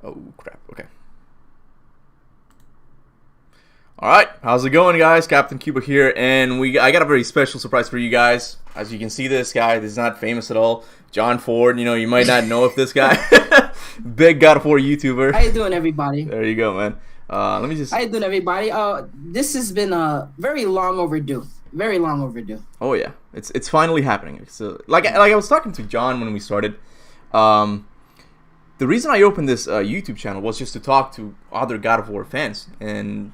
Oh, crap. Okay. Alright, how's it going, guys? Captain Kuba here, and I got a very special surprise for you guys. As you can see, this guy is not famous at all. John Ford, you might not know of this guy. Big God of War YouTuber. How you doing, everybody? There you go, man. Let me just... How you doing, everybody? This has been very long overdue. Very long overdue. Oh, yeah. It's finally happening. So, like I was talking to John when we started. The reason I opened this YouTube channel was just to talk to other God of War fans, and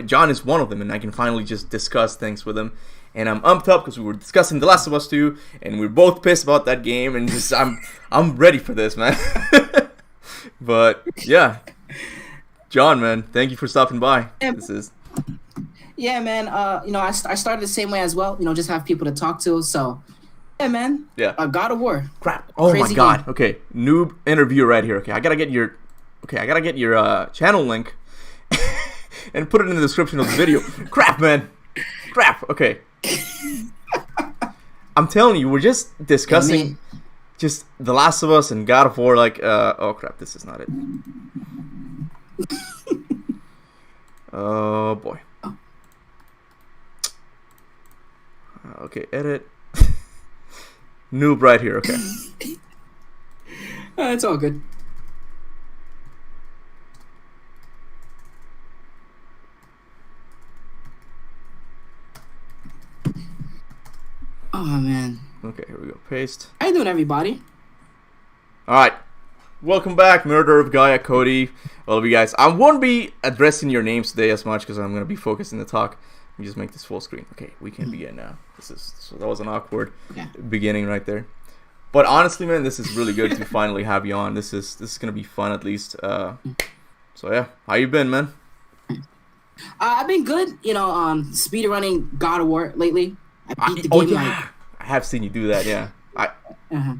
John is one of them, and I can finally just discuss things with him. And I'm pumped up because we were discussing The Last of Us 2, and we were both pissed about that game, and just I'm ready for this, man. But yeah, John, man, thank you for stopping by. Yeah, man. I started the same way as well. Just have people to talk to. So, yeah, man. Yeah. God of War. Crap. Oh my God. Game. Okay, noob interview right here. Okay, I gotta get your channel link and put it in the description of the video. Crap, man. Crap. Okay. I'm telling you, we're just discussing just The Last of Us and God of War. Like, oh crap, this is not it. Oh boy. Okay, edit. Noob right here. Okay. It's all good. Oh man. Okay, here we go. Paste. How you doing, everybody? All right. Welcome back, Murder of Gaia, Cody. All of you guys. I won't be addressing your names today as much because I'm gonna be focused in the talk. Let me just make this full screen. Okay, we can begin now. That was an awkward beginning right there. But honestly, man, this is really good to finally have you on. This is gonna be fun at least. So yeah, how you been, man? I've been good. Speedrunning God of War lately. I beat the game. I have seen you do that. Yeah.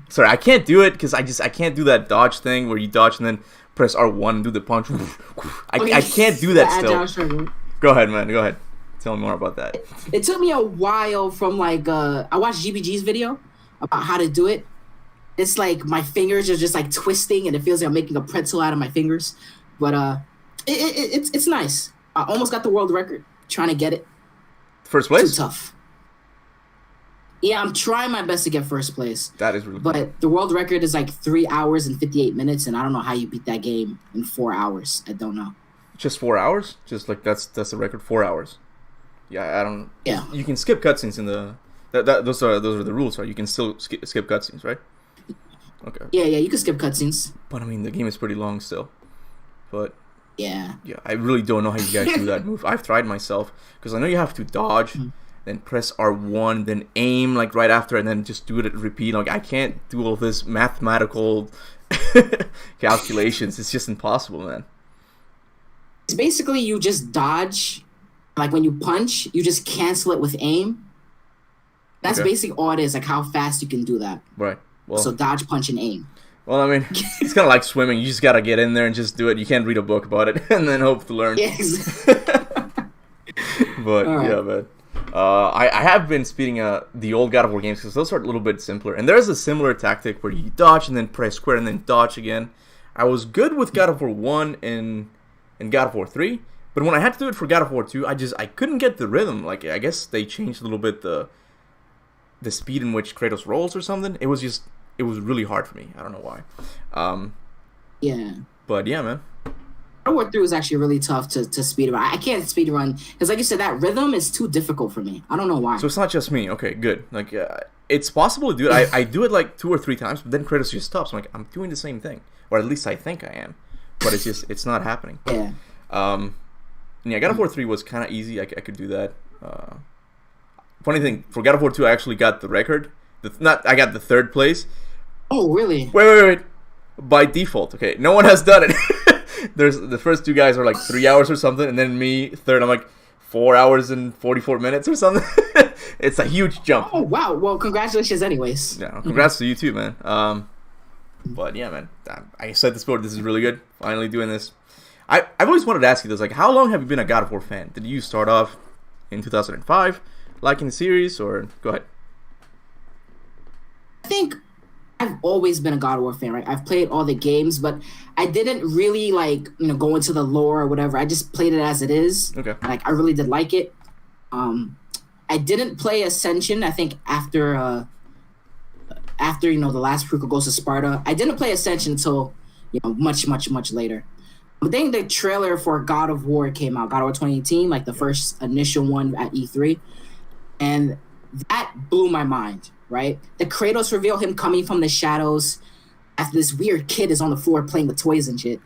Sorry, I can't do it because I can't do that dodge thing where you dodge and then press R1 and do the punch. I can't do that still. Go ahead, man. Go ahead. Tell me more about that. It took me a while from I watched GBG's video about how to do it. It's like my fingers are just like twisting and it feels like I'm making a pretzel out of my fingers. But it's nice. I almost got the world record trying to get it. First place? Too tough. Yeah, I'm trying my best to get first place. That is really But cool. the world record is like 3 hours and 58 minutes, and I don't know how you beat that game in 4 hours. I don't know. Just 4 hours? Just like that's the record, 4 hours. Yeah, I don't. Yeah. You can skip cutscenes in the. Those are the rules, right? You can still skip cutscenes, right? Okay. Yeah, you can skip cutscenes. But I mean, the game is pretty long still. But yeah, I really don't know how you guys do that move. I've tried myself because I know you have to dodge, then press R1, then aim like right after, and then just do it repeat. Like I can't do all this mathematical calculations. It's just impossible, man. It's basically you just dodge. Like when you punch, you just cancel it with aim. That's basically all it is. Like how fast you can do that. Right. Well, so dodge, punch, and aim. Well, I mean, it's kind of like swimming. You just gotta get in there and just do it. You can't read a book about it and then hope to learn. Yes. But yeah, man. I have been speeding the old God of War games because those are a little bit simpler. And there's a similar tactic where you dodge and then press square and then dodge again. I was good with God of War 1 and God of War 3, but when I had to do it for God of War 2, I couldn't get the rhythm. Like I guess they changed a little bit the speed in which Kratos rolls or something. It was really hard for me. I don't know why. Yeah. But yeah, man. God of War 3 was actually really tough to speedrun. I can't speedrun because, like you said, that rhythm is too difficult for me. I don't know why. So it's not just me. Okay, good. Like it's possible to do it. I do it like 2 or 3 times, but then Kratos just stops. I'm like, I'm doing the same thing, or at least I think I am, but it's not happening. Yeah. God of War 3 was kind of easy. I could do that. Funny thing, for God of War 2, I actually got the record. I got the 3rd place. Oh, really? Wait. By default, okay. No one has done it. There's the first 2 guys are like 3 hours or something, and then me, 3rd, I'm like 4 hours and 44 minutes or something. It's a huge jump. Oh, wow. Well, congratulations anyways. Yeah, congrats to you too, man. But yeah, man. I said this before, this is really good. Finally doing this. I've always wanted to ask you this, like, how long have you been a God of War fan? Did you start off in 2005, liking the series, or go ahead? I think I've always been a God of War fan, right? I've played all the games, but I didn't really like, go into the lore or whatever. I just played it as it is. Okay. Like I really did like it. I didn't play Ascension. I think after the last prequel goes to Sparta. I didn't play Ascension until much later. But then the trailer for God of War came out, God of War 2018, like the first initial one at E3, and that blew my mind. Right, the Kratos reveal, him coming from the shadows after this weird kid is on the floor playing with toys and shit,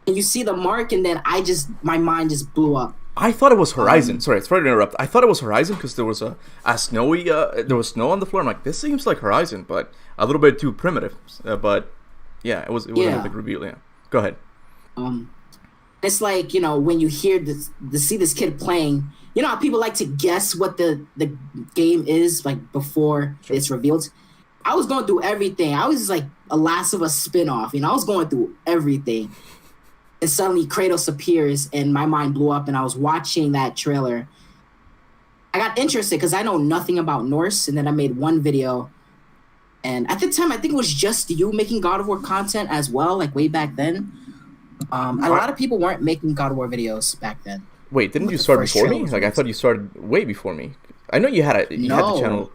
and you see the mark, and then my mind just blew up. I thought it was Horizon. Sorry to interrupt. I thought it was Horizon because there was a snowy, there was snow on the floor. I'm like, this seems like Horizon, but a little bit too primitive. But yeah, it was a big reveal. Yeah, go ahead. It's like when you hear this, to see this kid playing. You know how people like to guess what the game is like before it's revealed? I was going through everything. I was just like a Last of Us spinoff. I was going through everything. And suddenly Kratos appears and my mind blew up and I was watching that trailer. I got interested because I know nothing about Norse, and then I made one video. And at the time, I think it was just you making God of War content as well, like way back then. A lot of people weren't making God of War videos back then. Wait, didn't you start before me? Like, I thought you started way before me. I know you had the channel.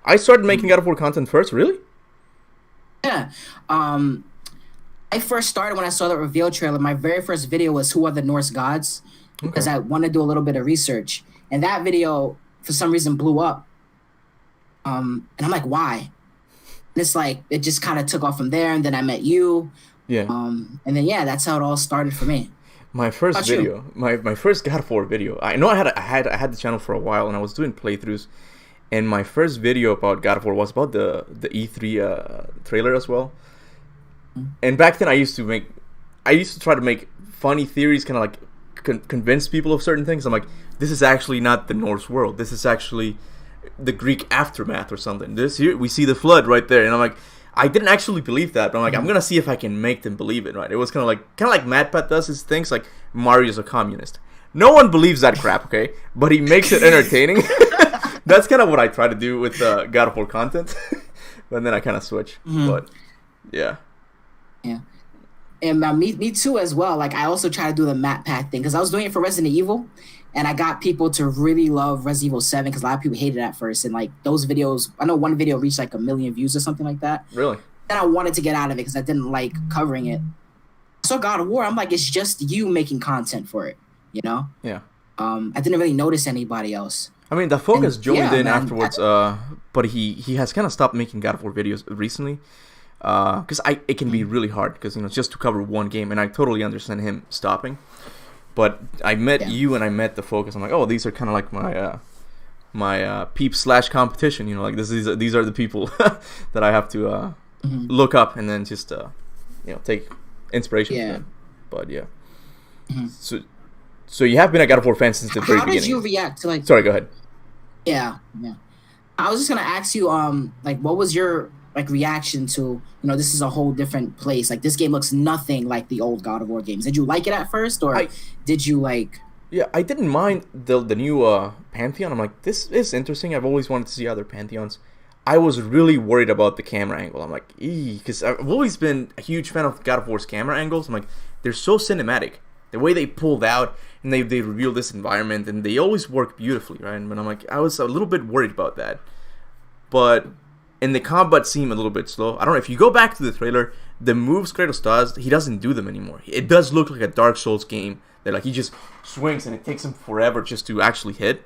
I started making God of War content first, really? Yeah. I first started when I saw the reveal trailer. My very first video was Who Are the Norse Gods? Because I wanted to do a little bit of research. And that video, for some reason, blew up. And I'm like, why? And it's like, it just kind of took off from there. And then I met you. Yeah. And then, that's how it all started for me. My first video, my first God of War video. I know I had the channel for a while, and I was doing playthroughs. And my first video about God of War was about the E3 trailer as well. And back then, I used to try to make funny theories, kind of like convince people of certain things. I'm like, this is actually not the Norse world. This is actually the Greek aftermath or something. Here we see the flood right there, and I'm like, I didn't actually believe that, but I'm like, I'm gonna see if I can make them believe it, right? It was kind of like MatPat does his things, like Mario's a communist. No one believes that crap, okay? But he makes it entertaining. That's kind of what I try to do with God of War content, but then I kind of switch. But yeah. And me too as well. Like I also try to do the MatPat thing because I was doing it for Resident Evil, and I got people to really love Resident Evil 7 because a lot of people hated it at first. And like those videos, I know one video reached like 1 million views or something like that. Really? Then I wanted to get out of it because I didn't like covering it. So God of War, I'm like, it's just you making content for it, Yeah. I didn't really notice anybody else. I mean, the Focus joined in afterwards, but he has kind of stopped making God of War videos recently. Because it can be really hard because just to cover one game, and I totally understand him stopping. But I met you and I met the Focus. I'm like, oh, these are kind of like my peeps / competition. Like these are the people that I have to look up and then just take inspiration from them. But yeah, so you have been a God of War fan since the very beginning. How did you react to like? Sorry, go ahead. Yeah. I was just gonna ask you, what was your reaction to this is a whole different place, like this game looks nothing like the old God of War games. Did you like it at first, or did you like? Yeah, I didn't mind the new Pantheon. I'm like, this is interesting. I've always wanted to see other Pantheons. I was really worried about the camera angle. I'm like, because I've always been a huge fan of God of War's camera angles. I'm like, they're so cinematic, the way they pulled out and they reveal this environment, and they always work beautifully, right? And I'm like, I was a little bit worried about that, but and the combat seemed a little bit slow. I don't know, if you go back to the trailer, the moves Kratos does, he doesn't do them anymore. It does look like a Dark Souls game that like he just swings and it takes him forever just to actually hit.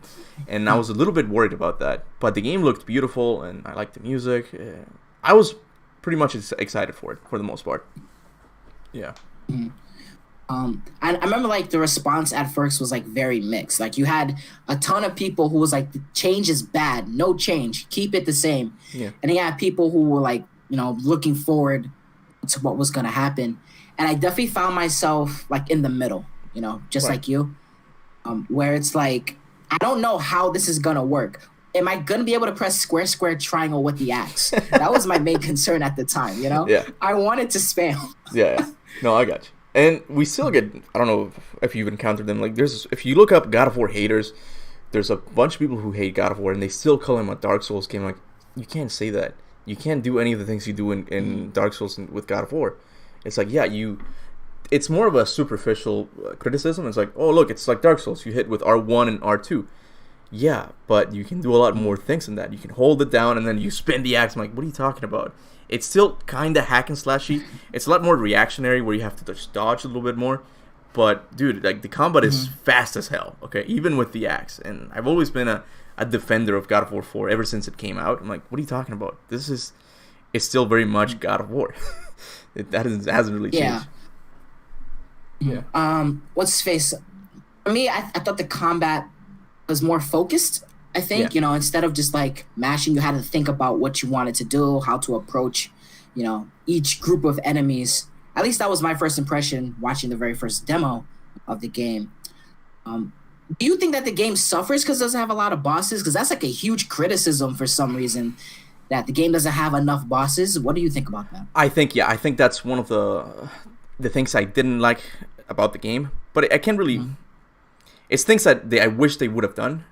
And I was a little bit worried about that. But the game looked beautiful and I liked the music. I was pretty much excited for it for the most part. Yeah. I remember like the response at first was like very mixed. Like you had a ton of people who was like, the change is bad, no change, keep it the same. Yeah. And you had people who were like, looking forward to what was going to happen. And I definitely found myself like in the middle, just like you, where it's like, I don't know how this is going to work. Am I going to be able to press square, square, triangle with the axe? That was my main concern at the time, Yeah. I wanted to spam. Yeah. No, I got you. And we still get, I don't know if you've encountered them, like if you look up God of War haters, there's a bunch of people who hate God of War and they still call him a Dark Souls game. Like, you can't say that. you can't do any of the things you do in Dark Souls and with God of War. It's like, yeah, it's more of a superficial criticism. It's like, oh, look, it's like Dark Souls. You hit with R1 and R2. Yeah, but you can do a lot more things than that. You can hold it down and then you spin the axe. I'm like, what are you talking about? It's still kind of hack and slashy. It's a lot more reactionary where you have to just dodge a little bit more. But, dude, like, the combat is fast as hell, okay? Even with the axe. And I've always been a defender of God of War 4 ever since it came out. I'm like, what are you talking about? It's still very much God of War. Hasn't really changed. Yeah. What's his face? For me, I thought the combat was more focused. I think, instead of just like mashing, you had to think about what you wanted to do, how to approach, each group of enemies. At least that was my first impression watching the very first demo of the game. Do you think that the game suffers because it doesn't have a lot of bosses? Because that's like a huge criticism for some reason, that the game doesn't have enough bosses. What do you think about that? I think that's one of the things I didn't like about the game. But I can't really... It's things that I wish they would have done.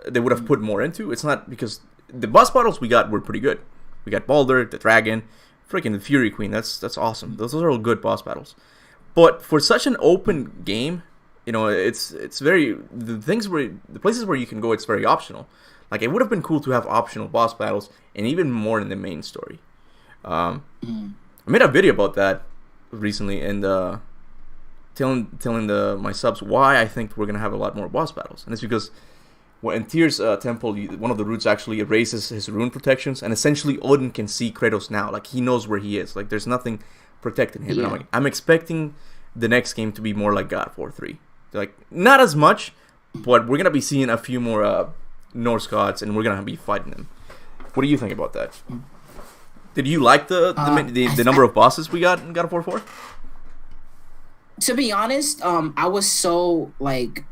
They would have put more into. It's not because the boss battles we got were pretty good. We got Baldur, the dragon, freaking the Fury Queen. That's awesome. Those are all good boss battles. But for such an open game, it's very the places where you can go. It's very optional. Like, it would have been cool to have optional boss battles and even more in the main story. I made a video about that recently and telling my subs why I think we're gonna have a lot more boss battles, and it's because in Tyr's temple, one of the roots actually erases his rune protections, and essentially Odin can see Kratos now. Like, he knows where he is. Like, there's nothing protecting him. Yeah. And I'm expecting the next game to be more like God of War 3. Like, not as much, but we're gonna be seeing a few more Norse gods, and we're gonna be fighting them. What do you think about that? Did you like the number of bosses we got in God of War 4? To be honest, I was so like,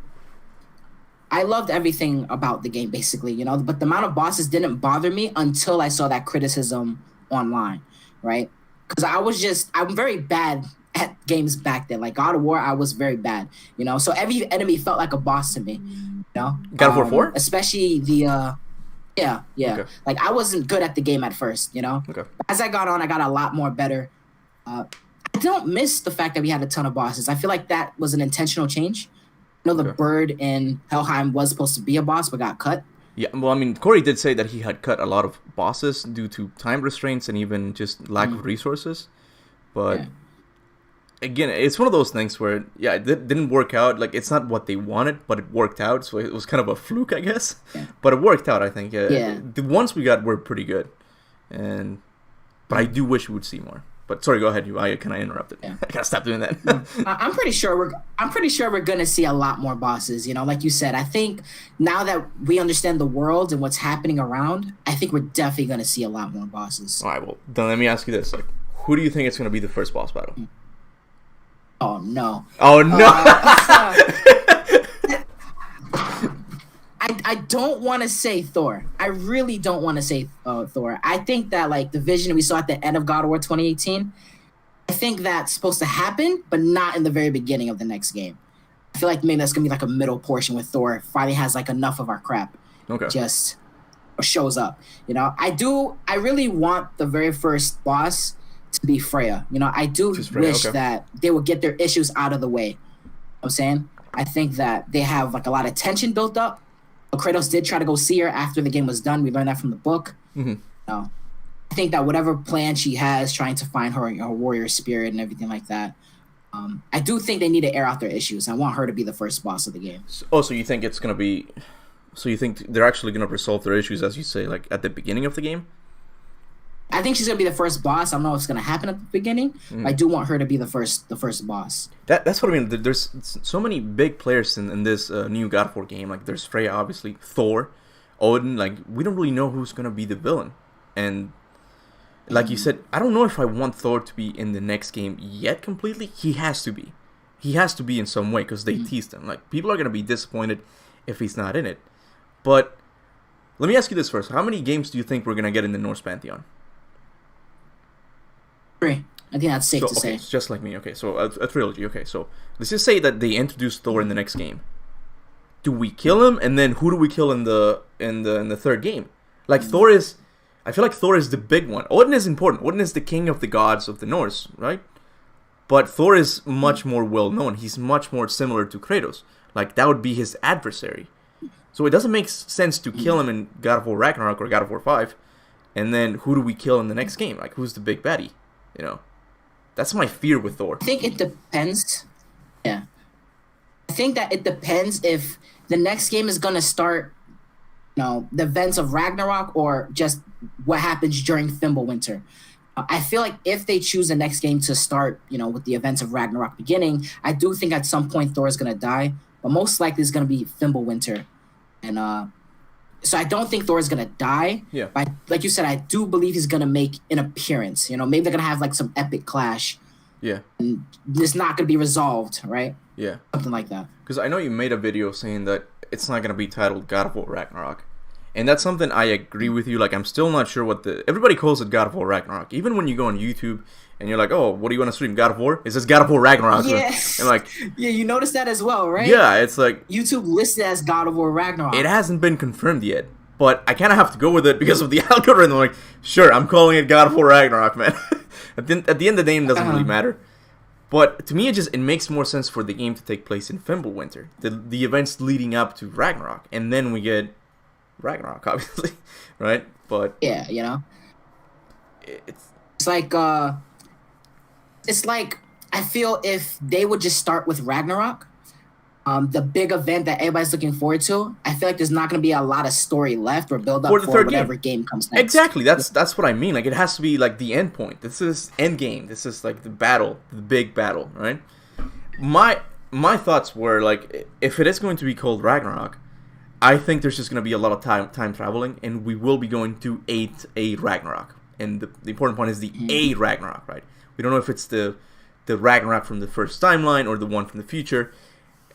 I loved everything about the game basically, but the amount of bosses didn't bother me until I saw that criticism online, right? Because I'm very bad at games back then. Like God of War, I was very bad, so every enemy felt like a boss to me, God of War 4? Especially the, yeah. Okay. Like, I wasn't good at the game at first, Okay. As I got on, I got a lot more better. I don't miss the fact that we had a ton of bosses. I feel like that was an intentional change. The bird in Helheim was supposed to be a boss, but got cut. Yeah, well, I mean, Corey did say that he had cut a lot of bosses due to time restraints and even just lack of resources. But, again, it's one of those things where, it didn't work out. Like, it's not what they wanted, but it worked out. So it was kind of a fluke, I guess. Yeah. But it worked out, I think. The ones we got were pretty good. But I do wish we would see more. But sorry, go ahead. I kind of interrupted. Yeah. I gotta stop doing that. I'm pretty sure we're gonna see a lot more bosses. Like you said, I think now that we understand the world and what's happening around, I think we're definitely gonna see a lot more bosses. All right. Well, then let me ask you this: who do you think is gonna be the first boss battle? Oh no! Oh no! I don't want to say Thor. I really don't want to say Thor. I think that, like, the vision we saw at the end of God of War 2018, I think that's supposed to happen, but not in the very beginning of the next game. I feel like maybe that's going to be like a middle portion with Thor finally has like enough of our crap. Okay. Just shows up. I really want the very first boss to be Freya. I do wish that they would get their issues out of the way. You know what I'm saying? I think that they have like a lot of tension built up. Kratos did try to go see her after the game was done. We learned that from the book. I think that whatever plan she has, trying to find her warrior spirit and everything like that, I do think they need to air out their issues. I want her to be the first boss of the game. So you think it's going to be... So you think they're actually going to resolve their issues, as you say, like at the beginning of the game? I think she's going to be the first boss. I don't know what's going to happen at the beginning. But I do want her to be the first boss. That's what I mean. There's so many big players in this new God of War game. Like, there's Freya, obviously, Thor, Odin. Like, we don't really know who's going to be the villain. And like you said, I don't know if I want Thor to be in the next game yet completely. He has to be. He has to be in some way because they teased him. Like, people are going to be disappointed if he's not in it. But let me ask you this first. How many games do you think we're going to get in the Norse Pantheon? 3. I think that's safe to say. It's just like me. Okay, so a trilogy. Okay, so let's just say that they introduce Thor in the next game. Do we kill him, and then who do we kill in the third game? Like, Thor is I feel like Thor is the big one. Odin is important. Odin is the king of the gods of the Norse, right? But Thor is much more well known. He's much more similar to Kratos. Like, that would be his adversary. So it doesn't make sense to kill him in God of War Ragnarok or God of War 5. And then who do we kill in the next game? Like, who's the big baddie? You know? That's my fear with Thor. I think it depends. Yeah. I think that it depends if the next game is going to start, the events of Ragnarok or just what happens during Fimbulwinter. I feel like if they choose the next game to start, with the events of Ragnarok beginning, I do think at some point Thor is going to die, but most likely it's going to be Fimbulwinter. And so I don't think Thor is going to die. Yeah. But like you said, I do believe he's going to make an appearance. Maybe they're going to have like some epic clash. Yeah. And it's not going to be resolved, right? Yeah. Something like that. Because I know you made a video saying that it's not going to be titled God of War Ragnarok. And that's something I agree with you. Like, I'm still not sure what everybody calls it God of War Ragnarok. Even when you go on YouTube and you're like, oh, what do you want to stream? God of War? It says God of War Ragnarok. Yes. And like, yeah, you noticed that as well, right? Yeah, it's like YouTube listed as God of War Ragnarok. It hasn't been confirmed yet. But I kind of have to go with it because of the algorithm. Like, sure, I'm calling it God of War Ragnarok, man. At the end of the day, it doesn't really matter. But to me, it makes more sense for the game to take place in Fimbulwinter. The events leading up to Ragnarok. And then we get Ragnarok, obviously, right? But yeah, it's like I feel if they would just start with Ragnarok, the big event that everybody's looking forward to, I feel like there's not going to be a lot of story left or build up for whatever game comes next. Exactly, that's what I mean. Like, it has to be like the end point. This is end game. This is like the battle, the big battle, right? My thoughts were like, if it is going to be called Ragnarok, I think there's just going to be a lot of time traveling, and we will be going to a Ragnarok. And the important point is the a Ragnarok, right? We don't know if it's the Ragnarok from the first timeline or the one from the future.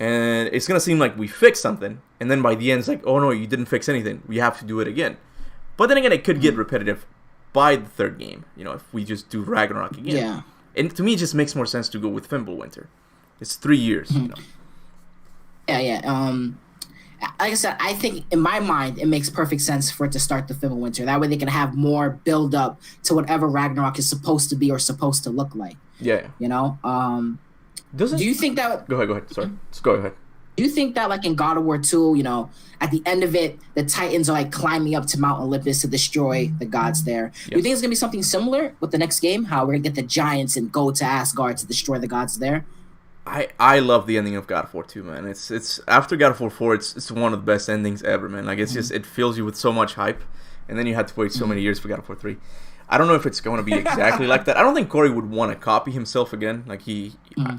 And it's going to seem like we fixed something, and then by the end it's like, oh no, you didn't fix anything. We have to do it again. But then again, it could get repetitive by the third game, if we just do Ragnarok again. Yeah. And to me, it just makes more sense to go with Fimbulwinter. It's 3 years, Yeah. Like I said, I think in my mind it makes perfect sense for it to start the Fimbulwinter. That way they can have more build up to whatever Ragnarok is supposed to be or supposed to look like. Yeah. Do you think that? Go ahead. Sorry, just go ahead. Do you think that, like in God of War 2, at the end of it, the Titans are like climbing up to Mount Olympus to destroy the gods there? Yes. Do you think it's gonna be something similar with the next game? How we're gonna get the giants and go to Asgard to destroy the gods there? I love the ending of God of War 2, man. It's after God of War 4, it's one of the best endings ever, man. Like, it's just, it fills you with so much hype, and then you had to wait so many years for God of War 3. I don't know if it's going to be exactly like that. I don't think Corey would want to copy himself again. Like, he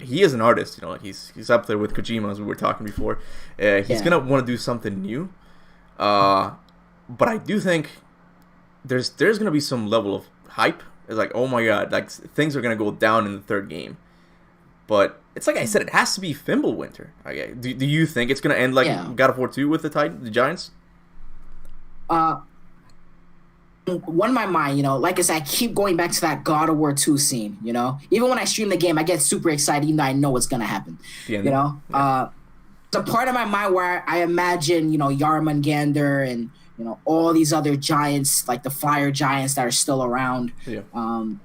is an artist, like he's up there with Kojima, as we were talking before. He's gonna want to do something new. But I do think there's gonna be some level of hype. It's like, oh my god, like things are gonna go down in the third game. But it's like I said, it has to be Fimbulwinter. Okay. Do you think it's gonna end like God of War 2 with the Giants? One in my mind, like I said, I keep going back to that God of War 2 scene, Even when I stream the game, I get super excited, even though I know what's going to happen, It's a part of my mind where I imagine, Yarmangander and, all these other giants, like the fire giants that are still around. Yeah. In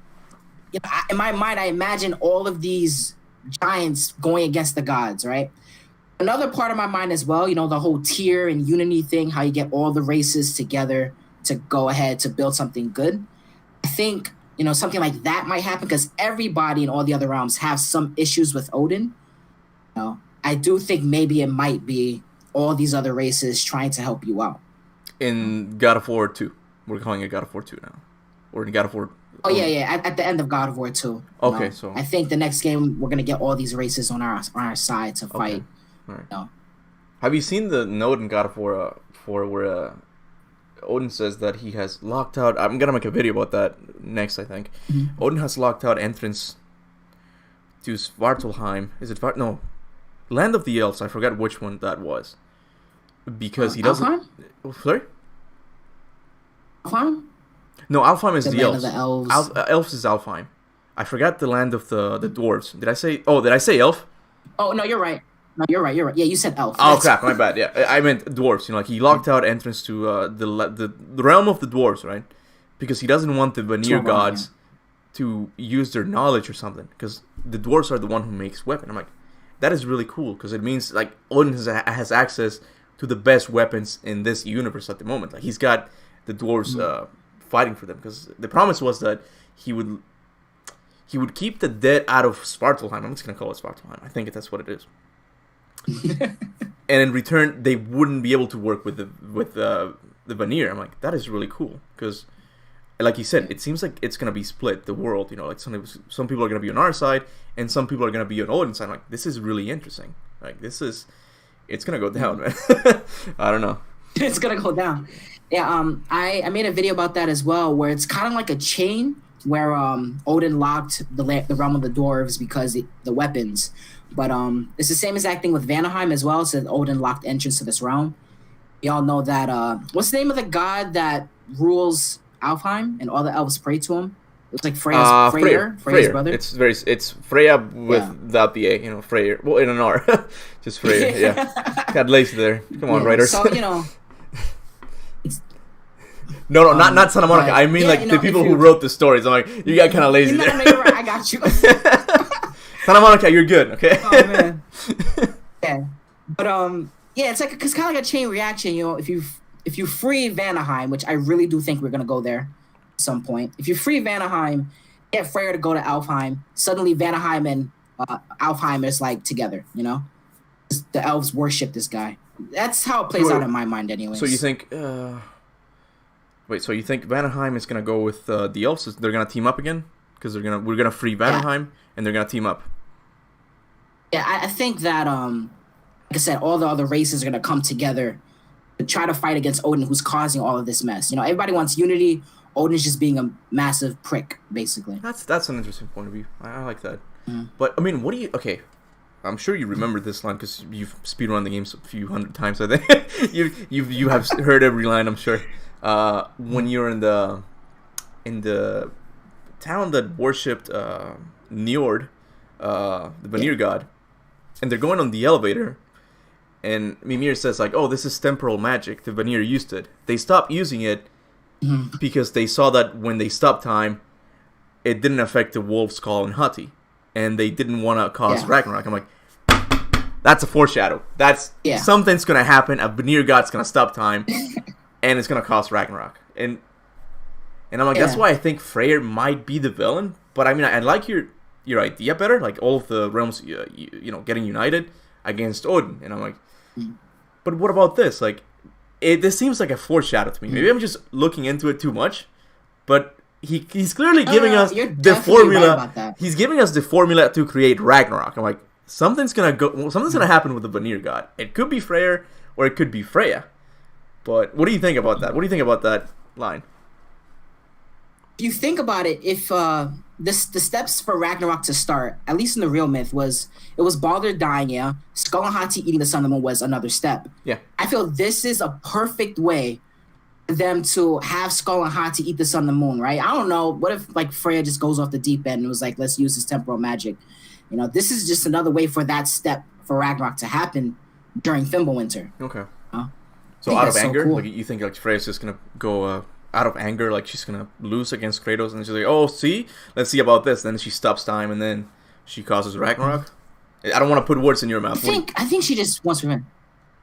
my mind, I imagine all of these giants going against the gods, right? Another part of my mind as well, the whole tier and unity thing, how you get all the races together to go ahead to build something good. I think, something like that might happen because everybody in all the other realms have some issues with Odin. I do think maybe it might be all these other races trying to help you out. In God of War 2. We're calling it God of War 2 now. Or in God of War... Oh, yeah. At the end of God of War 2. Okay, so... I think the next game, we're going to get all these races on our side to fight. Okay. All right. Have you seen the note in God of War 4 where... Odin says that he has locked out... I'm going to make a video about that next, I think. Mm-hmm. Odin has locked out entrance to Svartalheim. Is it... No. Land of the Elves. I forgot which one that was. Because he doesn't... Alfheim? Sorry? Alfheim? No, Alfheim is the elves. Land of the elves. Elves is Alfheim. I forgot the land of the dwarves. Did I say elf? Oh, no, you're right. No, you're right. Yeah, you said elf. Oh, crap, my bad. Yeah, I meant dwarves. Like, he locked out entrance to the realm of the dwarves, right? because he doesn't want the Vanir Sure, gods to use their knowledge or something, because the dwarves are the one who makes weapon. I'm like, that is really cool, because it means like Odin has access to the best weapons in this universe at the moment. Like he's got the dwarves fighting for them, because the promise was that he would keep the dead out of Svartalheim. I'm just gonna call it Svartalheim. I think that's what it is. And in return, they wouldn't be able to work with the Vanir. I'm like, that is really cool, because, like you said, it seems like it's gonna be split, the world. You know, like some people are gonna be on our side, and some people are gonna be on Odin's side. I'm like, this is really interesting. Like it's gonna go down, man. I don't know. It's gonna go down. Yeah. I made a video about that as well, where it's kind of like a chain where Odin locked the realm of the dwarves because the weapons. But it's the same exact thing with Vanaheim as well. So Odin locked entrance to this realm. We all know that. What's the name of the god that rules Alfheim and all the elves pray to him? It's like Freya's brother. It's Freya without the A. You know, Freyr. Well, in an R, just Freya. Yeah, got lazy there. Come on, writers. So you know. No, not Santa Monica. I mean, like the people who wrote the stories. I'm like, you got kind of lazy there. No, you're right. I got you. Santa Monica, you're good. Okay. Oh man. Yeah, but yeah, it's kind of like a chain reaction. You know, if you free Vanaheim, which I really do think we're gonna go there at some point. If you free Vanaheim, get Freyr to go to Alfheim. Suddenly, Vanaheim and Alfheim is like together. You know, the elves worship this guy. That's how it plays out in my mind, anyways. So you think? Wait, so you think Vanaheim is gonna go with the elves? They're gonna team up again? Because we're gonna free Vanaheim and they're gonna team up. Yeah, I think that like I said, all the other races are gonna come together to try to fight against Odin, who's causing all of this mess. You know, everybody wants unity. Odin's just being a massive prick, basically. That's an interesting point of view. I like that. But I mean, what do you? Okay, I'm sure you remember this line because you've speedrun the games a few hundred times. I think you have heard every line, I'm sure. When you're in the town that worshipped Njord, the Vanir god, and they're going on the elevator, and Mimir says like, "Oh, this is temporal magic. The Vanir used it. They stopped using it because they saw that when they stopped time, it didn't affect the wolf skull and Hati, and they didn't want to cause Ragnarok." I'm like, that's a foreshadow. That's something's gonna happen. A Vanir god's gonna stop time, and it's gonna cause Ragnarok. And I'm like, that's why I think Freyr might be the villain. But I mean, I like your idea better, like all of the realms, you know, getting united against Odin. And I'm like, but what about this? Like, this seems like a foreshadow to me. Maybe I'm just looking into it too much. But he's clearly giving us the formula. Right, he's giving us the formula to create Ragnarok. I'm like, something's gonna happen with the Vanir god. It could be Freyr or it could be Freya. But what do you think about that? What do you think about that line? If you think about it, if the steps for Ragnarok to start, at least in the real myth, was Baldur dying, Skull and Hati eating the sun and the moon was another step. Yeah. I feel this is a perfect way for them to have Skull and Hati eat the sun and the moon, right? I don't know. What if like Freya just goes off the deep end and was like, let's use this temporal magic? You know, this is just another way for that step for Ragnarok to happen during Fimbulwinter. Okay. So out of anger, like you think like Freya's just gonna go out of anger, like she's gonna lose against Kratos, and she's like, "Oh, see, let's see about this." Then she stops time, and then she causes Ragnarok. I don't want to put words in your mouth. I think she just wants revenge.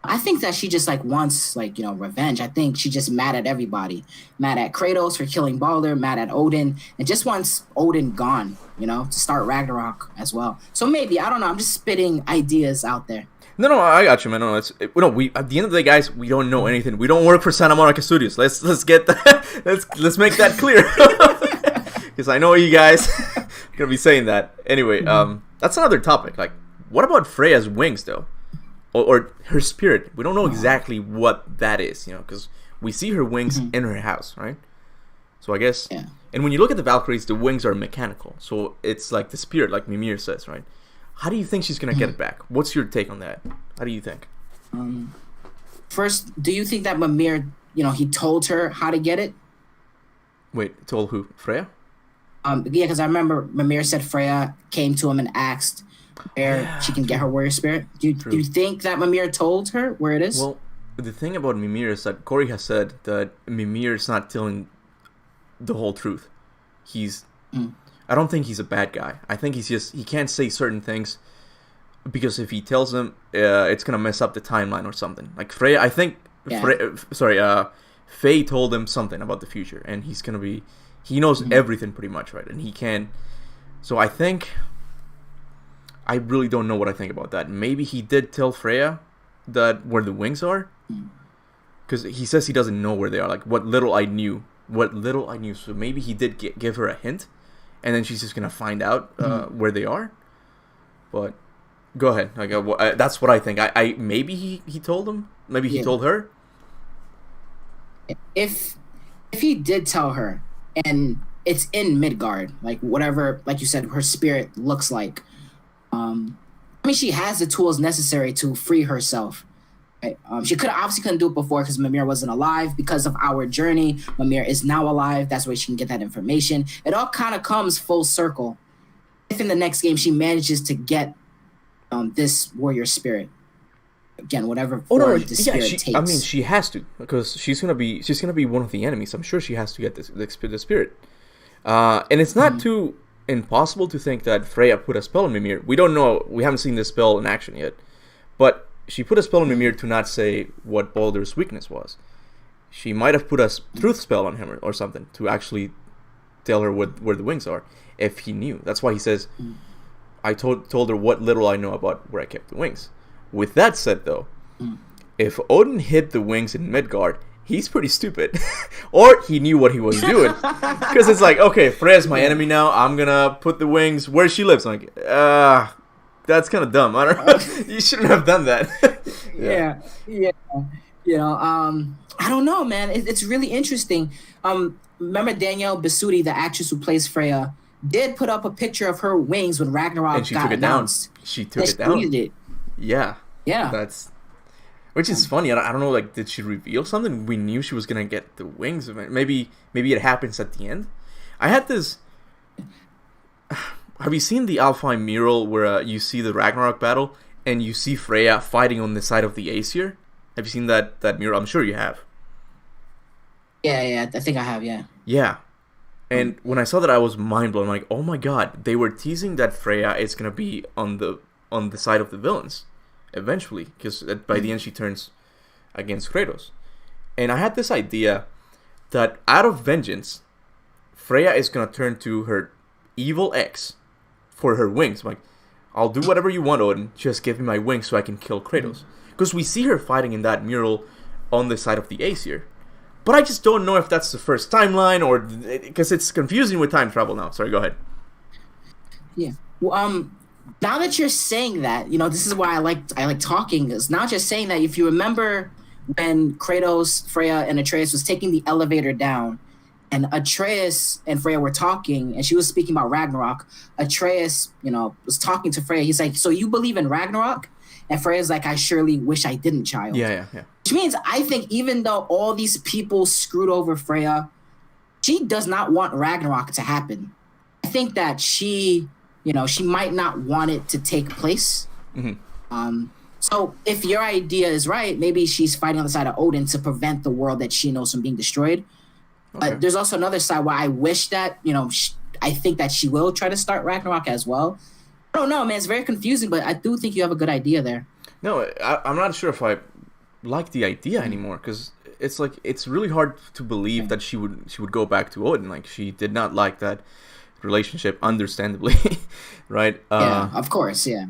I think that she just like wants revenge. I think she just mad at everybody, mad at Kratos for killing Baldur, mad at Odin, and just wants Odin gone. You know, to start Ragnarok as well. So maybe I don't know. I'm just spitting ideas out there. No, I got you, man. No, we at the end of the day, guys, we don't know anything. We don't work for Santa Monica Studios. Let's get that. let's make that clear. Because I know you guys are gonna be saying that. Anyway, that's another topic. Like, what about Freya's wings, though, or her spirit? We don't know exactly what that is, you know, because we see her wings in her house, right? So I guess, and when you look at the Valkyries, the wings are mechanical. So it's like the spirit, like Mimir says, right? How do you think she's going to get it back? What's your take on that? How do you think? First, do you think that Mimir, he told her how to get it? Wait, told who? Freya? Yeah, because I remember Mimir said Freya came to him and asked where she can get her warrior spirit. Do you think that Mimir told her where it is? Well, the thing about Mimir is that Corey has said that Mimir is not telling the whole truth. He's Mm. I don't think he's a bad guy. I think he can't say certain things because if he tells them, it's gonna mess up the timeline or something. Like Freya, I think Faye told him something about the future, and he knows everything pretty much, right? And he can. So I think, I really don't know what I think about that. Maybe he did tell Freya that where the wings are, because he says he doesn't know where they are. Like what little I knew. So maybe he did give her a hint, and then she's just gonna find out where they are. But go ahead. Like that's what I think. I maybe he told him. Maybe he told her. If he did tell her, and it's in Midgard, like whatever, like you said, her spirit looks like. I mean, she has the tools necessary to free herself. Right? She obviously couldn't do it before because Mimir wasn't alive. Because of our journey, Mimir is now alive. That's where she can get that information. It all kind of comes full circle. If in the next game she manages to get this warrior spirit, again, whatever form the spirit takes. I mean, she has to, because she's gonna be one of the enemies. I'm sure she has to get the spirit. And it's not too impossible to think that Freya put a spell on Mimir. We don't know. We haven't seen this spell in action yet, but she put a spell on Mimir to not say what Baldur's weakness was. She might have put a truth spell on him or something to actually tell her where the wings are, if he knew. That's why he says, I told her what little I know about where I kept the wings. With that said, though, if Odin hid the wings in Midgard, he's pretty stupid. Or he knew what he was doing. Because it's like, okay, Freya's my enemy now. I'm going to put the wings where she lives. I'm like, that's kind of dumb. I don't know. You shouldn't have done that. Yeah. You know, I don't know, man. It's really interesting. Remember Danielle Bisutti, the actress who plays Freya, did put up a picture of her wings when Ragnarok got announced. She took it down. It. Yeah. Which is funny. I don't know. Like, did she reveal something? We knew she was gonna get the wings. Maybe it happens at the end. I had this. Have you seen the Alfheim mural where you see the Ragnarok battle and you see Freya fighting on the side of the Aesir? Have you seen that mural? I'm sure you have. Yeah. I think I have. Yeah. Yeah. And when I saw that, I was mind blown. Like, oh my god, they were teasing that Freya is gonna be on the side of the villains eventually, because by the end she turns against Kratos. And I had this idea that out of vengeance, Freya is gonna turn to her evil ex for her wings. I'm like, I'll do whatever you want, Odin. Just give me my wings so I can kill Kratos. Because we see her fighting in that mural on the side of the Aesir. But I just don't know if that's the first timeline or because it's confusing with time travel now. Sorry, go ahead. Yeah. Well, now that you're saying that, this is why I like talking. Is now just saying that if you remember when Kratos, Freya, and Atreus was taking the elevator down, and Atreus and Freya were talking, and she was speaking about Ragnarok. Atreus, was talking to Freya. He's like, "So you believe in Ragnarok?" And Freya's like, "I surely wish I didn't, child." Yeah. Which means I think even though all these people screwed over Freya, she does not want Ragnarok to happen. I think that she might not want it to take place. Mm-hmm. So if your idea is right, maybe she's fighting on the side of Odin to prevent the world that she knows from being destroyed. Okay. But there's also another side where I wish that, I think that she will try to start Ragnarok as well. I don't know, man. It's very confusing, but I do think you have a good idea there. No, I'm not sure if I like the idea anymore, because it's like it's really hard to believe that she would go back to Odin. Like, she did not like that relationship, understandably, right? Yeah, of course, yeah.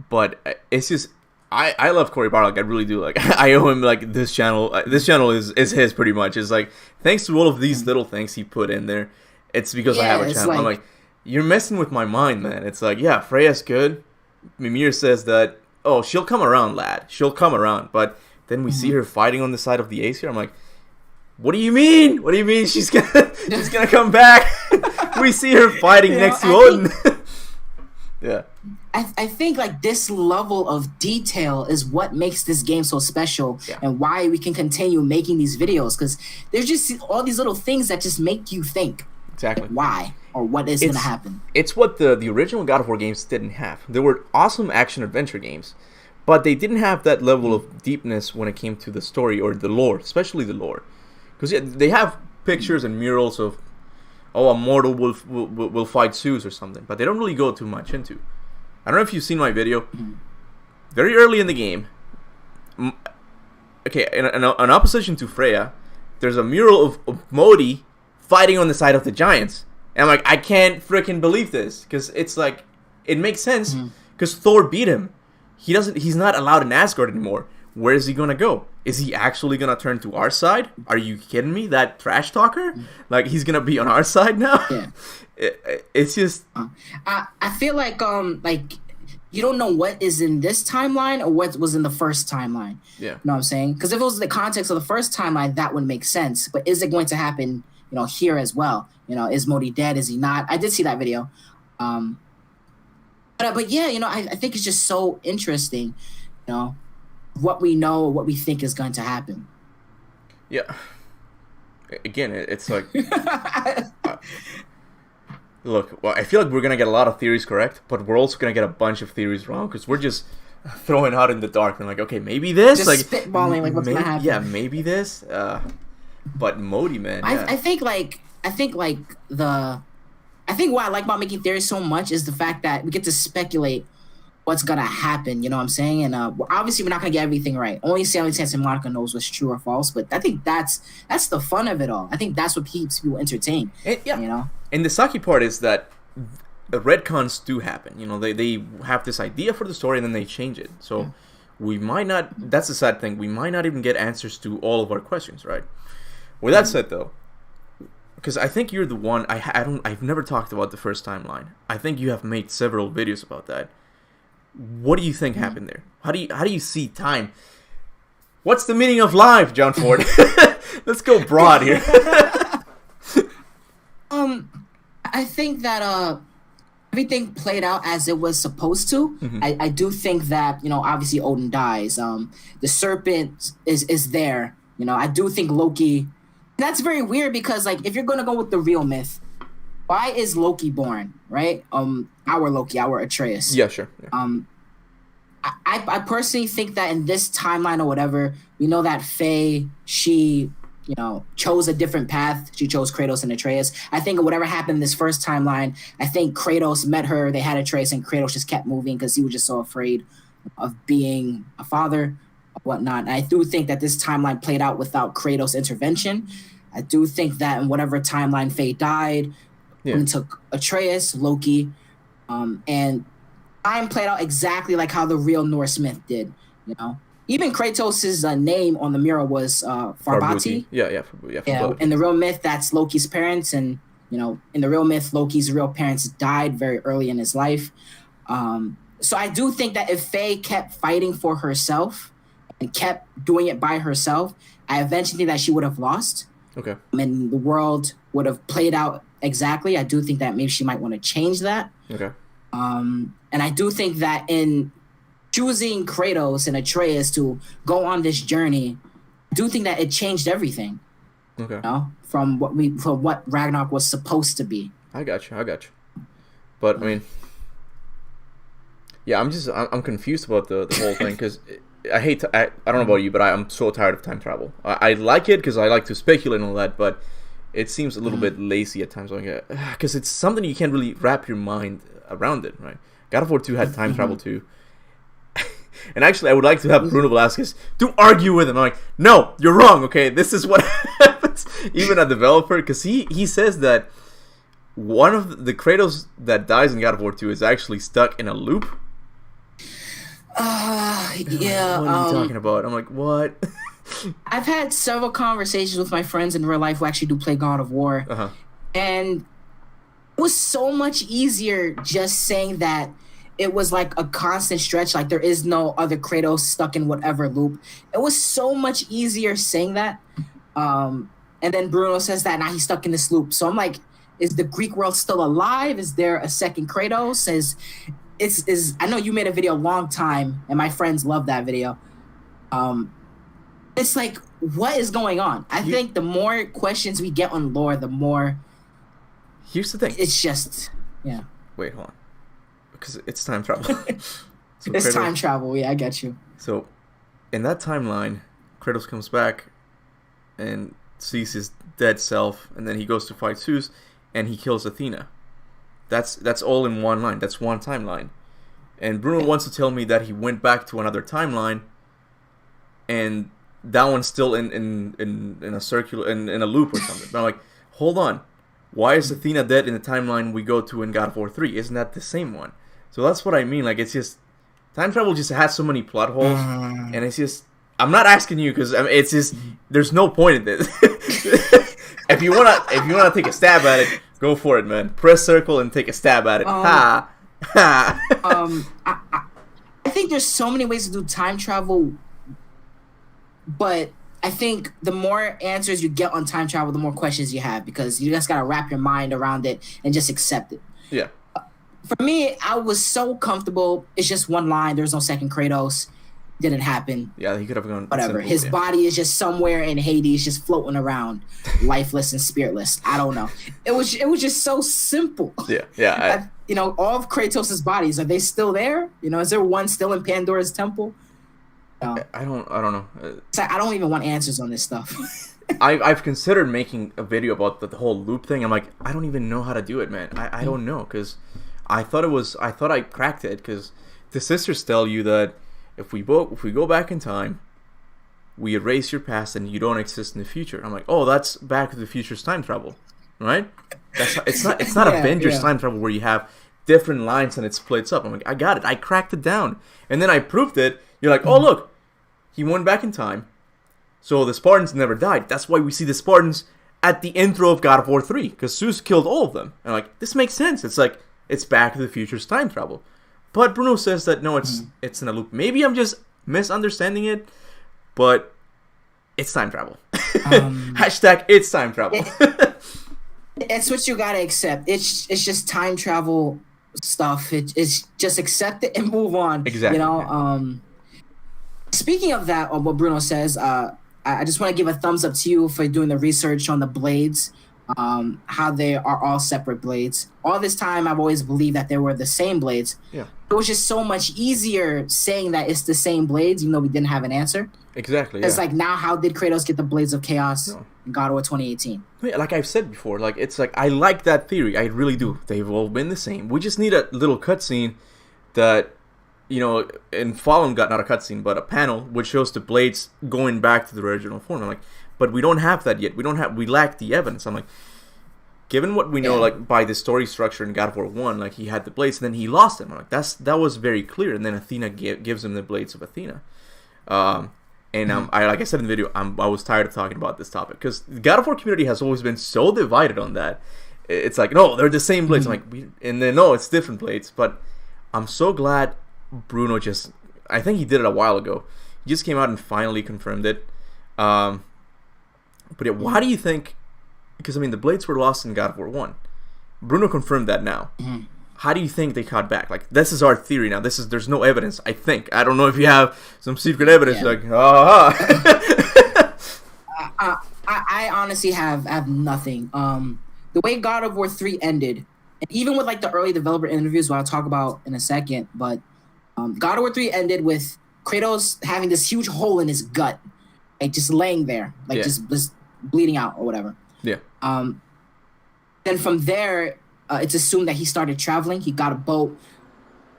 But it's just I love Cory Barlog. I really do. Like, I owe him like this channel. This channel is his pretty much. It's like, thanks to all of these little things he put in there, it's because I have a channel. I'm like, you're messing with my mind, man. It's like, yeah, Freya's good. Mimir says that, oh, she'll come around, lad. She'll come around. But then we see her fighting on the side of the Aesir. I'm like, what do you mean? What do you mean she's gonna come back? We see her fighting next to Odin. Yeah. I think like this level of detail is what makes this game so special, and why we can continue making these videos, because there's just all these little things that just make you think. Exactly. Like, why or what is going to happen. It's what the original God of War games didn't have. They were awesome action-adventure games, but they didn't have that level of deepness when it came to the story or the lore, especially the lore. Because they have pictures and murals of oh, a mortal will fight Zeus or something, but they don't really go too much into. I don't know if you've seen my video. Very early in the game, okay, in opposition to Freya, there's a mural of Modi fighting on the side of the giants. And I'm like, I can't freaking believe this, because it's like, it makes sense, because Thor beat him. He's not allowed in Asgard anymore. Where is he gonna go? Is he actually gonna turn to our side? Are you kidding me? That trash talker? Like, he's gonna be on our side now? Yeah. It's just... I feel like you don't know what is in this timeline or what was in the first timeline. Yeah. You know what I'm saying? Because if it was the context of the first timeline, that would make sense. But is it going to happen, here as well? Is Modi dead? Is he not? I did see that video. But yeah, I think it's just so interesting, what we know, what we think is going to happen. Yeah. Again, it's like... Look, well, I feel like we're going to get a lot of theories correct, but we're also going to get a bunch of theories wrong, because we're just throwing out in the dark. And like, okay, maybe this. Just like spitballing, like, what's going to happen. Yeah, maybe this. But Modi, man. Yeah. I think what I like about making theories so much is the fact that we get to speculate what's gonna happen. You know what I'm saying? And obviously we're not gonna get everything right. Only Sally Santa Monica knows what's true or false. But I think that's the fun of it all. I think that's what keeps people entertained. Yeah. And the sucky part is that retcons do happen. They have this idea for the story and then they change it. So we might not. That's the sad thing. We might not even get answers to all of our questions, right? With that said, though, because I think you're the one. I've never talked about the first timeline. I think you have made several videos about that. What do you think happened there? How do you see time? What's the meaning of life, John Ford? Let's go broad here. I think that everything played out as it was supposed to. Mm-hmm. I do think that obviously Odin dies. The serpent is there. I do think Loki. That's very weird because like if you're gonna go with the real myth, why is Loki born? Right? Our Loki, our Atreus. Yeah, sure. Yeah. I personally think that in this timeline or whatever, we know that Faye, she, chose a different path. She chose Kratos and Atreus. I think whatever happened in this first timeline, I think Kratos met her, they had Atreus, and Kratos just kept moving because he was just so afraid of being a father or whatnot. And I do think that this timeline played out without Kratos' intervention. I do think that in whatever timeline Faye died, and took Atreus, Loki, and time played out exactly like how the real Norse myth did. Even Kratos' name on the mural was Farbati. Yeah. In the real myth, that's Loki's parents, and in the real myth, Loki's real parents died very early in his life. So I do think that if Faye kept fighting for herself and kept doing it by herself, I eventually think that she would have lost. Okay. And the world would have played out exactly. I do think that maybe she might want to change that. Okay. And I do think that in choosing Kratos and Atreus to go on this journey, I do think that it changed everything. Okay. From what Ragnarok was supposed to be. I got you. But I mean, yeah, I'm confused about the whole thing because I don't know about you, but I'm so tired of time travel. I like it because I like to speculate and all that, but it seems a little bit lazy at times. Because it's something you can't really wrap your mind around it, right? God of War 2 had time travel too. And actually, I would like to have Bruno Velasquez to argue with him. I'm like, no, you're wrong, okay? This is what happens. Even a developer, because he says that one of the Kratos that dies in God of War 2 is actually stuck in a loop. Yeah. What are you talking about? I'm like, what? I've had several conversations with my friends in real life who actually do play God of War. Uh-huh. And it was so much easier just saying that it was like a constant stretch, like there is no other Kratos stuck in whatever loop. It was so much easier saying that. And then Bruno says that now he's stuck in this loop. So I'm like, is the Greek world still alive? Is there a second Kratos? I know you made a video a long time, and my friends love that video. It's like, what is going on? I think the more questions we get on lore, the more... Here's the thing. It's just, yeah. Wait, hold on. Because it's time travel. So it's time travel, yeah, I get you. So, in that timeline, Kratos comes back and sees his dead self, and then he goes to fight Zeus, and he kills Athena. That's all in one line. That's one timeline. And Bruno wants to tell me that he went back to another timeline, and that one's still in a circular in a loop or something. But I'm like, hold on, why is Athena dead in the timeline we go to in God of War 3? Isn't that the same one? So that's what I mean. Like, it's just time travel just has so many plot holes, and it's just, I'm not asking you because it's just there's no point in this. if you wanna take a stab at it, go for it, man. Press circle and take a stab at it. Ha. I think there's so many ways to do time travel, but I think the more answers you get on time travel, the more questions you have, because you just gotta wrap your mind around it and just accept it. Yeah. For me, I was so comfortable. It's just one line. There's no second Kratos. Didn't happen. Yeah, he could have gone. Whatever. His body is just somewhere in Hades, just floating around, lifeless and spiritless. I don't know. It was just so simple. Yeah. All of Kratos' bodies, are they still there? Is there one still in Pandora's temple? I don't know. It's like, I don't even want answers on this stuff. I've considered making a video about the whole loop thing. I'm like, I don't even know how to do it, man. I don't know, because I thought I cracked it, because the sisters tell you that if we go back in time, we erase your past and you don't exist in the future. I'm like, oh, that's Back to the Future's time travel, right? It's not Avengers time travel where you have different lines and it splits up. I'm like, I got it. I cracked it down, and then I proved it. You're like, oh, look, he went back in time, so the Spartans never died. That's why we see the Spartans at the intro of God of War 3, because Zeus killed all of them. And I'm like, this makes sense. It's like, it's Back to the Future's time travel. But Bruno says that, no, it's in a loop. Maybe I'm just misunderstanding it, but it's time travel. Hashtag it's time travel. It's what you gotta accept. It's just time travel stuff. It's just accept it and move on. Exactly. Speaking of that, of what Bruno says, I just want to give a thumbs up to you for doing the research on the blades. How they are all separate blades. All this time, I've always believed that they were the same blades. Yeah. It was just so much easier saying that it's the same blades, even though we didn't have an answer. Exactly. It's like, now, how did Kratos get the Blades of Chaos in God of War 2018? Yeah, like I've said before, like, it's like, I like that theory. I really do. They've all been the same. We just need a little cutscene that, in Fallen got not a cutscene, but a panel which shows the blades going back to the original form. I'm like, but we don't have that yet. We lack the evidence. I'm like, given what we know, like, by the story structure in God of War 1, like, he had the blades and then he lost them. I'm like, that was very clear. And then Athena gives him the blades of Athena. Like I said in the video, I was tired of talking about this topic, because the God of War community has always been so divided on that. It's like, no, they're the same blades. I'm like, and then no, it's different blades. But I'm so glad Bruno I think he did it a while ago. He just came out and finally confirmed it. But yeah, why do you think? Because the blades were lost in God of War 1. Bruno confirmed that now. How do you think they caught back? Like, this is our theory now. There's no evidence, I think. I don't know if you have some secret evidence. Like, I honestly have nothing. The way God of War 3 ended, and even with like the early developer interviews, what I'll talk about in a second, but God of War 3 ended with Kratos having this huge hole in his gut, like just laying there, like just bleeding out or whatever. Yeah. Then from there, it's assumed that he started traveling. He got a boat,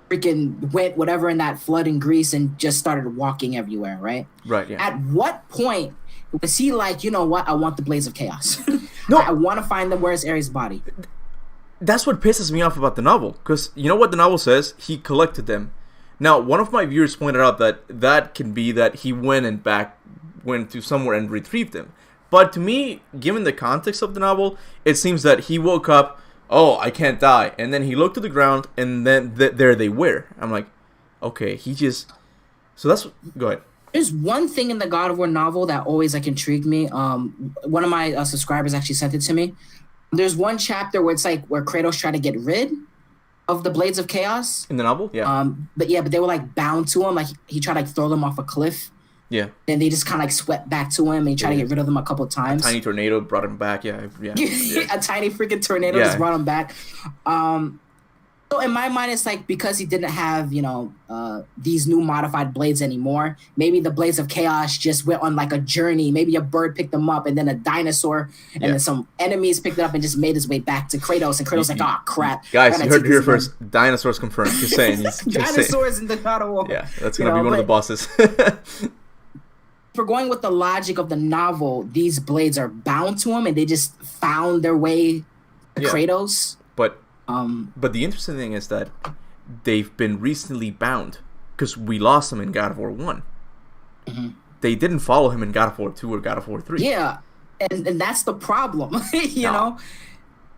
freaking went whatever in that flood in Greece, and just started walking everywhere, right? Right, yeah. At what point was he like, you know what, I want the Blades of Chaos. No. I want to find them. Where's Ares' body? That's what pisses me off about the novel. Because you know what the novel says? He collected them. Now, one of my viewers pointed out that can be that he went to somewhere and retrieved them. But to me, given the context of the novel, it seems that he woke up, oh, I can't die. And then he looked at the ground, and then there they were. I'm like, okay, so that's, go ahead. There's one thing in the God of War novel that always like intrigued me. One of my subscribers actually sent it to me. There's one chapter where it's like where Kratos tried to get rid of the Blades of Chaos. In the novel? Yeah. But they were like bound to him. Like he tried to like throw them off a cliff. Yeah. And they just kind of like swept back to him, and he tried to get rid of them a couple of times. A tiny tornado brought him back. Yeah. A tiny freaking tornado just brought him back. So in my mind, it's like because he didn't have, these new modified blades anymore. Maybe the blades of chaos just went on like a journey. Maybe a bird picked them up, and then a dinosaur, and then some enemies picked it up and just made his way back to Kratos. And Kratos like, oh crap, guys, you heard it here first. Dinosaurs confirmed. Just saying. Dinosaurs in the God of War. Yeah, that's gonna be one of the bosses. If we're going with the logic of the novel, these blades are bound to him, and they just found their way to Kratos. But the interesting thing is that they've been recently bound because we lost them in God of War 1. Mm-hmm. They didn't follow him in God of War 2 or God of War 3. Yeah, and that's the problem, you know?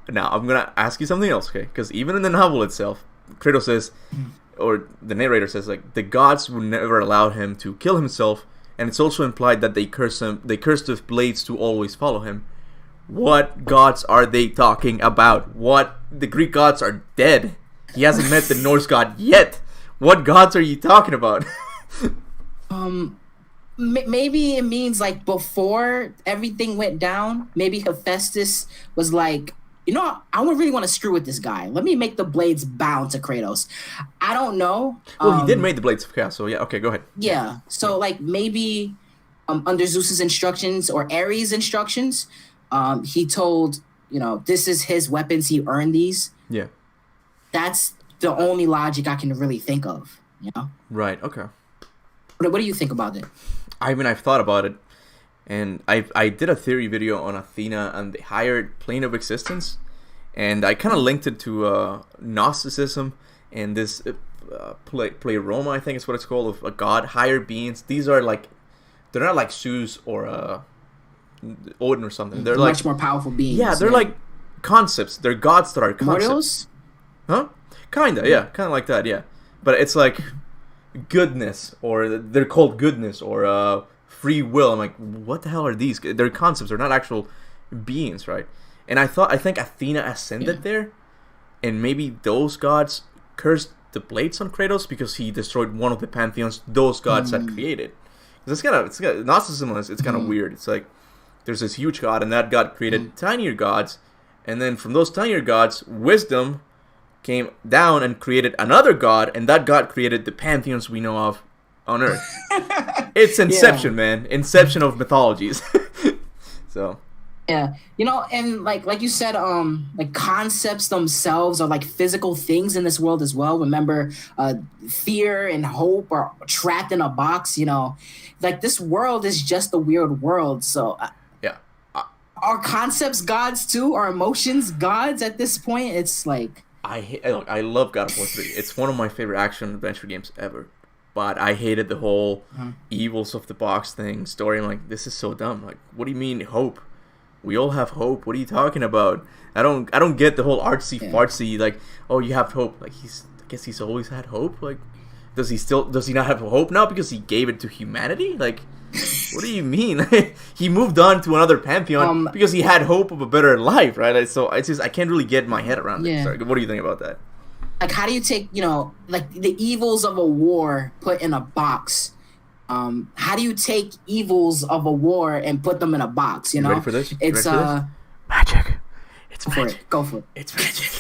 Now, I'm going to ask you something else, okay? Because even in the novel itself, Kratos says, or the narrator says, like, the gods would never allow him to kill himself, and it's also implied that they curse the blades to always follow him. What gods are they talking about? The Greek gods are dead. He hasn't met the Norse god yet. What gods are you talking about? Maybe it means like before everything went down, maybe Hephaestus was like, I really want to screw with this guy. Let me make the blades bound to Kratos. I don't know. Well, he did make the blades of chaos, so yeah, okay, go ahead. Yeah, so like maybe under Zeus's instructions or Ares' instructions, he told, this is his weapons. He earned these. Yeah. That's the only logic I can really think of, Right, okay. What do you think about it? I mean, I've thought about it, and I did a theory video on Athena and the higher plane of existence, and I kind of linked it to Gnosticism and this Pleroma, I think is what it's called, of a god, higher beings. These are like, they're not like Zeus or Odin or something. They're much more powerful beings. Yeah, they're like concepts. They're gods that are concepts. Mortals? Huh? Kinda, yeah. Kinda like that, yeah. But it's like goodness, or they're called goodness, or free will. I'm like, what the hell are these? They're concepts. They're not actual beings, right? And I think Athena ascended there, and maybe those gods cursed the blades on Kratos because he destroyed one of the pantheons those gods had created. It's kind of Gnosticism. It's kind of weird. It's like there's this huge god, and that god created tinier gods, and then from those tinier gods, wisdom came down and created another god, and that god created the pantheons we know of on Earth. It's Inception, man. Inception of mythologies. So. Yeah, and like you said, like concepts themselves are like physical things in this world as well. Remember, fear and hope are trapped in a box. Like this world is just a weird world. So are concepts gods too? Are emotions gods at this point? It's like I love God of War 3. It's one of my favorite action adventure games ever. But I hated the whole evils of the box thing story. I'm like, this is so dumb. Like, what do you mean hope? We all have hope. What are you talking about? I don't get the whole artsy fartsy, like, oh, you have hope. Like, I guess he's always had hope. Like, does he not have hope now because he gave it to humanity? Like, what do you mean? He moved on to another pantheon because he had hope of a better life, right? So I can't really get my head around it. Sorry, what do you think about that? Like, how do you take, like the evils of a war put in a box? How do you take evils of a war and put them in a box? You ready for this? It's magic. It's magic. Go for it. It's magic.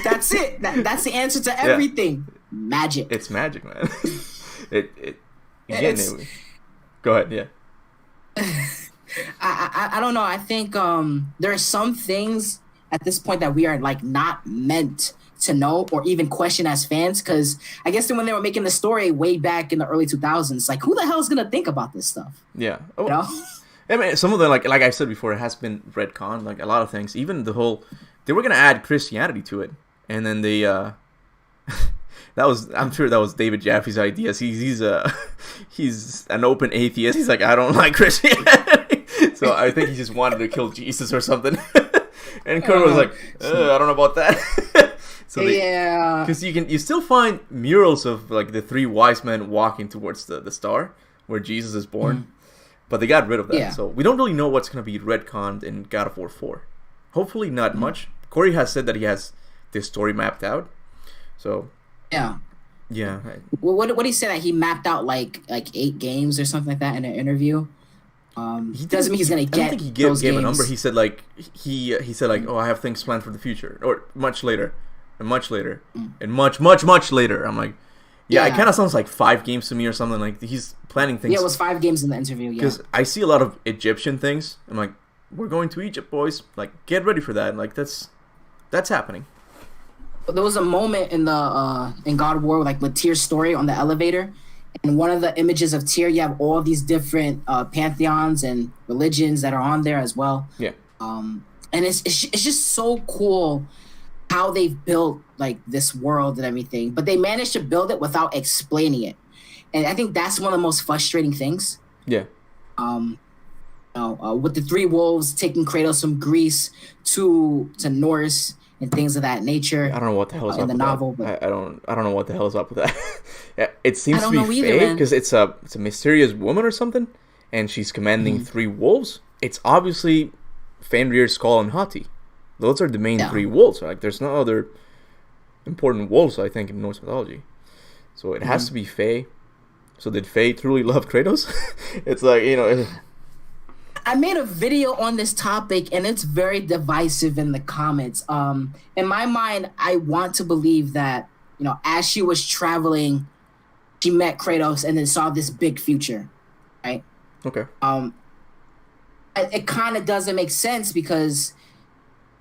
That's it. That's the answer to everything. Yeah. Magic. It's magic, man. Go ahead. Yeah. I don't know. I think there are some things at this point that we are like not meant to know or even question as fans, because I guess when they were making the story way back in the early 2000s, like, who the hell is gonna think about this stuff? Yeah. I mean, some of them, like I said before, it has been retconned, like a lot of things. Even the whole, they were gonna add Christianity to it, and then they I'm sure that was David Jaffe's idea. He's an open atheist. He's like, I don't like Christianity, so I think he just wanted to kill Jesus or something. And Kurt was like, I don't know about that. So because you still find murals of like the three wise men walking towards the star where Jesus is born, but they got rid of that. Yeah. So we don't really know what's going to be retconned in God of War 4. Hopefully not much. Corey has said that he has this story mapped out. So yeah. Well, what he said that he mapped out like 8 games or something like that in an interview. He doesn't mean he's gonna get. I don't think he gave a number. He said like he said like, oh, I have things planned for the future or much later. and much later, and much later. I'm like, yeah, it Yeah. kind of sounds like 5 games to me or something. Like he's planning things. Yeah, it was 5 games in the interview. Yeah. Because I see a lot of Egyptian things. I'm like, we're going to Egypt, boys. Like, get ready for that. Like that's happening. There was a moment in the in God of War, like with Tyr's story on the elevator, and one of the images of Tyr, you have all these different pantheons and religions that are on there as well. Yeah. And it's just so cool how they've built like this world and everything, but they managed to build it without explaining it, and I think that's one of the most frustrating things. Yeah. With the 3 wolves taking Kratos from Greece to Norse and things of that nature. I don't know what the hell is up in the with novel, that. but I don't know what the hell is up with that. Yeah, it seems I to don't be know either, fake because it's a mysterious woman or something, and she's commanding 3 wolves. It's obviously Fenrir, Skull, and Hati. Those are the main 3 wolves. Like there's no other important wolves, I think, in Norse mythology. So it has to be Fae. So did Fae truly love Kratos? It's like, you know. I made a video on this topic and it's very divisive in the comments. In my mind, I want to believe that, you know, as she was traveling, she met Kratos and then saw this big future, right? Okay. It kind of doesn't make sense because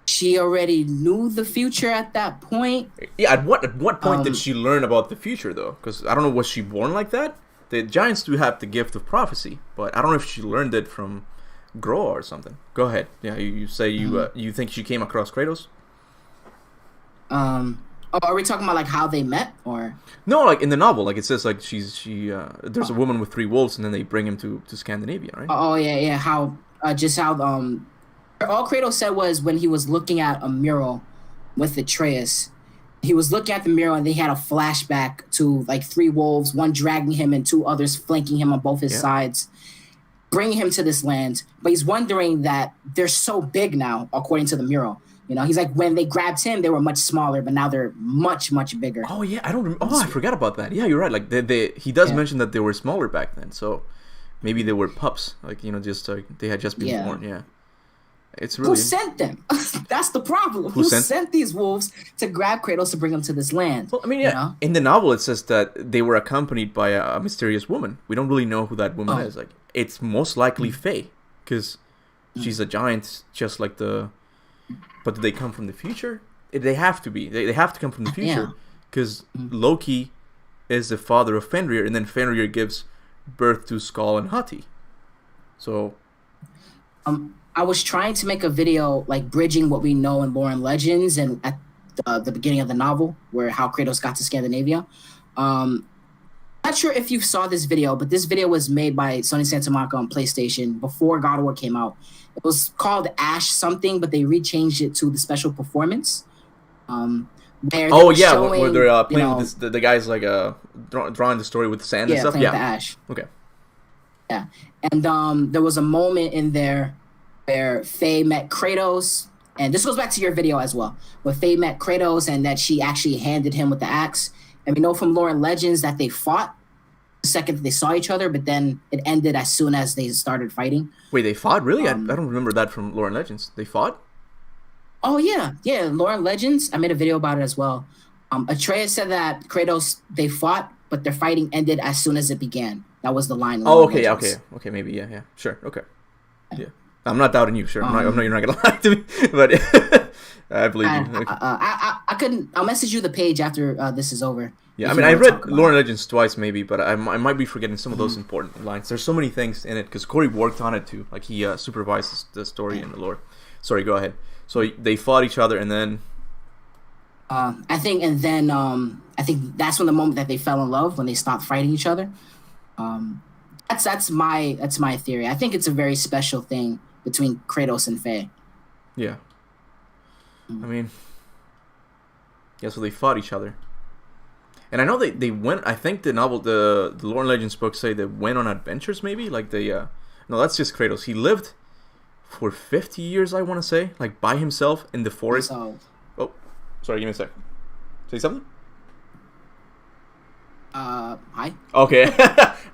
she already knew the future at that point. Yeah, at what point did she learn about the future, though? Because I don't know, was she born like that? The giants do have the gift of prophecy, but I don't know if she learned it from Groa or something. Go ahead. Yeah, you say you think she came across Kratos? Are we talking about like how they met or? No, like in the novel, like it says like there's a woman with 3 wolves, and then they bring him to Scandinavia, right? Oh yeah. How all Kratos said was when he was looking at a mural with Atreus, he was looking at the mural and they had a flashback to like 3 wolves, one dragging him and 2 others flanking him on both his sides, bringing him to this land. But he's wondering that they're so big now, according to the mural. You know, he's like, when they grabbed him, they were much smaller, but now they're much bigger. Oh yeah, I forgot about that. Yeah, you're right. Like he does mention that they were smaller back then, so maybe they were pups. Like, you know, just they had just been born. Yeah. It's really... Who sent them? That's the problem. Who sent these wolves to grab Kratos to bring him to this land? Well, I mean, yeah. You know? In the novel, it says that they were accompanied by a mysterious woman. We don't really know who that woman is. Like, it's most likely Fae, because she's a giant, just like the. But do they come from the future? They have to be. They have to come from the future, because Loki is the father of Fenrir, and then Fenrir gives birth to Skull and Hati. So. I was trying to make a video like bridging what we know in lore and legends and at the beginning of the novel, where how Kratos got to Scandinavia. Not sure if you saw this video, but this video was made by Sony Santa Monica on PlayStation before God of War came out. It was called Ash something, but they rechanged it to the special performance. Where they're playing with this, the guys like drawing the story with the sand and stuff. Yeah, the Ash. Okay. Yeah, and there was a moment in there where Faye met Kratos, and this goes back to your video as well, where Faye met Kratos and that she actually handed him with the axe. And we know from lore and legends that they fought the second that they saw each other, but then it ended as soon as they started fighting. Wait, they fought? Really? I don't remember that from lore and legends. They fought? Oh, yeah. Yeah, lore and legends. I made a video about it as well. Atreus said that Kratos, they fought, but their fighting ended as soon as it began. That was the line. Okay, maybe, yeah, sure, okay. Yeah. I'm not doubting you, sure. You're not gonna lie to me, but I believe you. I couldn't. I'll message you the page after this is over. Yeah, I mean, I read Lore and Legends twice, maybe, but I might be forgetting some of those important lines. There's so many things in it because Corey worked on it too. Like he supervised the story and the lore. Sorry, go ahead. So they fought each other, and then. I think that's when the moment that they fell in love, when they stopped fighting each other. That's my theory. I think it's a very special thing between Kratos and Faye. Yeah. I mean, yeah, so they fought each other. And I know they went, I think the novel, the Lore and Legends books say they went on adventures maybe? Like no, that's just Kratos. He lived for 50 years, I want to say, like by himself in the forest. Oh, sorry, give me a sec. Say something? Hi. Okay.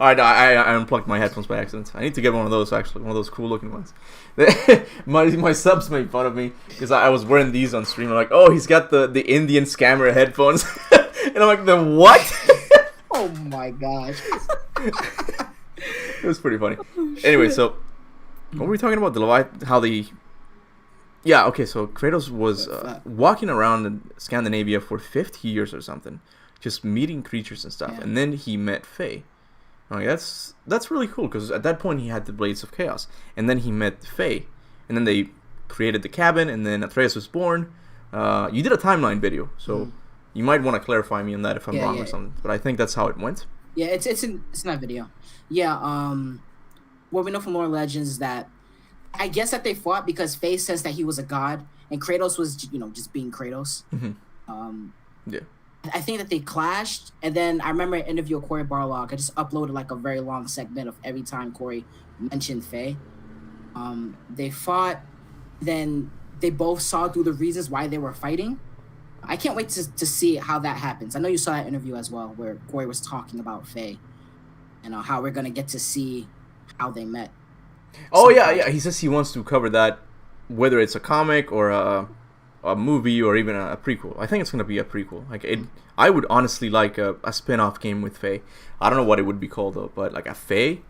All right, I unplugged my headphones by accident. I need to get one of those, actually. One of those cool-looking ones. my subs made fun of me because I was wearing these on stream. I'm like, oh, he's got the Indian scammer headphones. And I'm like, the what? Oh, my gosh. It was pretty funny. Anyway, so what were we talking about? The Leviathan, how the... Yeah, okay, so Kratos was walking around in Scandinavia for 50 years or something, just meeting creatures and stuff, and then he met Faye. Like, that's really cool, because at that point he had the Blades of Chaos, and then he met Faye, and then they created the cabin, and then Atreus was born. You did a timeline video, so you might want to clarify me on that if I'm wrong or something, but I think that's how it went. Yeah, it's in that video. Yeah, what we know from Lore Legends is that I guess that they fought because Faye says that he was a god, and Kratos was, just being Kratos. Yeah. I think that they clashed, and then I remember an interview with Corey Barlog. I just uploaded like a very long segment of every time Corey mentioned Faye. They fought, then they both saw through the reasons why they were fighting. I can't wait to see how that happens. I know you saw that interview as well, where Corey was talking about Faye, and how we're gonna get to see how they met. Oh, yeah. He says he wants to cover that, whether it's a comic or a movie or even a prequel. I think it's going to be a prequel. Like I would honestly like a spin-off game with Faye. I don't know what it would be called, though, but like a Faye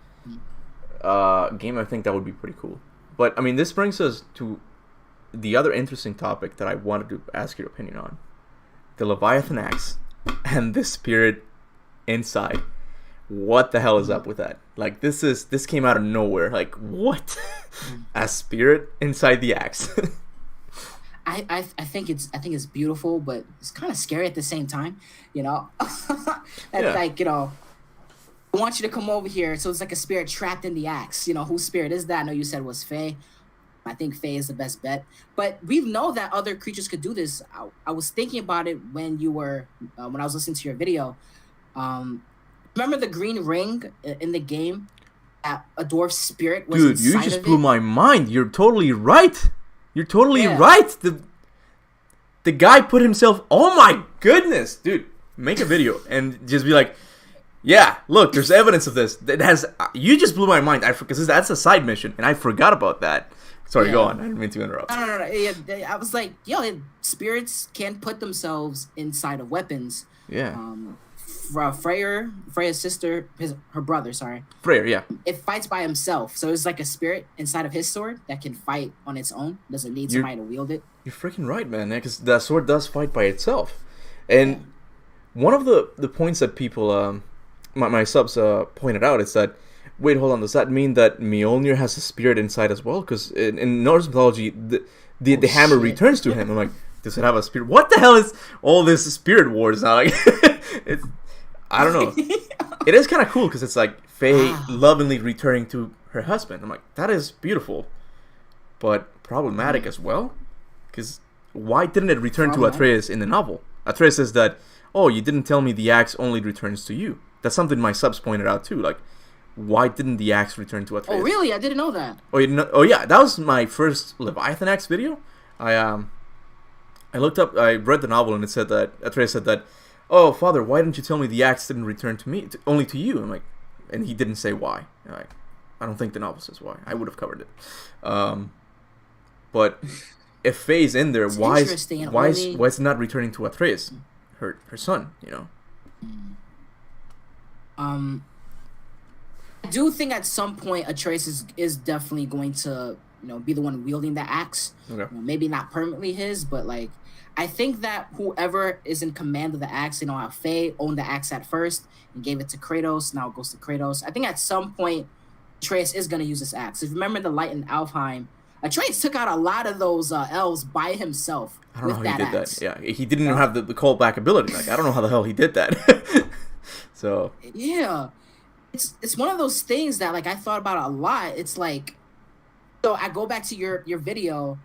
game, I think that would be pretty cool. But, I mean, this brings us to the other interesting topic that I wanted to ask your opinion on. The Leviathan Axe and the spirit inside. What the hell is up with that? Like, this came out of nowhere. Like, what? A spirit inside the axe. I think it's beautiful, but it's kind of scary at the same time. Like, I want you to come over here. So it's like a spirit trapped in the axe. Whose spirit is that? I know you said it was Faye. I think Faye is the best bet. But we know that other creatures could do this. I was thinking about it when I was listening to your video. Remember the green ring in the game? A dwarf's spirit was inside of it? Dude, you just blew my mind. You're totally right. You're totally right. The guy put himself... Oh my goodness. Dude, make a video and just be like, yeah, look, there's evidence of this. You just blew my mind. Because that's a side mission, and I forgot about that. Sorry, go on. I didn't mean to interrupt. No. Yeah, I was like, spirits can put themselves inside of weapons. Yeah. Freya's sister, her brother, Freyr, yeah. It fights by himself, so it's like a spirit inside of his sword that can fight on its own. Doesn't need somebody to wield it. You're freaking right, man. Because the sword does fight by itself. And one of the points that people, my subs pointed out is that, wait, hold on, does that mean that Mjolnir has a spirit inside as well? Because in Norse mythology, the hammer returns to him. I'm like, does it have a spirit? What the hell is all this spirit wars now? Like, I don't know. It is kind of cool because it's like Faye lovingly returning to her husband. I'm like, that is beautiful, but problematic as well. Because why didn't it return to Atreus in the novel? Atreus says that, oh, you didn't tell me the axe only returns to you. That's something my subs pointed out too. Like, why didn't the axe return to Atreus? Oh, really? I didn't know that. Oh, you know? Oh, yeah. That was my first Leviathan axe video. I looked up. I read the novel and it said that Atreus said that, oh, father, why didn't you tell me the axe didn't return to me, only to you? I'm like, and he didn't say why. Like, I don't think the novel says why. I would have covered it. But if Faye's in there, why is it not returning to Atreus, her son? I do think at some point Atreus is definitely going to be the one wielding the axe. Okay. Maybe not permanently his, but like. I think that whoever is in command of the axe, how Faye owned the axe at first and gave it to Kratos, now it goes to Kratos. I think at some point, Atreus is going to use this axe. If you remember the light in Alfheim, Atreus took out a lot of those elves by himself. I don't know how he did that. Yeah, he didn't have the callback ability. Like, I don't know how the hell he did that. So yeah, it's one of those things that like I thought about a lot. It's like, so I go back to your video.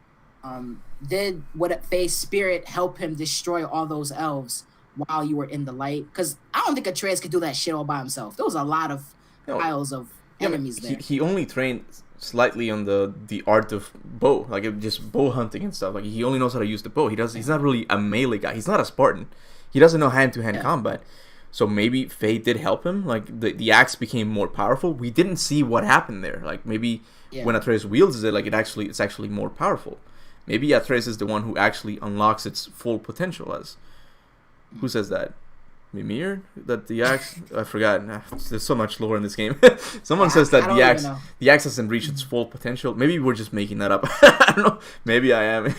Did Faye's spirit help him destroy all those elves while you were in the light? Because I don't think Atreus could do that shit all by himself. There was a lot of piles of enemies there. He only trained slightly on the art of bow, like just bow hunting and stuff. Like he only knows how to use the bow. He's not really a melee guy. He's not a Spartan. He doesn't know hand-to-hand combat. So maybe Faye did help him. Like the axe became more powerful. We didn't see what happened there. Like maybe when Atreus wields it, like it's actually more powerful. Maybe Atreus is the one who actually unlocks its full potential. As who says that? Mimir? That the axe? I forgot. There's so much lore in this game. Someone says that the axe hasn't reached its full potential. Maybe we're just making that up. I don't know. Maybe I am.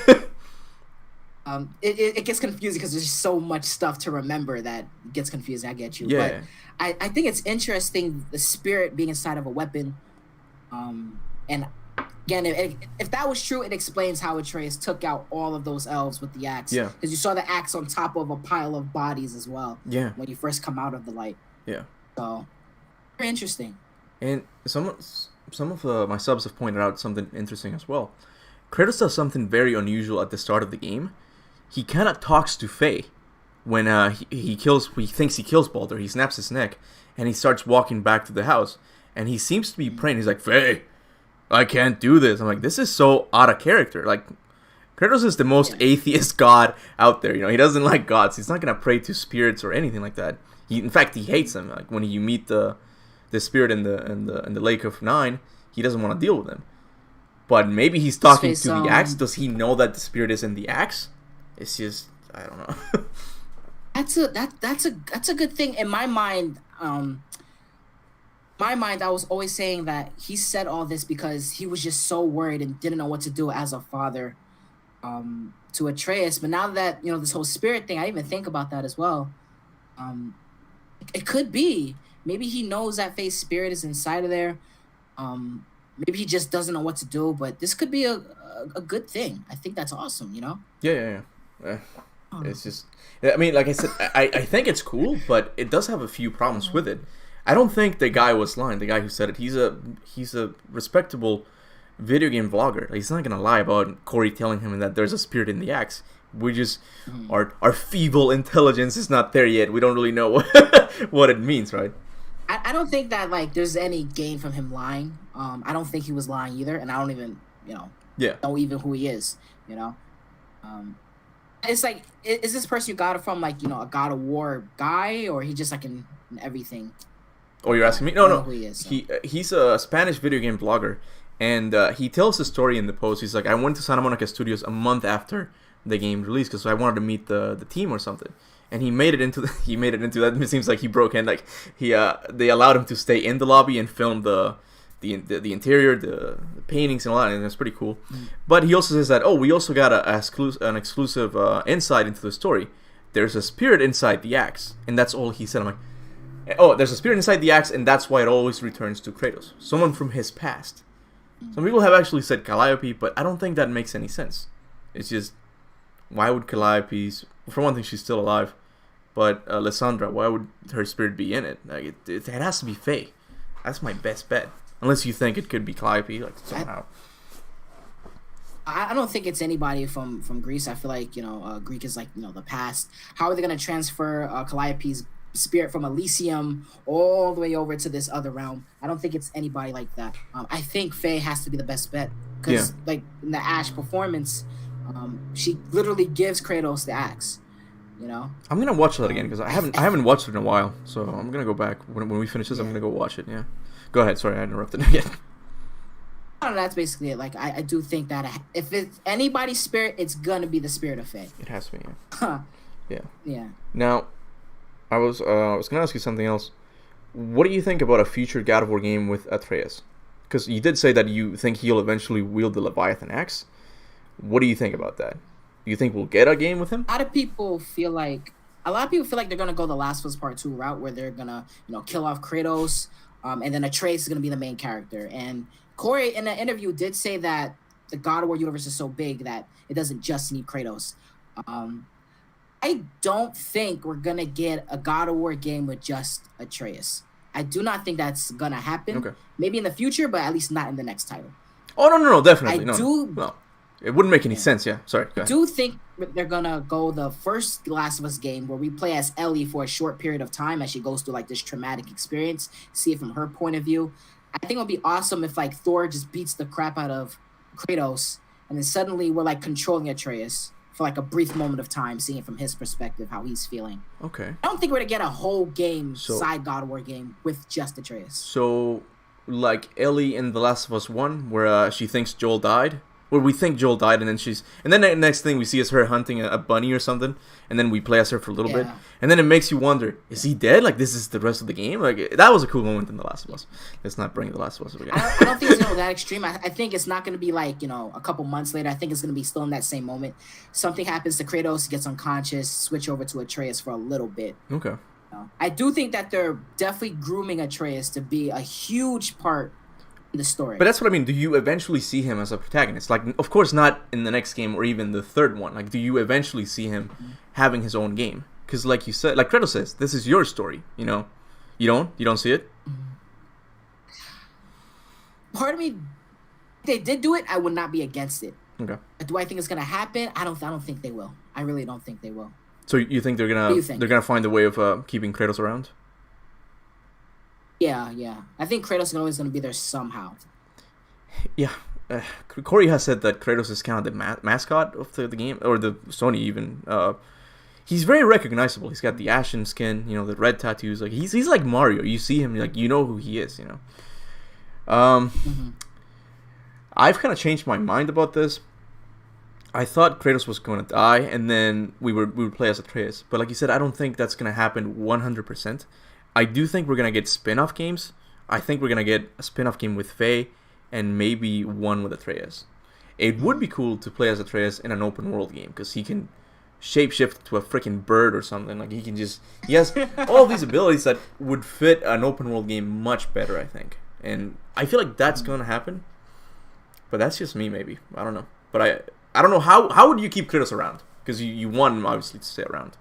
It gets confusing because there's just so much stuff to remember that gets confusing. I get you. Yeah. But I think it's interesting the spirit being inside of a weapon. And again, if that was true, it explains how Atreus took out all of those elves with the axe. Yeah. Because you saw the axe on top of a pile of bodies as well. Yeah. When you first come out of the light. Yeah. So, very interesting. And some of my subs have pointed out something interesting as well. Kratos does something very unusual at the start of the game. He kind of talks to Faye when he thinks he kills Baldur. He snaps his neck and he starts walking back to the house. And he seems to be praying. He's like, Faye, I can't do this. I'm like, this is so out of character. Like, Kratos is the most atheist god out there. You know, he doesn't like gods. He's not gonna pray to spirits or anything like that. In fact, he hates them. Like when you meet the spirit in the Lake of Nine, he doesn't want to deal with them. But maybe he's talking to the axe. Does he know that the spirit is in the axe? It's just, I don't know. That's a good thing in my mind. I was always saying that he said all this because he was just so worried and didn't know what to do as a father to Atreus. But now that, you know, this whole spirit thing, I didn't even think about that as well. It could be. Maybe he knows that Faye's spirit is inside of there. Maybe he just doesn't know what to do. But this could be a good thing. I think that's awesome, you know? Yeah. It's just... I mean, like I said, I think it's cool, but it does have a few problems with it. I don't think the guy was lying. The guy who said it, he's a respectable video game vlogger. He's not gonna lie about Corey telling him that there's a spirit in the axe. We just our feeble intelligence is not there yet. We don't really know what it means, right? I don't think that like there's any gain from him lying. I don't think he was lying either, and I don't even know even who he is. You know, it's like is this person you got it from like a God of War guy, or he just like in everything? Oh, you're asking me? No. Who he is, so. He's a Spanish video game blogger, and he tells the story in the post. He's like, I went to Santa Monica Studios a month after the game released because I wanted to meet the team or something. And he made it into that. It seems like he broke in. Like they allowed him to stay in the lobby and film the interior, the paintings and all that, and it's pretty cool. But he also says that we also got an exclusive insight into the story. There's a spirit inside the axe, and that's all he said. I'm like, there's a spirit inside the axe, and that's why it always returns to Kratos. Someone from his past. Some people have actually said Calliope, but I don't think that makes any sense. It's just, why would Calliope's... For one thing, she's still alive. But Lysandra, why would her spirit be in it? Like it has to be Faye. That's my best bet. Unless you think it could be Calliope, like somehow. I don't think it's anybody from Greece. I feel like, Greek is like, the past. How are they going to transfer Calliope's spirit from Elysium all the way over to this other realm? I don't think it's anybody like that. I think Faye has to be the best bet because like in the Ash performance, she literally gives Kratos the axe. I'm gonna watch that again because I haven't watched it in a while, so I'm gonna go back when we finish this. I'm gonna go watch it. Yeah, go ahead. Sorry, I interrupted again. That's basically it. Like I do think that if it's anybody's spirit, it's gonna be the spirit of Faye. It has to be. Yeah. Yeah. Now, I was gonna ask you something else. What do you think about a future God of War game with Atreus? Because you did say that you think he'll eventually wield the Leviathan axe. What do you think about that? Do you think we'll get a game with him? A lot of people feel like they're gonna go the Last of Us Part 2 route, where they're gonna kill off Kratos, and then Atreus is gonna be the main character. And Corey in an interview did say that the God of War universe is so big that it doesn't just need Kratos. I don't think we're gonna get a God of War game with just Atreus. I do not think that's gonna happen. Okay. Maybe in the future, but at least not in the next title. Oh no, definitely no. It wouldn't make any sense. Yeah, sorry. I do think they're gonna go the first Last of Us game where we play as Ellie for a short period of time as she goes through like this traumatic experience. See it from her point of view. I think it would be awesome if like Thor just beats the crap out of Kratos, and then suddenly we're like controlling Atreus for like a brief moment of time, seeing it from his perspective, how he's feeling. Okay. I don't think we're gonna get a whole game, So- side God of War game with just Atreus. So, like Ellie in The Last of Us 1, where she thinks Joel died. Where we think Joel died, and then the next thing we see is her hunting a bunny or something, and then we play as her for a little bit, and then it makes you wonder, is he dead? Like, this is the rest of the game? Like, that was a cool moment in The Last of Us. Let's not bring The Last of Us up again. I don't think it's gonna go that extreme. I think it's not gonna be like, a couple months later. I think it's gonna be still in that same moment. Something happens to Kratos, gets unconscious, switch over to Atreus for a little bit. Okay. I do think that they're definitely grooming Atreus to be a huge part in the story. But that's what I mean. Do you eventually see him as a protagonist? Like, of course, not in the next game or even the third one. Like, do you eventually see him having his own game? Because, like you said, like Kratos says, this is your story. You know, you don't see it. Part of me, if they did do it, I would not be against it. Okay. Do I think it's gonna happen? I don't think they will. I really don't think they will. So you think they're gonna find a way of keeping Kratos around? Yeah. I think Kratos is always gonna be there somehow. Yeah. Corey has said that Kratos is kind of the mascot of the game, or the Sony even. He's very recognizable. He's got the ashen skin, the red tattoos. Like he's like Mario. You see him, like who he is. I've kind of changed my mind about this. I thought Kratos was going to die, and then we would play as Atreus. But like you said, I don't think that's going to happen 100%. I do think we're going to get spin-off games. I think we're going to get a spin-off game with Faye, and maybe one with Atreus. It would be cool to play as Atreus in an open-world game, because he can shapeshift to a freaking bird or something. Like, he has all these abilities that would fit an open-world game much better, I think. And I feel like that's going to happen. But that's just me, maybe. I don't know. But I don't know, how would you keep Kratos around? Because you want him, obviously, to stay around.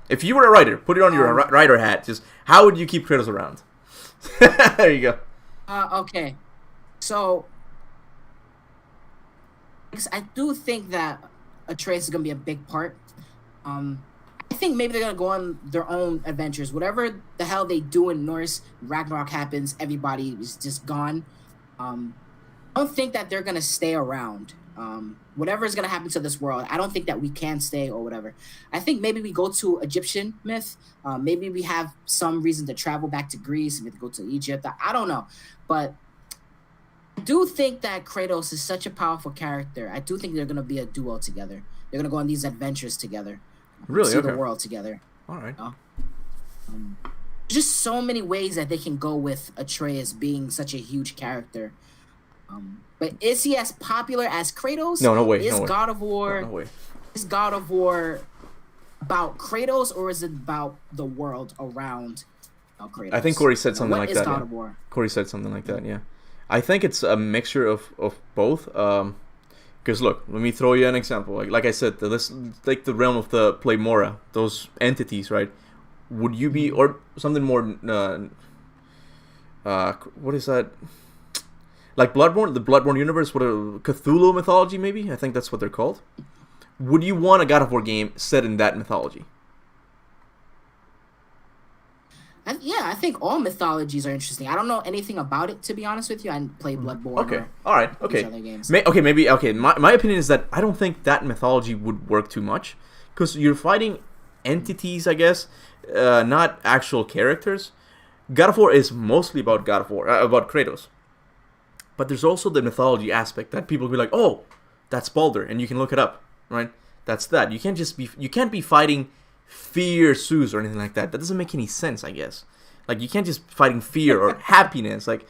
If you were a writer, put it on your writer hat. Just, how would you keep Kratos around? There you go. Okay. So, I do think that Atreus is going to be a big part. I think maybe they're going to go on their own adventures. Whatever the hell they do in Norse, Ragnarok happens, everybody is just gone. I don't think that they're going to stay around. Whatever is going to happen to this world, I don't think that we can stay or whatever. I think maybe we go to Egyptian myth. Maybe we have some reason to travel back to Greece. Maybe go to Egypt. I don't know. But I do think that Kratos is such a powerful character. I do think they're going to be a duo together. They're going to go on these adventures together. Really? See the world together. All right. Just so many ways that they can go with Atreus being such a huge character. But is he as popular as Kratos? No way. Is no way. God of War? No way. Is God of War about Kratos, or is it about the world around Kratos? I think Corey said something like that. What is God of War? Corey said something like that. Yeah, I think it's a mixture of both. Because look, let me throw you an example. Like I said, like the realm of the Playmora, those entities, right? Would you be, or something more? What is that? Like Bloodborne, the Bloodborne universe, Cthulhu mythology, maybe? I think that's what they're called. Would you want a God of War game set in that mythology? I think all mythologies are interesting. I don't know anything about it, to be honest with you. I didn't play Bloodborne. Okay, all right, okay. Other games. Maybe. My opinion is that I don't think that mythology would work too much, because you're fighting entities, I guess, not actual characters. God of War is mostly about God of War, about Kratos. But there's also the mythology aspect that people will be like, oh, that's Baldur, and you can look it up, right? That's that. You can't be fighting fear, Zeus, or anything like that. That doesn't make any sense, I guess. Like, you can't just fighting fear or happiness, like,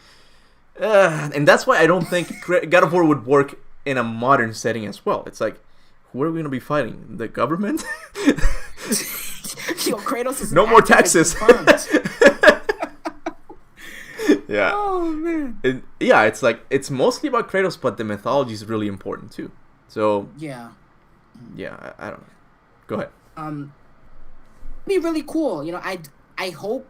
and that's why I don't think God of War would work in a modern setting as well. It's like, who are we gonna be fighting? The government? Yo, Kratos is no more taxes. Yeah. Oh man. It's like, it's mostly about Kratos, but the mythology is really important too. So yeah, I don't know. Go ahead. It'd be really cool. I hope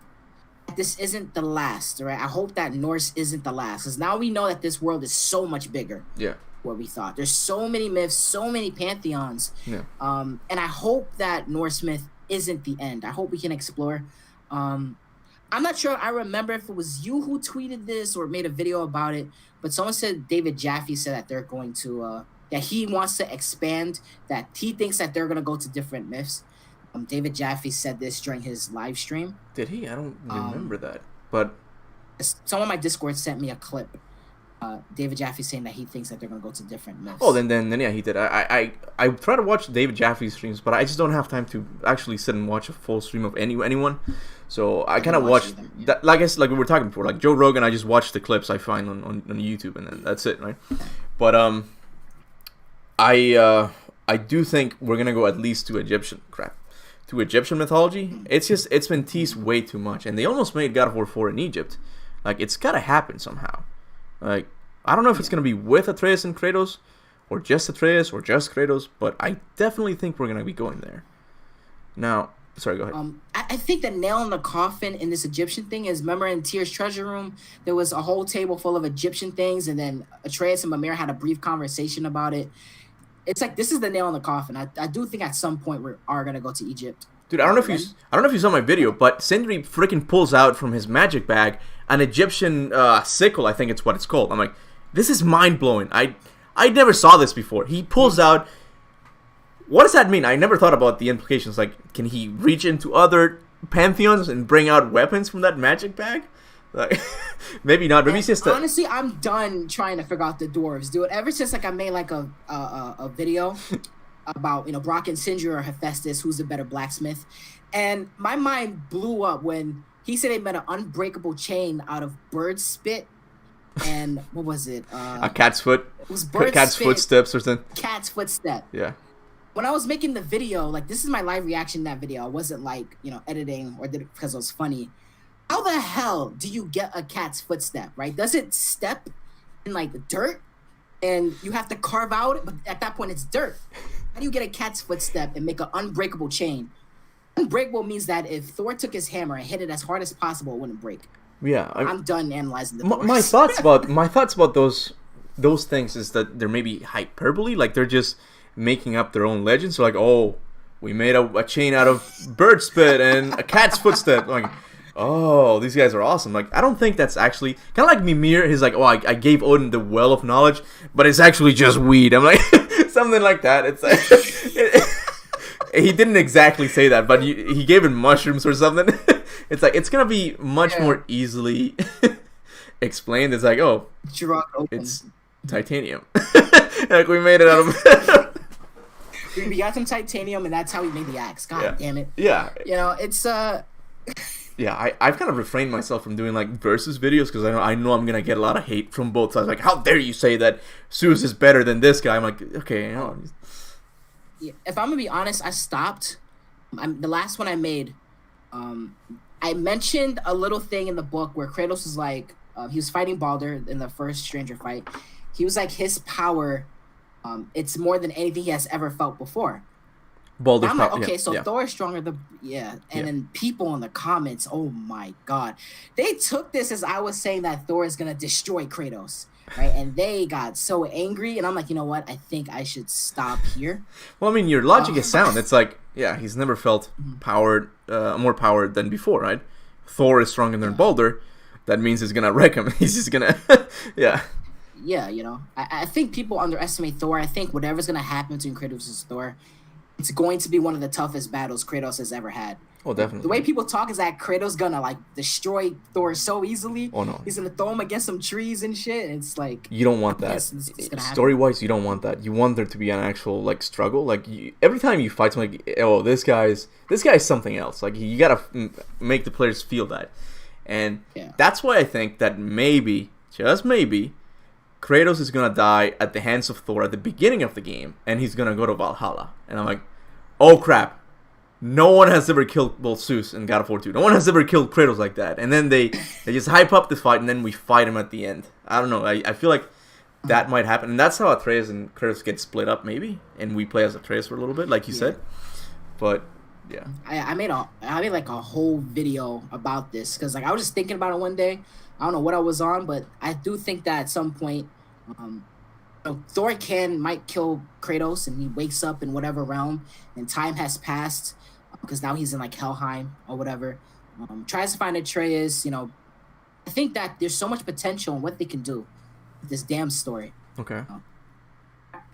this isn't the last, right? I hope that Norse isn't the last, because now we know that this world is so much bigger. Yeah. What we thought. There's so many myths, so many pantheons. Yeah. And I hope that Norse myth isn't the end. I hope we can explore. I'm not sure. I remember if it was you who tweeted this or made a video about it, but someone said David Jaffe said that they're going to that he wants to expand. That he thinks that they're gonna go to different myths. David Jaffe said this during his live stream. Did he? I don't remember that. But someone on my Discord sent me a clip. David Jaffe saying that he thinks that they're gonna go to different myths. Oh, then yeah, he did. I try to watch David Jaffe's streams, but I just don't have time to actually sit and watch a full stream of anyone. So I kind of watch that. Like we were talking before, like Joe Rogan. I just watch the clips I find on YouTube, and then that's it, right? But I do think we're gonna go at least to Egyptian mythology. It's been teased way too much, and they almost made God of War 4 in Egypt. Like, it's gotta happen somehow. Like, I don't know if it's gonna be with Atreus and Kratos, or just Atreus, or just Kratos, but I definitely think we're gonna be going there. Now, sorry, go ahead. I think the nail in the coffin in this Egyptian thing is, remember in Tyr's treasure room, there was a whole table full of Egyptian things, and then Atreus and Mimir had a brief conversation about it. It's like, this is the nail in the coffin. I do think at some point we are gonna go to Egypt. Dude, I don't know if you saw my video, but Sindri freaking pulls out from his magic bag an Egyptian sickle. I think it's what it's called. I'm like, this is mind blowing. I never saw this before. He pulls out. What does that mean? I never thought about the implications. Like, can he reach into other pantheons and bring out weapons from that magic bag? Like, maybe not. Maybe it's just honestly, I'm done trying to figure out the dwarves, dude. Ever since like I made like a video about, you know, Brock and Sindri or Hephaestus, who's the better blacksmith, and my mind blew up when he said they made an unbreakable chain out of bird spit and what was it? A cat's foot. It was bird cat's spit, footsteps or something. Cat's footstep. Yeah. When I was making the video, like, this is my live reaction to that video. I wasn't like, you know, editing or did it because it was funny. How the hell do you get a cat's footstep, right? Does it step in like dirt and you have to carve out, but at that point it's dirt. How do you get a cat's footstep and make an unbreakable chain? Unbreakable means that if Thor took his hammer and hit it as hard as possible, it wouldn't break. Yeah, I'm done analyzing the my thoughts about those things is that they're maybe hyperbole, like they're just making up their own legends. So like, oh, we made a chain out of bird spit and a cat's footstep. Like, oh, these guys are awesome. Like, I don't think that's actually kind of like Mimir. He's like, oh, I gave Odin the well of knowledge, but it's actually just weed. I'm like, something like that. It's like, he didn't exactly say that, but he gave it mushrooms or something. It's like, it's gonna be much more easily explained. It's like, oh, it's titanium. Like, we made it out of. We got some titanium, and that's how we made the axe. God damn it. Yeah. You know, it's Yeah, I've kind of refrained myself from doing like versus videos because I know I'm gonna get a lot of hate from both sides. Like, how dare you say that Zeus is better than this guy? I'm like, okay, you know. Yeah, if I'm gonna be honest, I stopped. The last one I made, I mentioned a little thing in the book where Kratos was like, he was fighting Baldur in the first Stranger fight. He was like, his power, it's more than anything he has ever felt before. Baldur's I'm like, okay, so Thor is stronger than then people in the comments, oh my god, they took this as I was saying that Thor is gonna destroy Kratos, right? And they got so angry, and I'm like, you know what? I think I should stop here. Well, I mean, your logic is sound. It's like, yeah, he's never felt more powered than before, right? Thor is stronger than Baldur. That means he's gonna wreck him. He's just gonna, yeah. Yeah, you know, I think people underestimate Thor. I think whatever's gonna happen between Kratos and Thor, it's going to be one of the toughest battles Kratos has ever had. Oh, definitely. The way people talk is that Kratos gonna like destroy Thor so easily. Oh no, he's gonna throw him against some trees and shit. It's like, you don't want that. Story-wise, you don't want that. You want there to be an actual like struggle. Like, every time you fight someone, like, oh, this guy's something else. Like, you gotta make the players feel that, and that's why I think that maybe, just maybe, Kratos is gonna die at the hands of Thor at the beginning of the game, and he's gonna go to Valhalla. And I'm like, oh crap. No one has ever killed Zeus in God of War 2. No one has ever killed Kratos like that. And then they just hype up the fight, and then we fight him at the end. I don't know. I feel like that might happen. And that's how Atreus and Kratos get split up, maybe. And we play as Atreus for a little bit, like you said. But, yeah. I made like a whole video about this. Because like, I was just thinking about it one day. I don't know what I was on, but I do think that at some point, Thor might kill Kratos, and he wakes up in whatever realm, and time has passed because now he's in like Helheim or whatever. Tries to find Atreus. You know, I think that there's so much potential in what they can do with this damn story. Okay.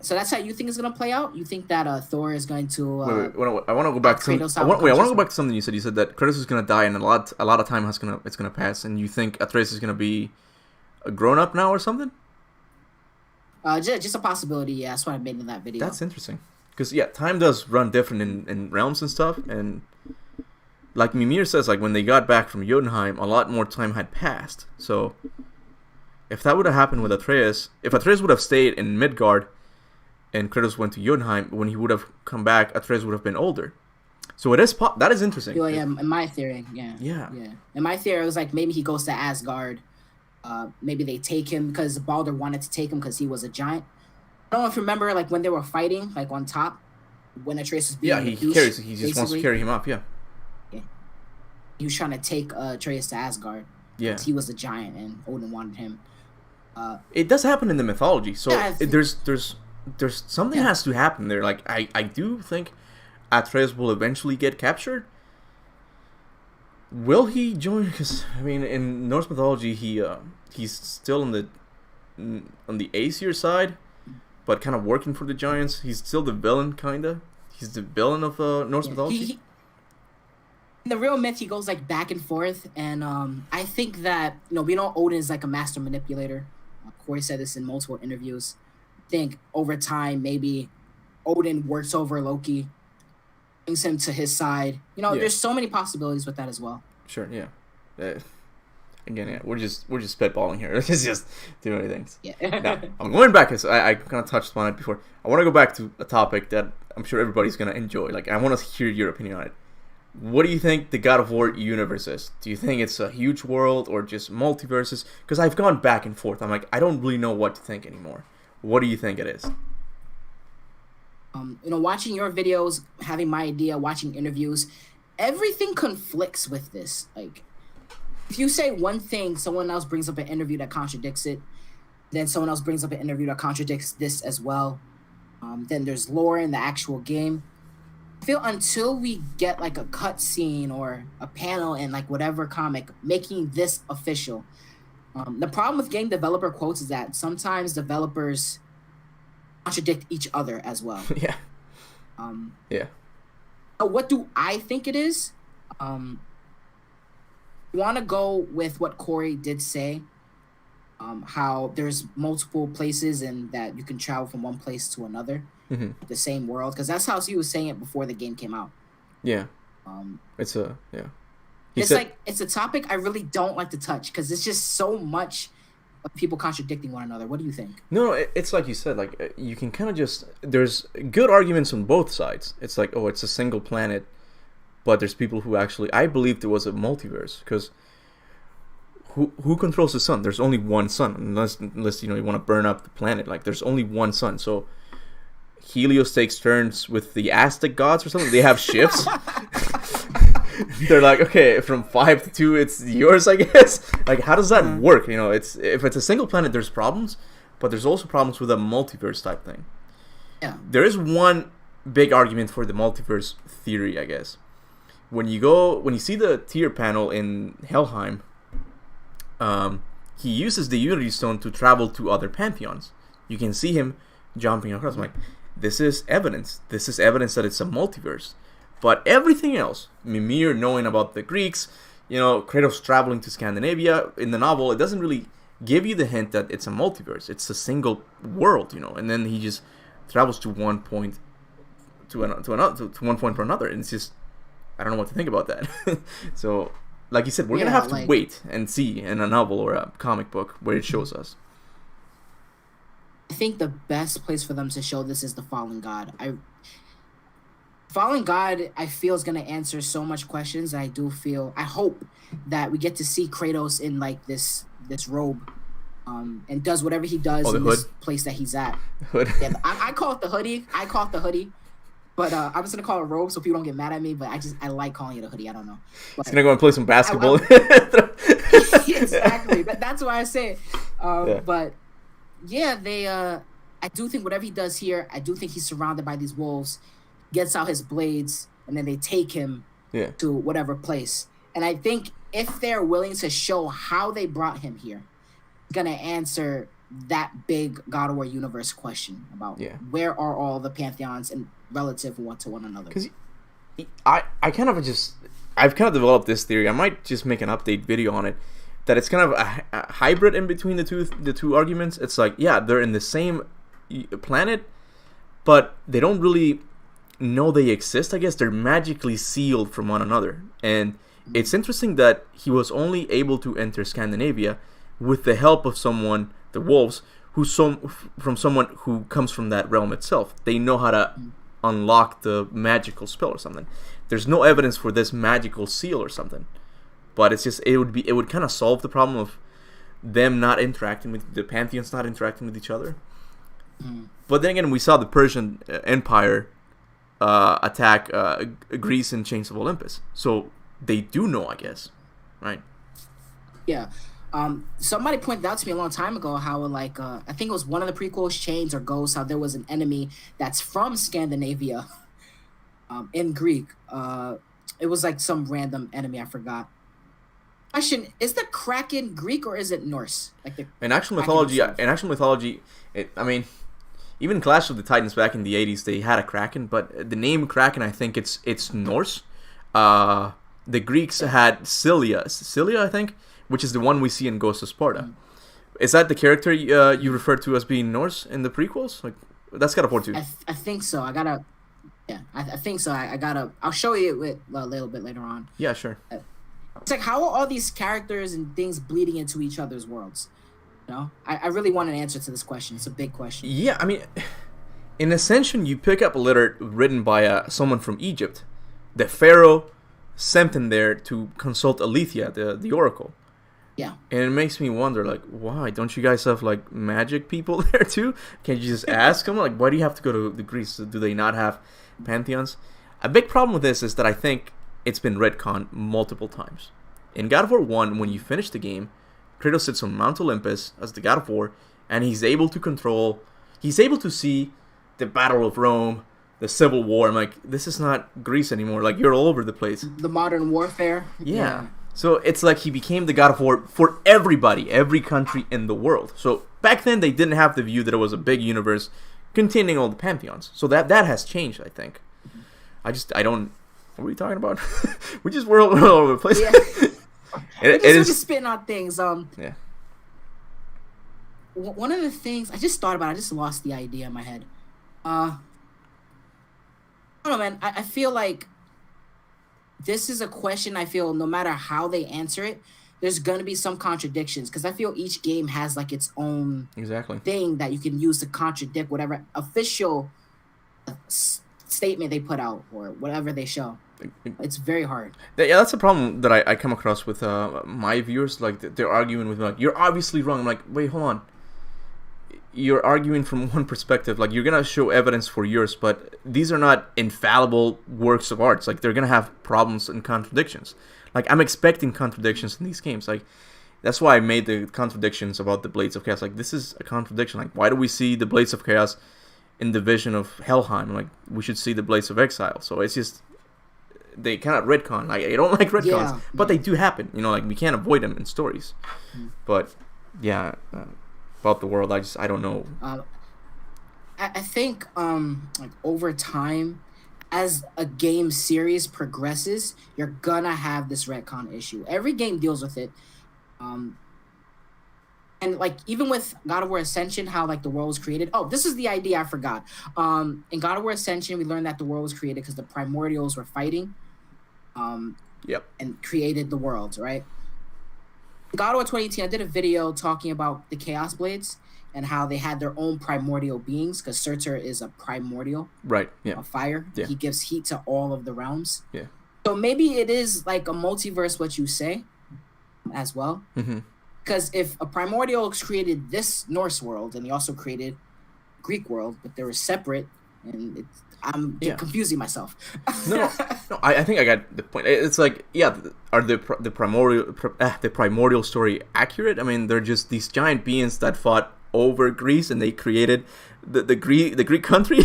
So that's how you think it's gonna play out? You think that Thor is going to I want to go back to Kratos I want to go back to something you said. You said that Kratos is gonna die, and a lot of time it's gonna pass, and you think Atreus is gonna be a grown up now or something? Just a possibility. Yeah, that's what I made in that video. That's interesting, because time does run different in realms and stuff, and like Mimir says, like when they got back from Jotunheim, a lot more time had passed. So if that would have happened with Atreus, if Atreus would have stayed in Midgard and Kratos went to Jotunheim, when he would have come back, Atreus would have been older. So that is interesting. Well, yeah, in my theory, yeah. In my theory, it was like maybe he goes to Asgard. Maybe they take him because Balder wanted to take him because he was a giant. I don't know if you remember, like when they were fighting, like on top, when Atreus was being he just wants to carry him up. Yeah. He was trying to take Atreus to Asgard. Yeah. He was a giant, and Odin wanted him. It does happen in the mythology, so there's something has to happen there. Like I do think Atreus will eventually get captured. Will he join? Because I mean, in Norse mythology, he's still on the Aesir side, but kind of working for the giants. He's still the villain, kinda. He's the villain of Norse mythology. In the real myth, he goes like back and forth, and I think that we know Odin is like a master manipulator. Corey said this in multiple interviews. I think over time, maybe Odin works over Loki, brings him to his side. There's so many possibilities with that as well. Sure, yeah. Again, we're just spitballing here. It's just too many things. Yeah. Now, I'm going back, because I kind of touched on it before. I want to go back to a topic that I'm sure everybody's going to enjoy. Like, I want to hear your opinion on it. What do you think the God of War universe is? Do you think it's a huge world or just multiverses? Because I've gone back and forth. I'm like, I don't really know what to think anymore. What do you think it is? Watching your videos, having my idea, watching interviews, everything conflicts with this. Like, if you say one thing, someone else brings up an interview that contradicts it. Then someone else brings up an interview that contradicts this as well. Then there's lore in the actual game. I feel until we get like a cut scene or a panel in like whatever comic making this official. The problem with game developer quotes is that sometimes developers contradict each other as well. Yeah. Yeah. What do I think it is? Want to go with what Corey did say, how there's multiple places and that you can travel from one place to another, the same world, because that's how he was saying it before the game came out. Yeah. It's a topic I really don't like to touch because it's just so much of people contradicting one another. What do you think? No, it's like you said, like you can kind of there's good arguments on both sides. It's like, oh, it's a single planet, but there's people who actually, I believe there was a multiverse, because who controls the sun? There's only one sun, unless you want to burn up the planet. Like, there's only one sun. So Helios takes turns with the Aztec gods or something. They have shifts. They're like, okay, from 5 to 2, it's yours, I guess. Like, how does that work? If it's a single planet, there's problems, but there's also problems with a multiverse type thing. Yeah. There is one big argument for the multiverse theory, I guess. When you see the tier panel in Helheim, he uses the Unity Stone to travel to other pantheons. You can see him jumping across. I'm like, this is evidence. This is evidence that it's a multiverse. But everything else, Mimir knowing about the Greeks, Kratos traveling to Scandinavia in the novel, it doesn't really give you the hint that it's a multiverse. It's a single world, and then he just travels to one point to one point for another, and it's just, I don't know what to think about that. So, like you said, we're gonna have to wait and see in a novel or a comic book where it shows us. I think the best place for them to show this is the Fallen God. Fallen God, I feel, is going to answer so much questions. I hope that we get to see Kratos in like this robe, and does whatever he does in this place that he's at. Hood. Yeah, I call it the hoodie. But I'm just going to call it a robe so people don't get mad at me. But I like calling it a hoodie. I don't know. He's going to go and play some basketball. Exactly. That's why I say it. But yeah, I do think whatever he does here, I do think he's surrounded by these wolves. Gets out his blades, and then they take him to whatever place. And I think if they're willing to show how they brought him here, it's gonna answer that big God of War universe question about where are all the pantheons and relative one to one another. Because I've kind of developed this theory. I might just make an update video on it. That it's kind of a hybrid in between the two arguments. It's like, yeah, they're in the same planet, but they don't really know they exist. I guess they're magically sealed from one another. And it's interesting that he was only able to enter Scandinavia with the help of someone, the wolves, from someone who comes from that realm itself. They know how to unlock the magical spell or something. There's no evidence for this magical seal or something. But it's just it would kind of solve the problem of them not interacting with the pantheons, not interacting with each other. But then again, we saw the Persian Empire attack Greece and Chains of Olympus, so they do know, I guess, right? Yeah. Somebody pointed out to me a long time ago how like I think it was one of the prequels, Chains or Ghosts, how there was an enemy that's from Scandinavia, in Greek. It was like some random enemy, I forgot. Question: is the Kraken Greek or is it Norse? Like in actual mythology, I mean, even Clash of the Titans back in the 80s, they had a Kraken, but the name Kraken, I think it's Norse. The Greeks had Scylla, I think, which is the one we see in Ghost of Sparta. Is that the character you referred to as being Norse in the prequels? Like, that's God of War 2. I think so. I think so. I'll show you it a little bit later on. Yeah, sure. It's like, how are all these characters and things bleeding into each other's worlds? You know, I really want an answer to this question. It's a big question. Yeah, I mean, in Ascension, you pick up a letter written by someone from Egypt. The pharaoh sent him there to consult Aletheia, the oracle. Yeah. And it makes me wonder, like, why don't you guys have like magic people there too? Can't you just ask them? Like, why do you have to go to the Greece? Do they not have pantheons? A big problem with this is that I think it's been retconned multiple times. In God of War 1, when you finish the game, Kratos sits on Mount Olympus as the God of War, and he's able to see the Battle of Rome, the Civil War. I'm like, this is not Greece anymore. Like, you're all over the place. The modern warfare. Yeah. So it's like he became the God of War for everybody, every country in the world. So back then, they didn't have the view that it was a big universe containing all the pantheons. So that has changed, I think. I don't... What are we talking about? We're all over the place. Yeah. We're just spitting on things. Yeah. One of the things I just thought about, I just lost the idea in my head. I don't know, man. I feel like this is a question. I feel no matter how they answer it, there's gonna be some contradictions because I feel each game has like its own thing that you can use to contradict whatever official statement they put out or whatever they show. It's very hard. Yeah, that's a problem that I come across with my viewers. Like, they're arguing with me, like, you're obviously wrong. I'm like, wait, hold on. You're arguing from one perspective. Like, you're going to show evidence for yours, but these are not infallible works of art. Like, they're going to have problems and contradictions. Like, I'm expecting contradictions in these games. Like, that's why I made the contradictions about the Blades of Chaos. Like, this is a contradiction. Like, why do we see the Blades of Chaos in the vision of Helheim? Like, we should see the Blades of Exile. So it's just... They cannot retcon. Like, I don't like retcons, but they do happen. You know, like, we can't avoid them in stories. But yeah, about the world, I don't know. I think like over time, as a game series progresses, you're gonna have this retcon issue. Every game deals with it. And like even with God of War Ascension, how like the world was created. Oh, this is the idea I forgot. In God of War Ascension, we learned that the world was created because the primordials were fighting. And created the world, right? In God of War 2018, I did a video talking about the Chaos Blades and how they had their own primordial beings because Surtur is a primordial, right? Yeah, a fire. Yeah. He gives heat to all of the realms. Yeah. So maybe it is like a multiverse, what you say, as well. Because if a primordial created this Norse world and he also created Greek world, but they were separate, and I'm confusing myself. no, I think I got the point. It's like, are the primordial story accurate? I mean, they're just these giant beings that fought over Greece and they created the Greek country.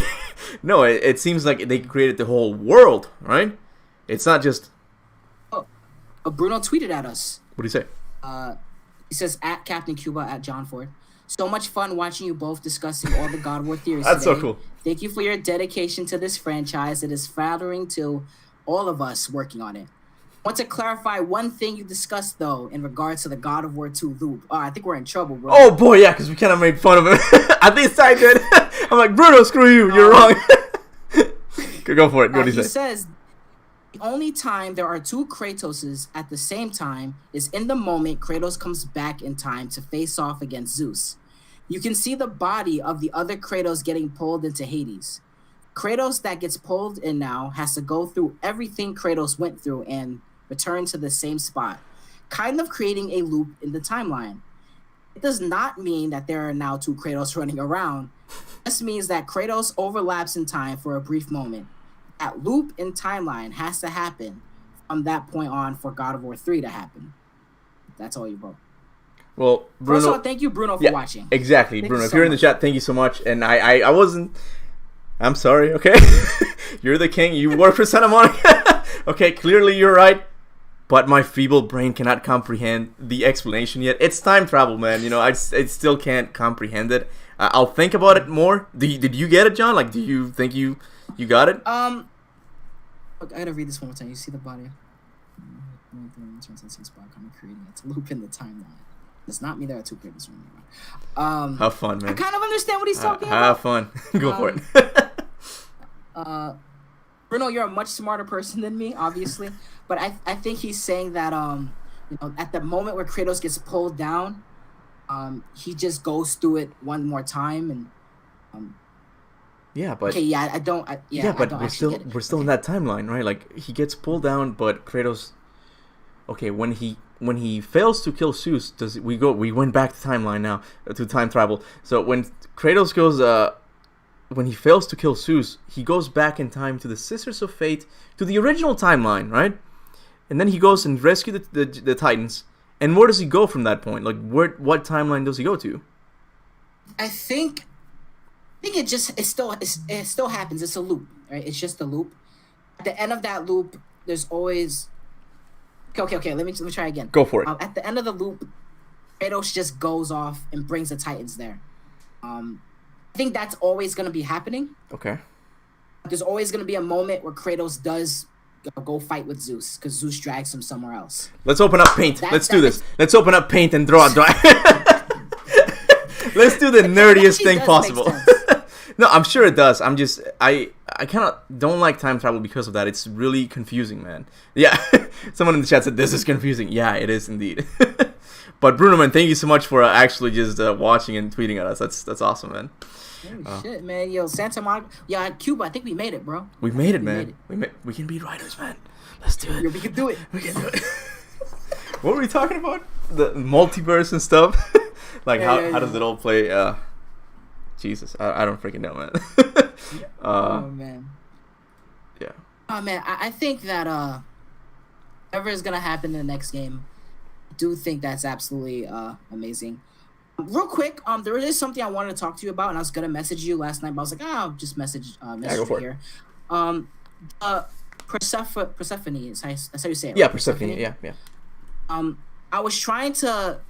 No, it seems like they created the whole world, right? It's not just. Oh, Bruno tweeted at us. What do you say? He says at Captain Kuba at John Ford. So much fun watching you both discussing all the God of War theories That's today. so cool. Thank you for your dedication to this franchise. It is flattering to all of us working on it. I want to clarify one thing you discussed, though, in regards to the God of War 2 loop. I think we're in trouble, bro. Oh, boy, yeah, because we kind of made fun of him. At least I did. I'm like, Bruno, screw you. You're wrong. Go for it. What do you say? He says, the only time there are two Kratoses at the same time is in the moment Kratos comes back in time to face off against Zeus. You can see the body of the other Kratos getting pulled into Hades. Kratos that gets pulled in now has to go through everything Kratos went through and return to the same spot, kind of creating a loop in the timeline. It does not mean that there are now two Kratos running around. This means that Kratos overlaps in time for a brief moment. That loop in timeline has to happen from that point on for God of War 3 to happen. That's all you wrote. Well, Bruno, first of all, thank you, Bruno, for watching. Exactly, Thank Bruno. you If so you're in the much. chat, thank you so much. And I wasn't. I'm sorry. Okay, you're the king. You work for Santa Monica. Okay, clearly you're right. But my feeble brain cannot comprehend the explanation yet. It's time travel, man. You know, I still can't comprehend it. I'll think about it more. Did you get it, John? Like, do you think you got it? I gotta read this one more time. You see the body. Creating a loop in the timeline. Does not mean there are two Kratos running around. Have fun, man. I kind of understand what he's talking about. Have fun. Go for it. Bruno, you're a much smarter person than me, obviously, but I think he's saying that you know, at the moment where Kratos gets pulled down, he just goes through it one more time and yeah, but okay, yeah, I don't we're still in that timeline, right? Like, he gets pulled down, but Kratos. Okay, when he fails to kill Zeus, we went back to timeline now to time travel. So when Kratos goes when he fails to kill Zeus, he goes back in time to the Sisters of Fate, to the original timeline, right? And then he goes and rescues the Titans. And where does he go from that point? Like, what timeline does he go to? I think it still happens. It's a loop, right? It's just a loop. At the end of that loop, there's always okay. Let me try again. Go for it. At the end of the loop, Kratos just goes off and brings the Titans there. I think that's always going to be happening. Okay. There's always going to be a moment where Kratos does go fight with Zeus because Zeus drags him somewhere else. Let's open up Paint. Let's do this. Let's open up Paint and draw a drawing. Let's do the nerdiest thing possible. No, I'm sure it does. I kind of don't like time travel because of that. It's really confusing, man. Yeah. Someone in the chat said this is confusing. Yeah, it is indeed. But Bruno, man, thank you so much for actually just watching and tweeting at us. That's awesome, man. Holy shit, man. Yo, Santa Monica. Yeah, Cuba, I think we made it, bro. We made it, man. We can be writers, man. Let's do it. Yeah, we can do it. We can do it. What were we talking about? The multiverse and stuff? Like, how does it all play? Jesus, I don't freaking know, man. Oh, man. Yeah. Oh, man, I think that whatever is going to happen in the next game, I do think that's absolutely amazing. Real quick, there is something I wanted to talk to you about, and I was going to message you last night, but I was like, I'll just message you here. Persephone is that's how you say it, right? Yeah, Persephone, yeah. I was trying to...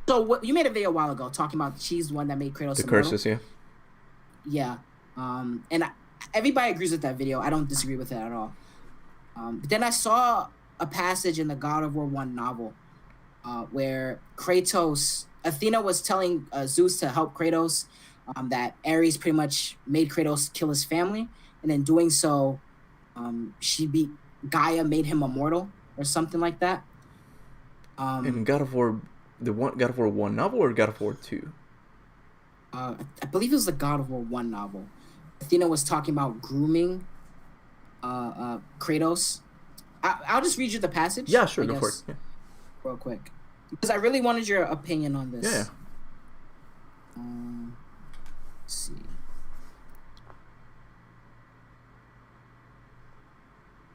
So you made a video a while ago talking about she's the one that made Kratos the immortal. curses, yeah. Yeah. And everybody agrees with that video. I don't disagree with it at all. But then I saw a passage in the God of War 1 novel where Athena was telling Zeus to help Kratos, that Ares pretty much made Kratos kill his family, and in doing so, Gaia made him immortal or something like that. In God of War, God of War 1 novel or God of War 2? I believe it was the God of War 1 novel. Athena was talking about grooming Kratos. I'll just read you the passage. Yeah, sure, go for it. Yeah. Real quick. Because I really wanted your opinion on this. Yeah. Let's see.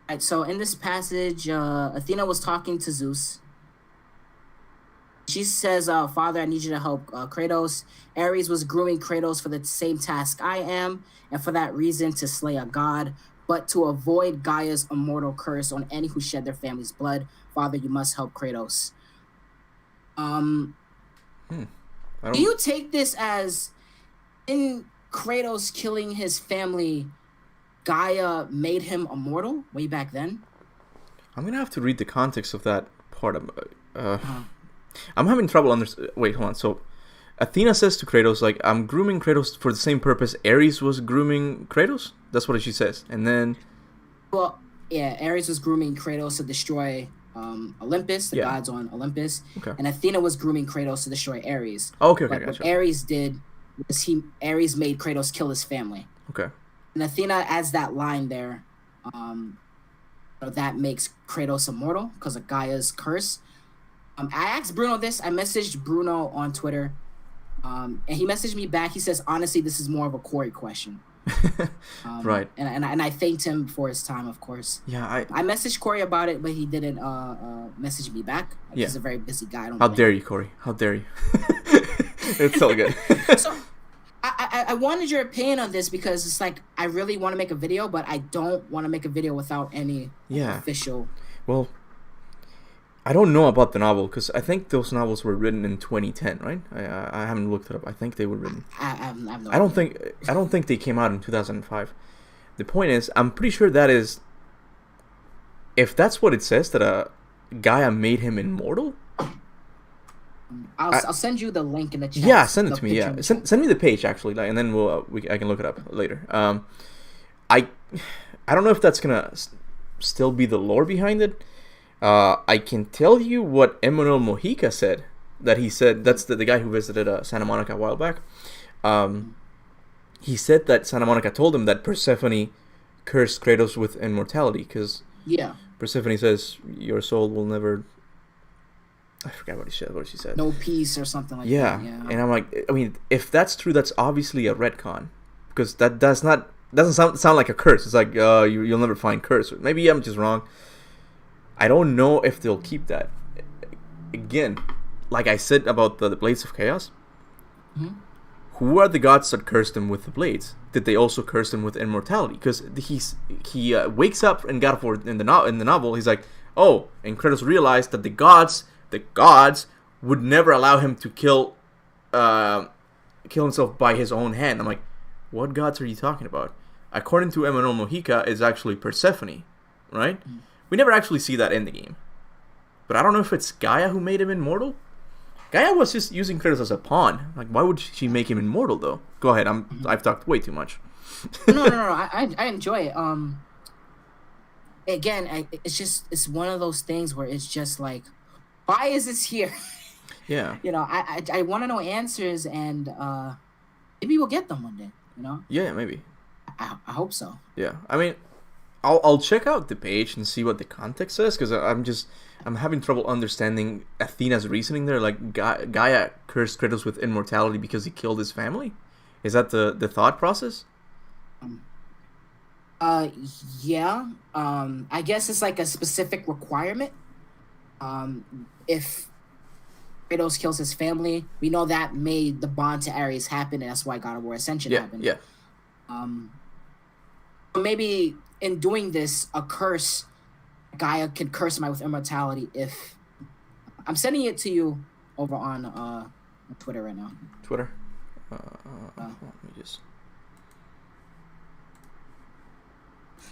Alright, so in this passage, Athena was talking to Zeus. She says, Father, I need you to help Kratos. Ares was grooming Kratos for the same task I am, and for that reason to slay a god, but to avoid Gaia's immortal curse on any who shed their family's blood. Father, you must help Kratos. I Do you take this as in Kratos killing his family, Gaia made him immortal way back then? I'm gonna have to read the context of that part. I'm having trouble Wait, hold on. So, Athena says to Kratos, like, I'm grooming Kratos for the same purpose Ares was grooming Kratos? That's what she says. And then... Well, yeah, Ares was grooming Kratos to destroy Olympus, the gods on Olympus. Okay. And Athena was grooming Kratos to destroy Ares. Oh, okay, but gotcha. what Ares did was Ares made Kratos kill his family. Okay. And Athena adds that line there, that makes Kratos immortal because of Gaia's curse. I asked Bruno this. I messaged Bruno on Twitter, and he messaged me back. He says, honestly, this is more of a Corey question. Right. And I thanked him for his time, of course. Yeah, I messaged Corey about it, but he didn't message me back. He's a very busy guy. How dare you, Corey? How dare you? It's so good. So I wanted your opinion on this because it's like I really want to make a video, but I don't want to make a video without any official. Well, I don't know about the novel because I think those novels were written in 2010, right? I haven't looked it up. I think they were written. I no I don't think they came out in 2005. The point is, I'm pretty sure that is. If that's what it says, that Gaia made him immortal. I'll send you the link in the chat. Yeah, send it to me. Yeah, send me the page actually, like, and then I can look it up later. I don't know if that's gonna still be the lore behind it. I can tell you what Emmanuel Mojica said. That he said, that's the guy who visited Santa Monica a while back. He said that Santa Monica told him that Persephone cursed Kratos with immortality because Persephone says your soul will never. I forgot what she said. No peace or something like that. Yeah. And I'm like, I mean, if that's true, that's obviously a retcon, because that doesn't sound like a curse. It's like you'll never find curse. Maybe I'm just wrong. I don't know if they'll keep that. Again, like I said about the Blades of Chaos, who are the gods that cursed him with the blades? Did they also curse him with immortality? Because he wakes up in God of War in the novel. He's like, oh, and Kratos realized that the gods would never allow him to kill himself by his own hand. I'm like, what gods are you talking about? According to Emmanuel Mojica, it's actually Persephone, right? We never actually see that in the game. But I don't know if it's Gaia who made him immortal. Gaia was just using Kratos as a pawn. Like, why would she make him immortal, though? Go ahead. I've talked way too much. No. I enjoy it. Again, it's one of those things where it's just like, why is this here? Yeah. I want to know answers, and maybe we'll get them one day. Yeah, maybe. I hope so. Yeah, I mean, I'll check out the page and see what the context says, because I'm having trouble understanding Athena's reasoning there. Like, Gaia cursed Kratos with immortality because he killed his family. Is that the thought process? Yeah. I guess it's like a specific requirement. If Kratos kills his family, we know that made the bond to Ares happen, and that's why God of War Ascension happened. Yeah. Maybe in doing this, a curse, Gaia can curse him out with immortality. If I'm sending it to you over on Twitter right now. Twitter. Let me just.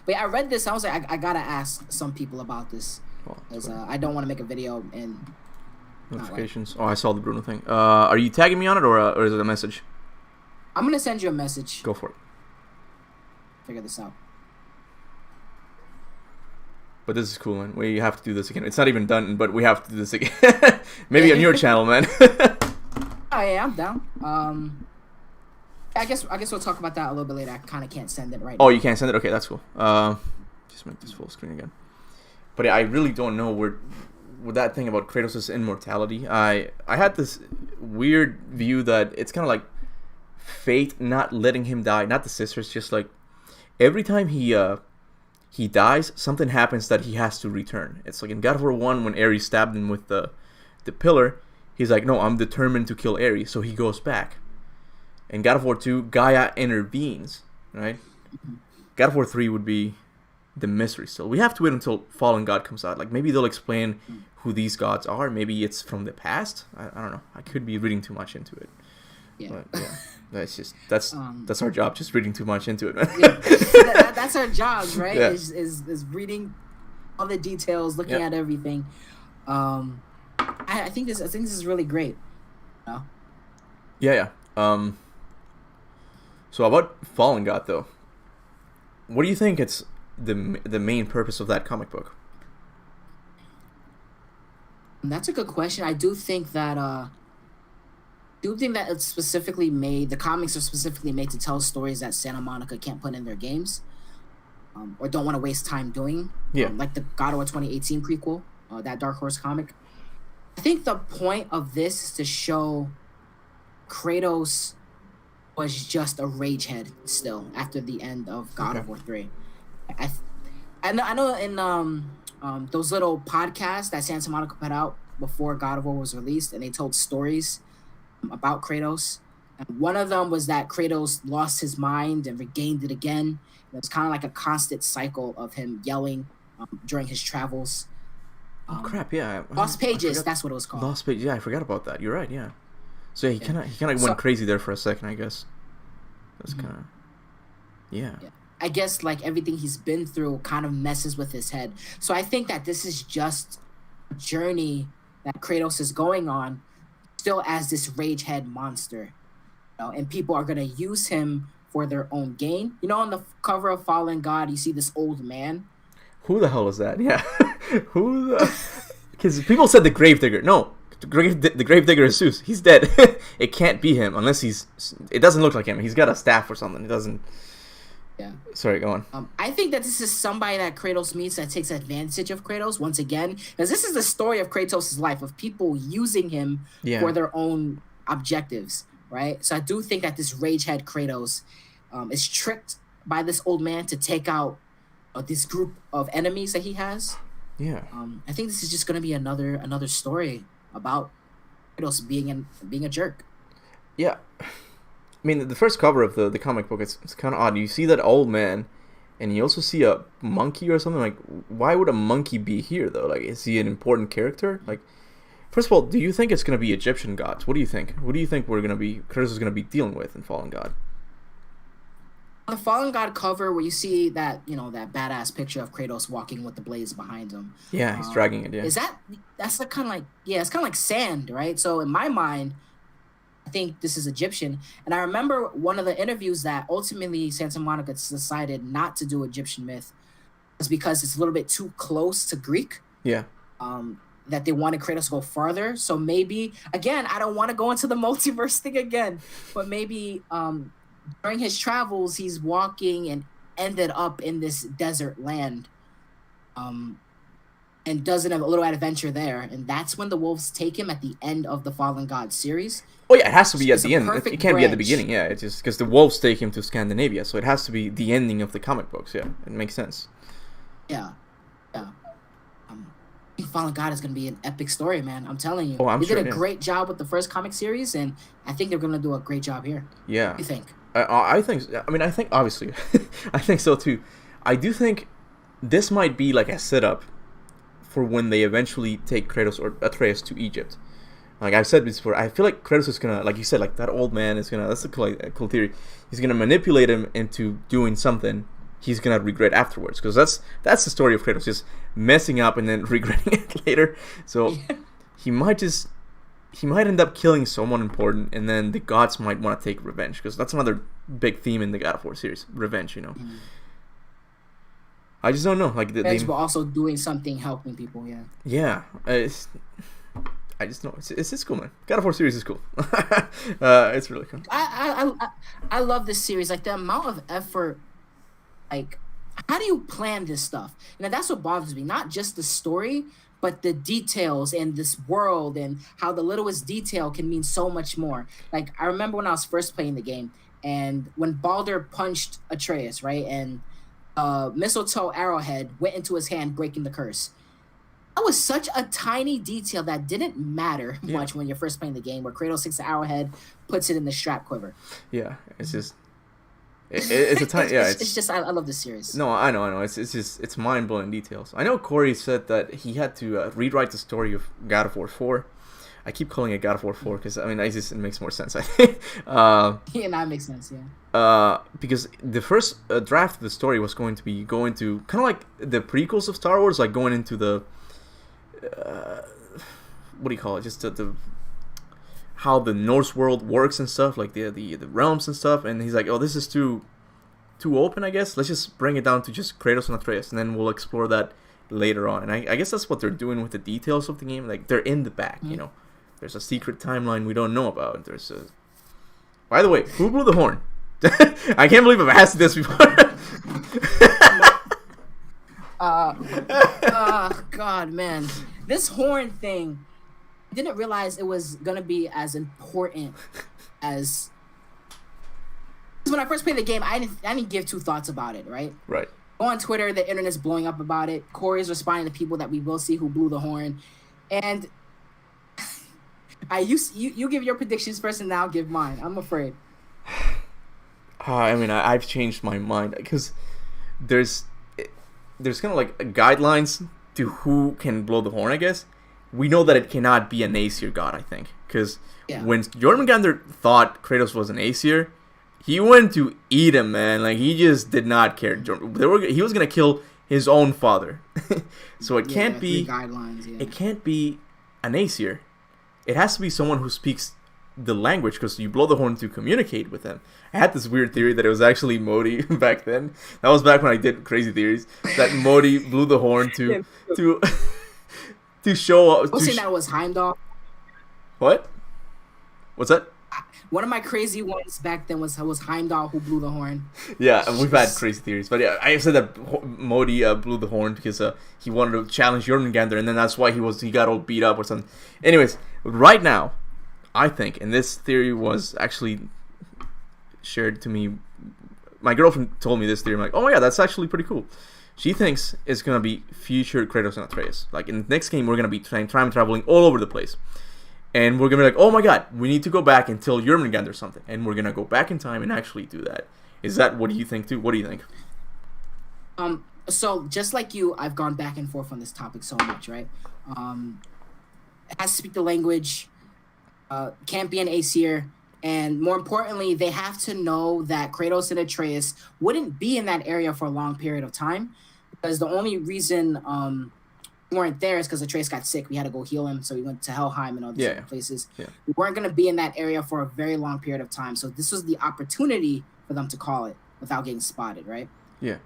Wait, I read this. I was like, I gotta ask some people about this, because I don't want to make a video and notifications. I saw the Bruno thing. Are you tagging me on it, or is it a message? I'm gonna send you a message. Go for it. Figure this out. But this is cool, man. We have to do this again. It's not even done, but we have to do this again. Maybe on your channel, man. Oh yeah, I'm down. I guess we'll talk about that a little bit later. I kind of can't send it right now. Oh, you can't send it? Okay, that's cool. Just make this full screen again. But I really don't know with that thing about Kratos' immortality. I had this weird view that it's kind of like fate not letting him die. Not the sisters, just like every time he dies, something happens that he has to return. It's like in God of War 1 when Ares stabbed him with the pillar. He's like, no, I'm determined to kill Ares, so he goes back. In God of War 2, Gaia intervenes, right? God of War 3 would be the mystery still. We have to wait until Fallen God comes out. Like maybe they'll explain who these gods are. Maybe it's from the past. I don't know. I could be reading too much into it. Yeah. But yeah, that's our job. Just reading too much into it, man. That's our jobs, right? Yeah. Is reading all the details, looking at everything. I think this is really great. You know? Yeah. So about Fallen God though, what do you think it's the main purpose of that comic book? That's a good question. I do think that it's specifically made. The comics are specifically made to tell stories that Santa Monica can't put in their games, or don't want to waste time doing. Yeah. Like the God of War 2018 prequel, that Dark Horse comic. I think the point of this is to show Kratos was just a ragehead still after the end of God of War 3. I know in those little podcasts that Santa Monica put out before God of War was released, and they told stories about Kratos. And one of them was that Kratos lost his mind and regained it again. It was kind of like a constant cycle of him yelling during his travels. Oh crap! Yeah, Lost Pages. That's what it was called. Lost Pages. Yeah, I forgot about that. You're right. Yeah. So he kind of went crazy there for a second, I guess. That's kind of yeah. I guess like everything he's been through kind of messes with his head. So I think that this is just a journey that Kratos is going on, still as this ragehead monster, you know, and people are gonna use him for their own gain. You know, on the cover of Fallen God, you see this old man. Who the hell is that? Yeah, because people said the Gravedigger. No, the Gravedigger is Zeus. He's dead. It can't be him unless it doesn't look like him. He's got a staff or something. It doesn't. Yeah. Sorry, go on. I think that this is somebody that Kratos meets that takes advantage of Kratos once again, because this is the story of Kratos' life, of people using him for their own objectives, right? So I do think that this ragehead Kratos is tricked by this old man to take out this group of enemies that he has. Yeah. I think this is just going to be another story about Kratos being a jerk. Yeah. I mean, the first cover of the comic book, it's kind of odd. You see that old man, and you also see a monkey or something. Like, why would a monkey be here, though? Like, is he an important character? Like, first of all, do you think it's going to be Egyptian gods? What do you think? What do you think Kratos is going to be dealing with in Fallen God? The Fallen God cover, where you see that, you know, that badass picture of Kratos walking with the blades behind him. Yeah, he's dragging it, yeah. That's like kind of like, it's kind of like sand, right? So in my mind, I think this is Egyptian. And I remember one of the interviews that ultimately Santa Monica decided not to do Egyptian myth was because it's a little bit too close to Greek. Yeah. That they wanted Kratos to go farther. So maybe, again, I don't want to go into the multiverse thing again, but maybe during his travels, he's walking and ended up in this desert land. And does a little adventure there, and that's when the wolves take him at the end of the Fallen God series. Oh yeah, it has to be at the end. It can't be at the beginning. Yeah, it's just because the wolves take him to Scandinavia, so it has to be the ending of the comic books. Yeah, it makes sense. Yeah. Fallen God is going to be an epic story, man. I'm telling you. Oh, I'm sure. They did a great job with the first comic series, and I think they're going to do a great job here. Yeah. What do you think? I think. I mean, I think obviously, I think so too. I do think this might be like a setup for when they eventually take Kratos or Atreus to Egypt. Like I've said before, I feel like Kratos is gonna, like you said, like that old man is gonna. That's a cool theory. He's gonna manipulate him into doing something he's gonna regret afterwards, because that's the story of Kratos, just messing up and then regretting it later. So he might end up killing someone important, and then the gods might want to take revenge, because that's another big theme in the God of War series, revenge. You know. Mm. I just don't know. Like but also doing something, helping people. Yeah. Yeah. I just know it's just cool, man. God of War series is cool. It's really cool. I love this series. Like the amount of effort. Like, how do you plan this stuff? And that's what bothers me. Not just the story, but the details and this world, and how the littlest detail can mean so much more. Like I remember when I was first playing the game, and when Baldur punched Atreus, right, and mistletoe arrowhead went into his hand, breaking the curse. That was such a tiny detail that didn't matter much when you're first playing the game, where Kratos takes the arrowhead, puts it in the strap quiver. Yeah, it's just It's a tiny. Yeah, It's just I love this series. No, I know. It's just it's mind blowing details. I know Corey said that he had to rewrite the story of God of War 4. I keep calling it God of War 4 because I mean, it makes more sense. I think. Yeah, that makes sense. Yeah. Because the first draft of the story was going to go into kind of like the prequels of Star Wars, like going into the what do you call it? Just the how the Norse world works and stuff, like the realms and stuff. And he's like, oh, this is too open, I guess. Let's just bring it down to just Kratos and Atreus, and then we'll explore that later on. And I guess that's what they're doing with the details of the game. Like they're in the back, you know. There's a secret timeline we don't know about. There's a. By the way, who blew the horn? I can't believe I've asked this before. God, man, this horn thing. I didn't realize it was gonna be as important as. When I first played the game, I didn't give two thoughts about it. Right. Right. Go on Twitter, the internet's blowing up about it. Corey's responding to people that we will see who blew the horn, and. You give your predictions first, and I'll give mine. I'm afraid. I mean, I've changed my mind because there's kind of like guidelines to who can blow the horn. I guess we know that it cannot be an Aesir god. I think because when Jormungandr thought Kratos was an Aesir, he went to eat him, man. Like he just did not care. He was gonna kill his own father, so it can't be. Guidelines, It can't be an Aesir. It has to be someone who speaks the language because you blow the horn to communicate with them. I had this weird theory that it was actually Modi back then. That was back when I did crazy theories. That Modi blew the horn to show up. I was saying that was Heimdall. What? What's that? One of my crazy ones back then was Heimdall who blew the horn. Yeah, we've had crazy theories, but yeah, I said that Modi blew the horn because he wanted to challenge Jormungandr, and then that's why he got all beat up or something. Anyways, right now, I think, and this theory was actually shared to me. My girlfriend told me this theory. I'm like, oh my god, that's actually pretty cool. She thinks it's gonna be future Kratos and Atreus. Like in the next game, we're gonna be time traveling all over the place. And we're going to be like, oh my god, we need to go back and tell Jormungandr something. And we're going to go back in time and actually do that. Is that what do you think too? What do you think? So just like you, I've gone back and forth on this topic so much, right? It has to speak the language, can't be an Aesir, and more importantly, they have to know that Kratos and Atreus wouldn't be in that area for a long period of time. Because the only reason weren't there is because Atreus got sick. We had to go heal him, so we went to Helheim and all these places. Yeah. We weren't going to be in that area for a very long period of time, so this was the opportunity for them to call it without getting spotted, right? Yeah.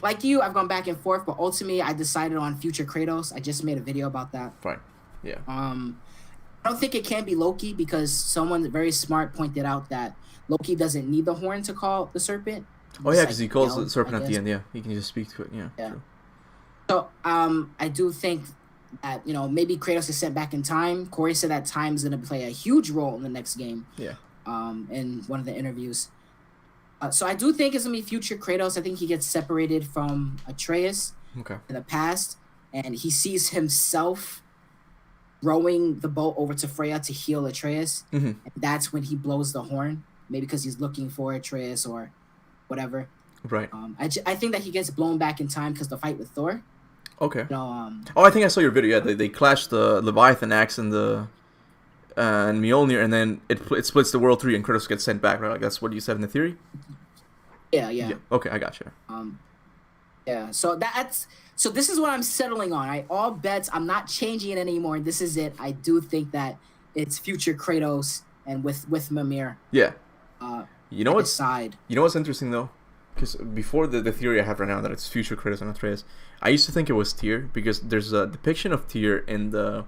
Like you, I've gone back and forth, but ultimately, I decided on future Kratos. I just made a video about that. Fine. Yeah. I don't think it can be Loki because someone very smart pointed out that Loki doesn't need the horn to call the serpent. Oh yeah, because he calls the serpent at the end. Yeah, he can just speak to it. Yeah. True. So, I do think that, maybe Kratos is sent back in time. Corey said that time is going to play a huge role in the next game. Yeah. In one of the interviews. So I do think it's going to be future Kratos. I think he gets separated from Atreus in the past. And he sees himself rowing the boat over to Freya to heal Atreus. Mm-hmm. And that's when he blows the horn. Maybe because he's looking for Atreus or whatever. Right. I think that he gets blown back in time because the fight with Thor. Okay. I think I saw your video. Yeah, they clashed the Leviathan axe and the and Mjolnir, and then it splits the world 3, and Kratos gets sent back. Right, like that's what you said in the theory. Yeah. Okay, I got you. Yeah. So this is what I'm settling on. All bets. I'm not changing it anymore. This is it. I do think that it's future Kratos and with Mimir. Yeah. You know what's interesting though? Because before the theory I have right now that it's future Kratos and Atreus, I used to think it was Tyr because there's a depiction of Tyr in the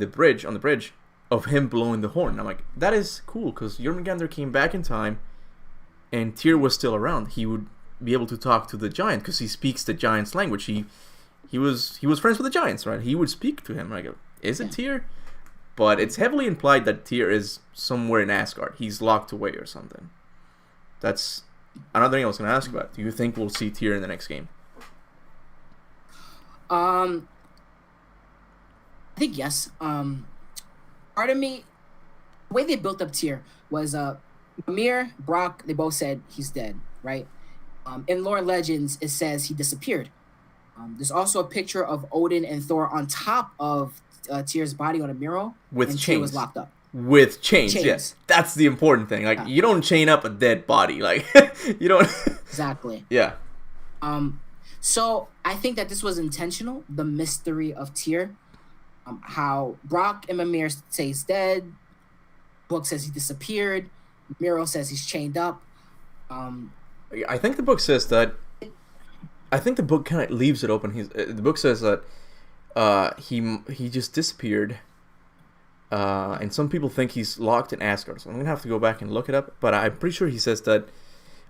bridge of him blowing the horn. I'm like, that is cool because Jormungandr came back in time, and Tyr was still around. He would be able to talk to the giant because he speaks the giant's language. He was friends with the giants, right? He would speak to him. I go, is it Tyr? But it's heavily implied that Tyr is somewhere in Asgard. He's locked away or something. That's another thing I was going to ask about. Do you think we'll see Tyr in the next game? I think yes. Part of me, the way they built up Tyr was Mimir, Brock, they both said he's dead, right? In Lore and Legends, it says he disappeared. There's also a picture of Odin and Thor on top of Tyr's body on a mural, with and chains. Tyr was locked up. With chains, yes. That's the important thing. Like, you don't chain up a dead body. Like, you don't... Exactly. Yeah. So I think that this was intentional, the mystery of Tyr. How Brock and Mimir say he's dead. Book says he disappeared. Miro says he's chained up. I think the book says that... I think the book kind of leaves it open. The book says that he just disappeared. And some people think he's locked in Asgard. So I'm going to have to go back and look it up. But I'm pretty sure he says that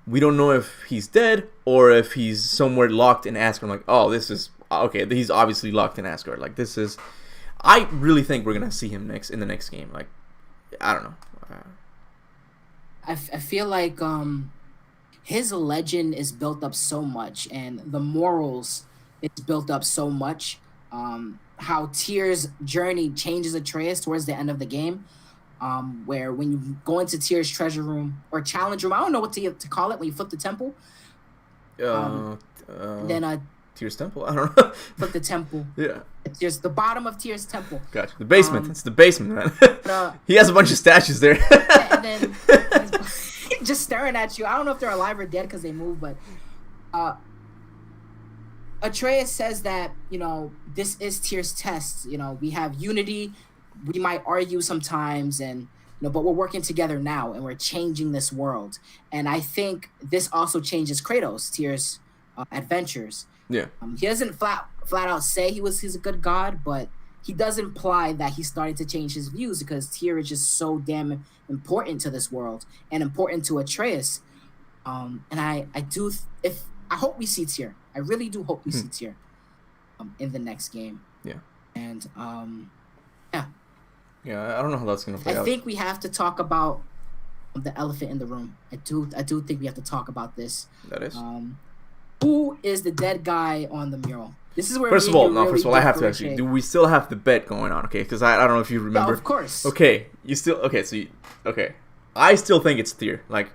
we don't know if he's dead or if he's somewhere locked in Asgard. I'm like, oh, this is... Okay, he's obviously locked in Asgard. Like, this is... I really think we're going to see him in the next game. Like, I don't know. I feel like his legend is built up so much, and the morals is built up so much. How Tyr's journey changes Atreus towards the end of the game, where when you go into Tyr's treasure room or challenge room, I don't know what to call it when you flip the temple. Then Tyr's temple? I don't know. Flip the temple. Yeah. It's just the bottom of Tyr's temple. Gotcha. The basement. It's the basement, man. He has a bunch of statues there. And then just staring at you. I don't know if they're alive or dead because they move, but Atreus says that, this is Tyr's test. We have unity. We might argue sometimes, and but we're working together now, and we're changing this world. And I think this also changes Kratos, Tyr's adventures. Yeah. He doesn't flat out say he's a good god, but he does imply that he's starting to change his views because Tyr is just so damn important to this world and important to Atreus. And I hope we see Tyr. I really do hope we see Tyr in the next game. Yeah. And yeah, I don't know how that's gonna play out. I think we have to talk about the elephant in the room. I do think we have to talk about this. That is. Who is the dead guy on the mural? This is where First of all, I have to actually. Do we still have the bet going on? Okay, because I don't know if you remember. Yeah, of course. Okay, you still okay? So okay, I still think it's Tyr. Like,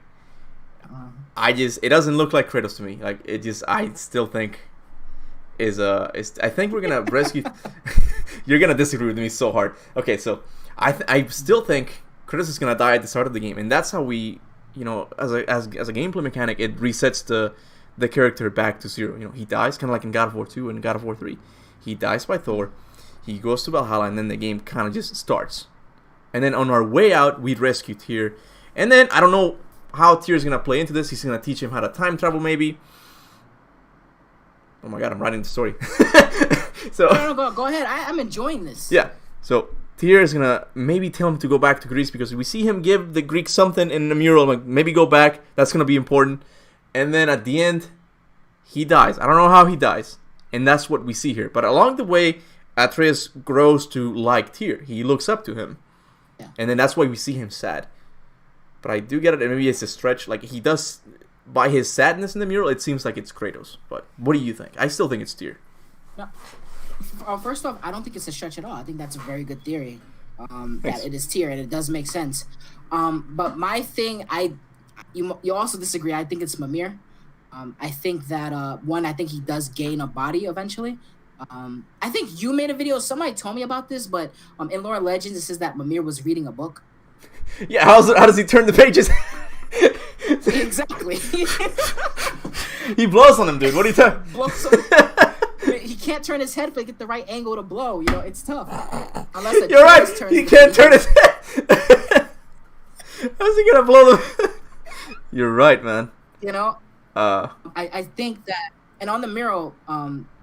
it doesn't look like Kratos to me. Like, I still think I think we're gonna rescue. You're gonna disagree with me so hard. Okay, so I still think Kratos is gonna die at the start of the game, and that's how we, as a gameplay mechanic, it resets the character back to zero. He dies, kind of like in God of War 2 and God of War 3. He dies by Thor. He goes to Valhalla, and then the game kind of just starts. And then on our way out, we rescue Tyr. And then I don't know how Tyr is gonna play into this. He's gonna teach him how to time travel, maybe. Oh my god, I'm writing the story. So no, go ahead. I'm enjoying this. Yeah. So Tyr is gonna maybe tell him to go back to Greece because we see him give the Greeks something in the mural. Like, maybe go back. That's gonna be important. And then at the end, he dies. I don't know how he dies. And that's what we see here. But along the way, Atreus grows to like Tyr. He looks up to him. Yeah. And then that's why we see him sad. But I do get it. And maybe it's a stretch. Like, he does, by his sadness in the mural, it seems like it's Kratos. But what do you think? I still think it's Tyr. Yeah. First off, I don't think it's a stretch at all. I think that's a very good theory. That it is Tyr, and it does make sense. But my thing, you also disagree. I think it's Mimir. I think that I think he does gain a body eventually. I think you made a video. Somebody told me about this, but in Lore and Legends, it says that Mimir was reading a book. Yeah, how does he turn the pages? Exactly. He blows on him, dude. What are you talking? He can't turn his head if they get the right angle to blow. It's tough. Unless you're right. He can't turn his head. How's he gonna blow them? You're right, man. I think that, and on the mural,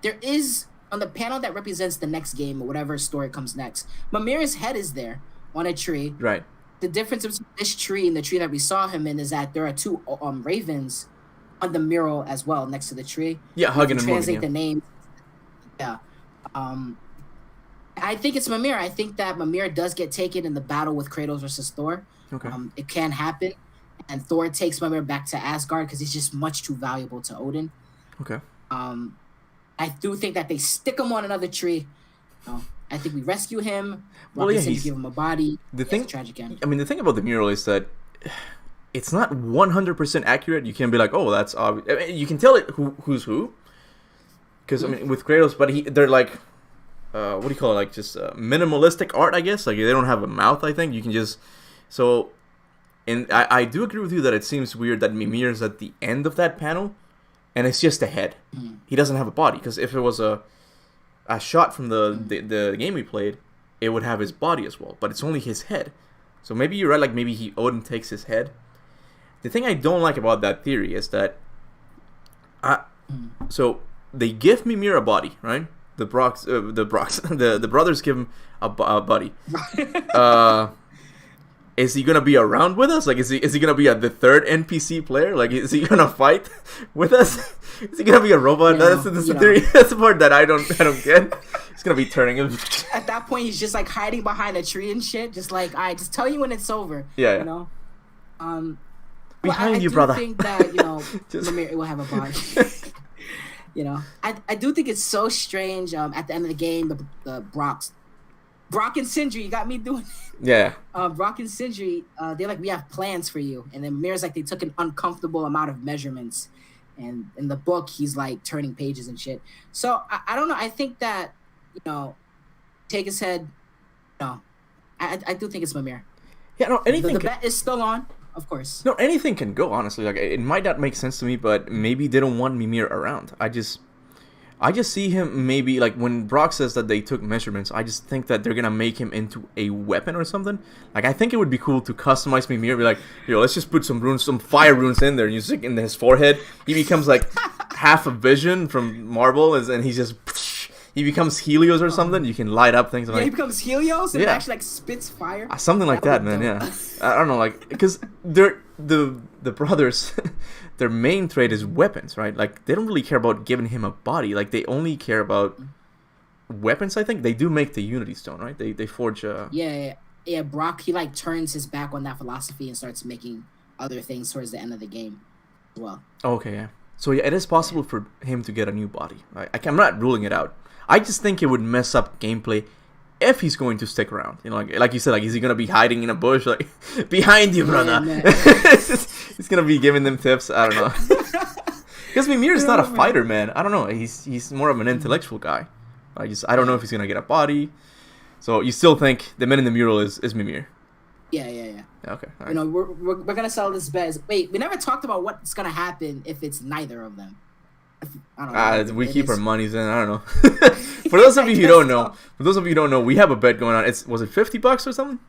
there is, on the panel that represents the next game or whatever story comes next, Mimir's head is there on a tree. Right. The difference between this tree and the tree that we saw him in is that there are two ravens on the mural as well next to the tree. Yeah, hugging and translate moving, the name. Yeah. I think it's Mimir. I think that Mimir does get taken in the battle with Kratos versus Thor. Okay. It can happen. And Thor takes Mimir back to Asgard because he's just much too valuable to Odin. Okay. I do think that they stick him on another tree. I think we rescue him. Well, yeah, give him a body. The thing, tragic end. I mean, the thing about the mural is that it's not 100% accurate. You can be like, oh, that's obvious. I mean, you can tell it who's who. Because I mean, with Kratos, but they're like, what do you call it? Like just minimalistic art, I guess. Like they don't have a mouth. I think you can just so. And I do agree with you that it seems weird that Mimir's at the end of that panel, and it's just a head. He doesn't have a body. Because if it was a shot from the game we played, it would have his body as well. But it's only his head. So maybe you're right. Like maybe Odin takes his head. The thing I don't like about that theory is that, so they give Mimir a body, right? The brothers give him a body. Is he gonna be around with us? Like, is he gonna be the third NPC player? Like, is he gonna fight with us? Is he gonna be a robot? That's the theory. That's the part that I don't get. He's gonna be turning him. At that point, he's just like hiding behind a tree and shit. Just like, I just tell you when it's over. Yeah. You know. Behind you, brother. I think that Mimir will have a body. I do think it's so strange. At the end of the game, the Brock and Sindri, you got me doing it. Yeah. Brock and Sindri, they're like, we have plans for you. And then Mir's like, they took an uncomfortable amount of measurements. And in the book, he's like turning pages and shit. So I don't know. I think that, take his head. No, I do think it's Mimir. Yeah, no, anything. The bet is still on, of course. No, anything can go, honestly. Like, it might not make sense to me, but maybe they don't want Mimir around. I just see him maybe, like, when Brock says that they took measurements, I just think that they're going to make him into a weapon or something. Like, I think it would be cool to customize Mimir, be like, yo, let's just put some fire runes in there, and you stick in his forehead. He becomes, like, half a vision from Marvel, and he's just... He becomes Helios or something. You can light up things. He becomes Helios and actually like spits fire. Something like that, man. Yeah, I don't know, like because the brothers, their main trait is weapons, right? Like they don't really care about giving him a body. Like they only care about weapons. I think they do make the Unity Stone, right? They forge. Yeah. Brock, he like turns his back on that philosophy and starts making other things towards the end of the game, as well. Okay, yeah. So yeah, it is possible for him to get a new body. I'm not ruling it out. I just think it would mess up gameplay if he's going to stick around. Like you said, like is he gonna be hiding in a bush, like behind you, brother? He's gonna be giving them tips. I don't know. Because Mimir is not a fighter, man. I don't know. He's more of an intellectual guy. I don't know if he's gonna get a body. So you still think the man in the mural is Mimir? Yeah. Okay. All right. We're gonna sell this bet. Wait, we never talked about what's gonna happen if it's neither of them. I don't know. We keep our monies in. I don't know. For those of you who don't know, we have a bet going on. Was it $50 or something?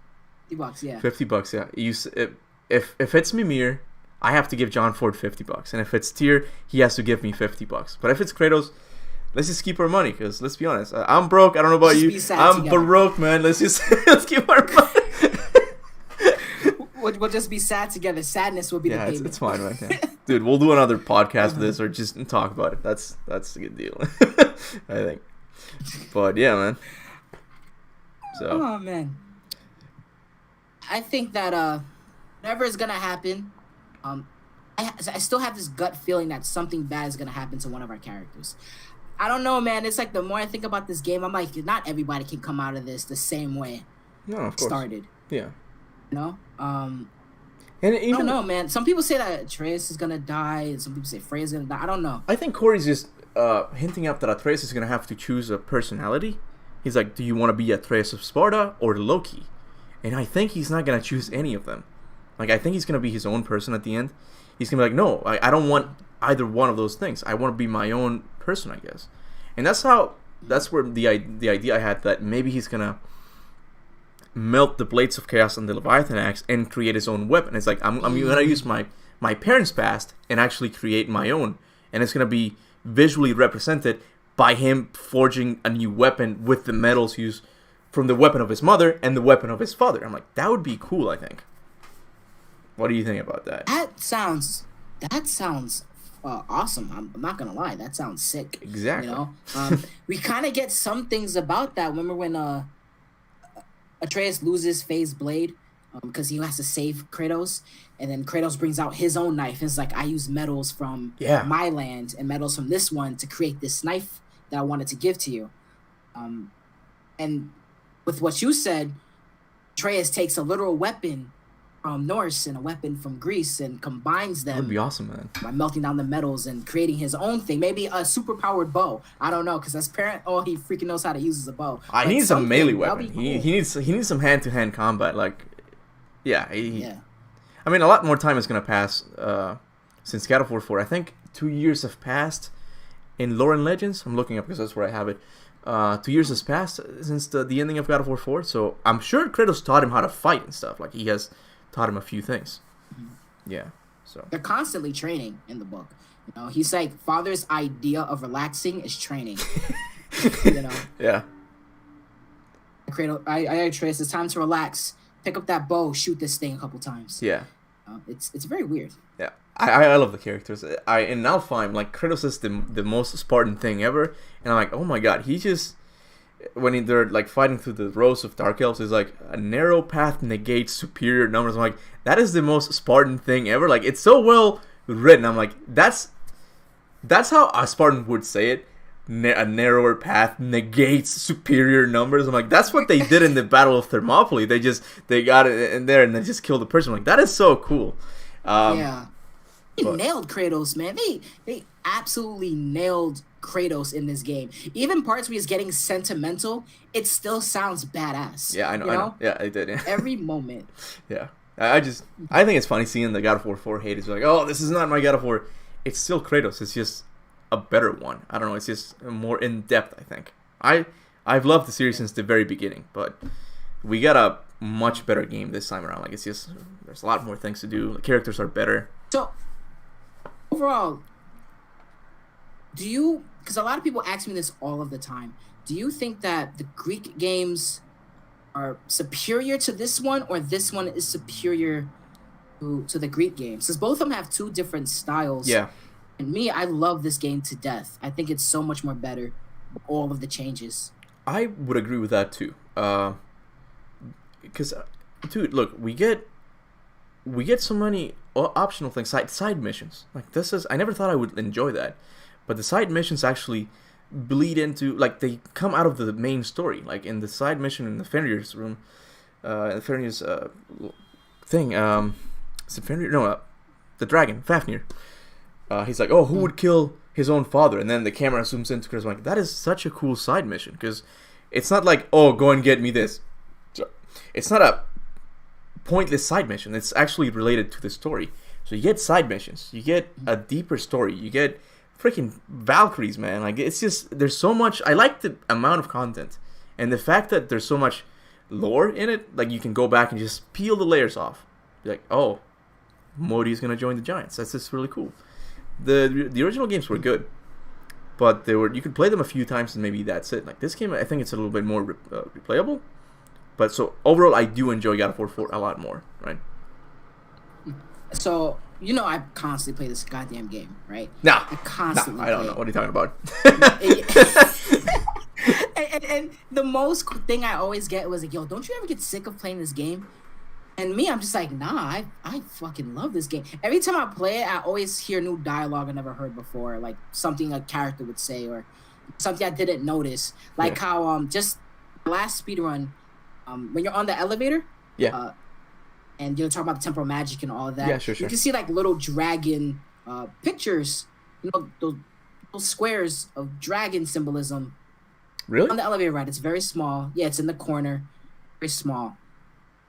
$50, yeah. $50, yeah. If it's Mimir, I have to give John Ford $50, and if it's Tyr, he has to give me $50. But if it's Kratos, let's just keep our money. Because let's be honest, I'm broke. I don't know about you. I'm broke, man. Let's keep our money. We'll just be sad together. Sadness will be the payment. It's fine, right? Yeah. Dude, we'll do another podcast for this, or just talk about it. That's a good deal, I think. But yeah, man. So. Oh man. I think that whatever is gonna happen, I still have this gut feeling that something bad is gonna happen to one of our characters. I don't know, man. It's like the more I think about this game, I'm like, not everybody can come out of this the same way. No, of course. Started. Yeah. And even, I don't know, man. Some people say that Atreus is gonna die, and some people say Freya's gonna die. I don't know. I think Corey's just hinting up that Atreus is gonna have to choose a personality. He's like, do you want to be Atreus of Sparta or Loki? And I think he's not gonna choose any of them. Like, I think he's gonna be his own person at the end. He's gonna be like, no, I don't want either one of those things. I want to be my own person, I guess. And that's where the idea I had that maybe he's gonna melt the blades of chaos on the Leviathan axe and create his own weapon. It's like I'm gonna use my parents' past and actually create my own, and it's gonna be visually represented by him forging a new weapon with the metals used from the weapon of his mother and the weapon of his father. I'm like, that would be cool, I think. What do you think about that? That sounds awesome. I'm not gonna lie, that sounds sick. Exactly. We kind of get some things about that. Remember when Atreus loses Faye's blade because he has to save Kratos, and then Kratos brings out his own knife. And it's like, I use metals from my land and metals from this one to create this knife that I wanted to give to you. And with what you said, Atreus takes a literal weapon Norse and a weapon from Greece and combines That would them be awesome, man. by melting down the metals and creating his own thing. Maybe a super powered bow. I don't know, because as parent, all he freaking knows how to use is a bow. He needs a melee that'd weapon. be cool. He needs some hand-to-hand combat. Like, yeah. Yeah. I mean, a lot more time is gonna pass since God of War 4. I think 2 years have passed in Lore and Legends. I'm looking up because that's where I have it. 2 years has passed since the ending of God of War 4, so I'm sure Kratos taught him how to fight and stuff. Like, he has taught him a few things. Yeah, so. They're constantly training in the book. You know, he's like, father's idea of relaxing is training. You know? Yeah. Kratos, Atreus, it's time to relax. Pick up that bow, shoot this thing a couple times. Yeah. It's very weird. Yeah, I love the characters. In Alfheim, like, Kratos is the most Spartan thing ever, and I'm like, oh my god, he just, when they're like fighting through the rows of Dark Elves, is like, a narrow path negates superior numbers. I'm like, that is the most Spartan thing ever. Like, it's so well written. I'm like, that's how a Spartan would say it. A narrower path negates superior numbers. I'm like, that's what they did in the Battle of Thermopylae. They got it in there and they just killed the person. I'm like, that is so cool. Yeah, they nailed Kratos, man. They absolutely nailed Kratos in this game. Even parts where he's getting sentimental, it still sounds badass. Yeah, I know. Yeah, I did. Yeah. Every moment. Yeah, I think it's funny seeing the God of War 4 hate. It's like, oh, this is not my God of War. It's still Kratos. It's just a better one. I don't know. It's just more in depth. I think I've loved the series since the very beginning, but we got a much better game this time around. Like, it's just, there's a lot more things to do. The characters are better. So overall, because a lot of people ask me this all of the time, do you think that the Greek games are superior to this one, or this one is superior to the Greek games? Because both of them have two different styles. Yeah. And me, I love this game to death. I think it's so much more better with all of the changes. I would agree with that too. Because, dude, look, we get so many optional things, side missions. Like, I never thought I would enjoy that, but the side missions actually bleed into, like, they come out of the main story. Like, in the side mission in the Fenrir's room, Fenrir's thing. Is it Fenrir? No, the dragon, Fafnir. He's like, oh, who would kill his own father? And then the camera zooms into Chris. I'm like, that is such a cool side mission, because it's not like, oh, go and get me this. It's not a pointless side mission. It's actually related to the story. So you get side missions. You get a deeper story. You get freaking Valkyries, man. Like, it's just, there's so much. I like the amount of content. And the fact that there's so much lore in it, like, you can go back and just peel the layers off. Be like, oh, Modi is going to join the Giants. That's just really cool. The original games were good, but you could play them a few times and maybe that's it. Like, this game, I think it's a little bit more replayable. But so overall, I do enjoy God of War 4 a lot more, right? So, you know, I constantly play this goddamn game, right? Nah, I don't know. What are you talking about? and the most thing I always get was like, yo, don't you ever get sick of playing this game? And me, I'm just like, nah, I fucking love this game. Every time I play it, I always hear new dialogue I never heard before, like something a character would say or something I didn't notice. Like how just last speedrun, when you're on the elevator, and you're talking about the temporal magic and all of that. Yeah, sure. You can see like little dragon pictures, you know, those squares of dragon symbolism. Really? On the elevator ride, it's very small. Yeah, it's in the corner, very small.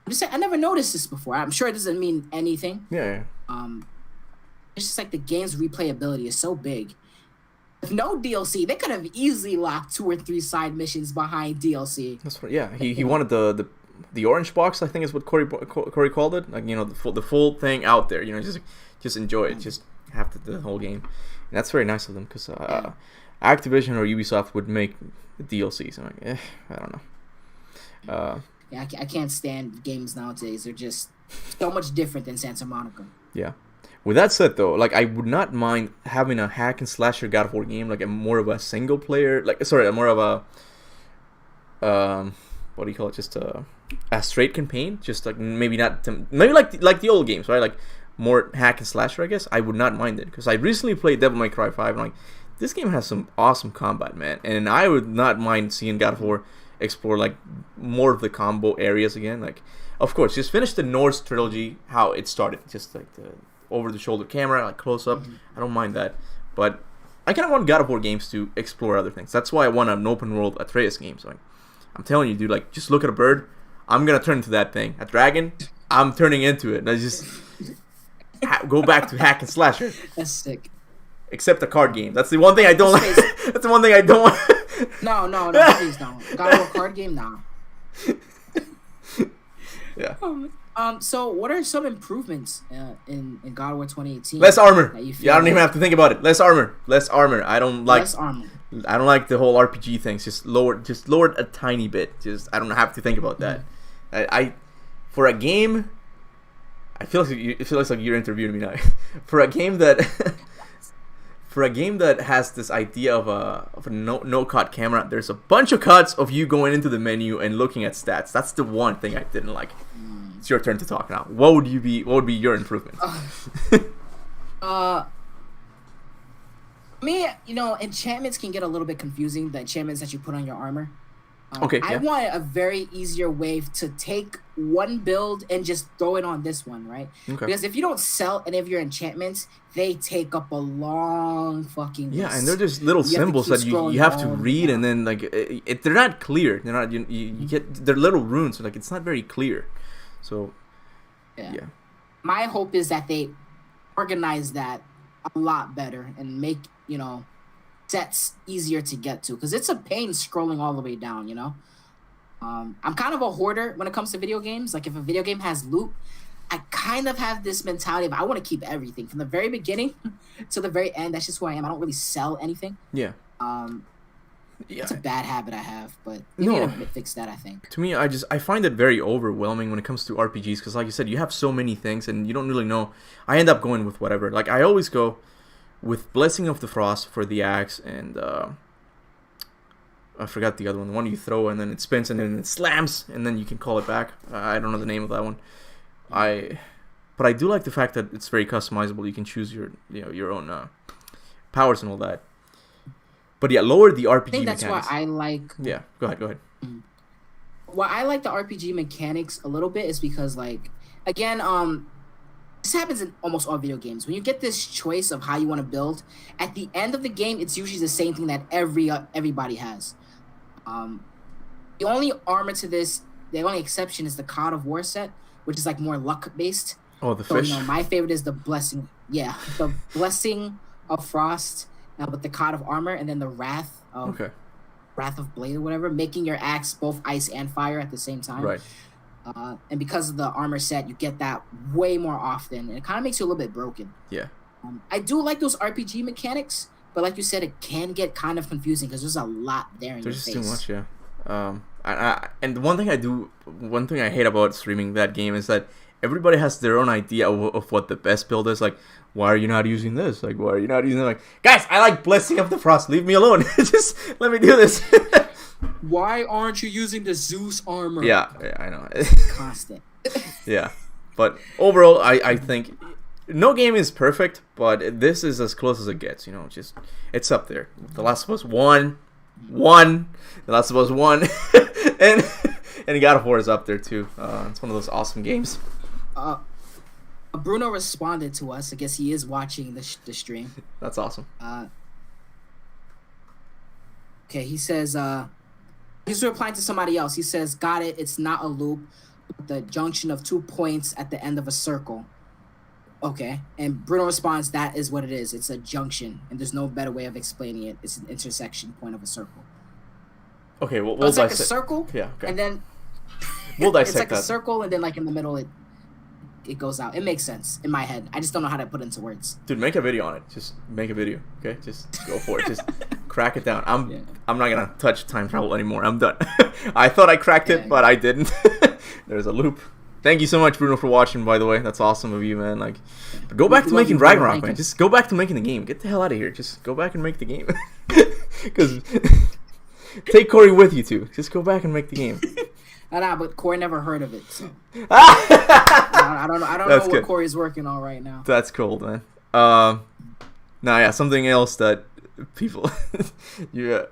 I'm just saying, I never noticed this before. I'm sure it doesn't mean anything. Yeah. It's just like the game's replayability is so big. With no DLC, they could have easily locked 2 or 3 side missions behind DLC. That's right. Yeah, he wanted the orange box, I think is what Corey called it. Like, you know, the full thing out there. You know, just enjoy it. Just have the whole game. And that's very nice of them, because Activision or Ubisoft would make DLCs. I'm like, I don't know. Yeah, I can't stand games nowadays. They're just so much different than Santa Monica. Yeah. With that said, though, like, I would not mind having a hack and slasher God of War game, like more of a single player, more of a, what do you call it? Just a straight campaign. Just like maybe like the old games, right? Like more hack and slasher, I guess. I would not mind it, because I recently played Devil May Cry 5, and like, this game has some awesome combat, man, and I would not mind seeing God of War explore like more of the combo areas again. Like, of course, just finish the Norse trilogy how it started, just like the over the shoulder camera, like close up. I don't mind that, but I kind of want God of War games to explore other things. That's why I want an open world Atreus game. So like, I'm telling you, dude, like just look at a bird, I'm gonna turn into that thing. A dragon, I'm turning into it. And I just go back to hack and slasher. That's sick. Except the card game. That's the one thing I don't like. That's the one thing I don't want. No, please don't. God of War card game, nah. Yeah. So what are some improvements in God of War 2018? Less armor. Yeah, I don't even have to think about it. Less armor. I don't like. Less armor. I don't like the whole RPG things. Just lower it a tiny bit. Just I don't have to think about that. I for a game. It feels like you're interviewing me now. For a game that has this idea of a no cut camera, there's a bunch of cuts of you going into the menu and looking at stats. That's the one thing I didn't like. It's your turn to talk now. What would be your improvement? Me, enchantments can get a little bit confusing. The enchantments that you put on your armor. Okay. I want a very easier way to take one build and just throw it on this one, right? Okay. Because if you don't sell any of your enchantments, they take up a long fucking list. Yeah, and they're just little symbols that you have to read, and then like they're not clear. They're not. You get they're little runes, so like it's not very clear. So yeah. My hope is that they organize that a lot better and make sets easier to get to, because it's a pain scrolling all the way down. I'm kind of a hoarder when it comes to video games. Like if a video game has loot, I kind of have this mentality of I want to keep everything from the very beginning to the very end. That's just who I am. I don't really sell anything. Yeah. It's a bad habit I have, but you need to fix that, I think. To me, I find it very overwhelming when it comes to RPGs, because like you said, you have so many things and you don't really know. I end up going with whatever. Like I always go with Blessing of the Frost for the axe, and I forgot the other one. The one you throw and then it spins and then it slams and then you can call it back. I don't know the name of that one. But I do like the fact that it's very customizable. You can choose your own powers and all that. But yeah, lower the RPG mechanics. I think that's why I like... Yeah, go ahead. Why I like the RPG mechanics a little bit is because, like, again, this happens in almost all video games. When you get this choice of how you want to build, at the end of the game, it's usually the same thing that everybody has. The only armor to this, the only exception is the God of War set, which is like more luck-based. Oh, the fish. My favorite is the Blessing. Yeah, the Blessing of Frost with the God of Armor, and then the Wrath of Blade or whatever, making your axe both ice and fire at the same time. Right. And because of the armor set, you get that way more often, and it kind of makes you a little bit broken. Yeah. I do like those RPG mechanics, but like you said, it can get kind of confusing because there's a lot there in your face. There's just too much, yeah. And one thing I hate about streaming that game is that everybody has their own idea of what the best build is. Like, why are you not using this? Like, why are you not using that? Like, guys, I like Blessing of the Frost. Leave me alone. Just let me do this. Why aren't you using the Zeus armor? Yeah, I know. Constant. Yeah. But overall, I think no game is perfect, but this is as close as it gets. Just it's up there. The Last of Us 1. The Last of Us 1. and God of War is up there too. It's one of those awesome games. Bruno responded to us. I guess he is watching the stream. That's awesome. Okay, he says he's replying to somebody else. He says, got it, it's not a loop, but the junction of 2 points at the end of a circle. Okay, and Bruno responds, that is what it is. It's a junction, and there's no better way of explaining it. It's an intersection point of a circle. Okay, well, so it's like a circle, yeah, okay. And then we'll dissect it's like that. A circle, and then like in the middle, it goes out. It makes sense in my head. I just don't know how to put it into words. Dude, make a video on it. Just make a video, okay? Just go for it. Just crack it down. I'm not gonna touch time travel anymore. I'm done. I thought I cracked it, but I didn't. There's a loop. Thank you so much, Bruno, for watching. By the way, that's awesome of you, man. Like, go back to making Ragnarok, man. Just go back to making the game. Get the hell out of here. Just go back and make the game. Because take Corey with you too. Just go back and make the game. Nah, but Corey never heard of it. So. I don't know what Corey's working on right now. That's cool, man. Something else that people you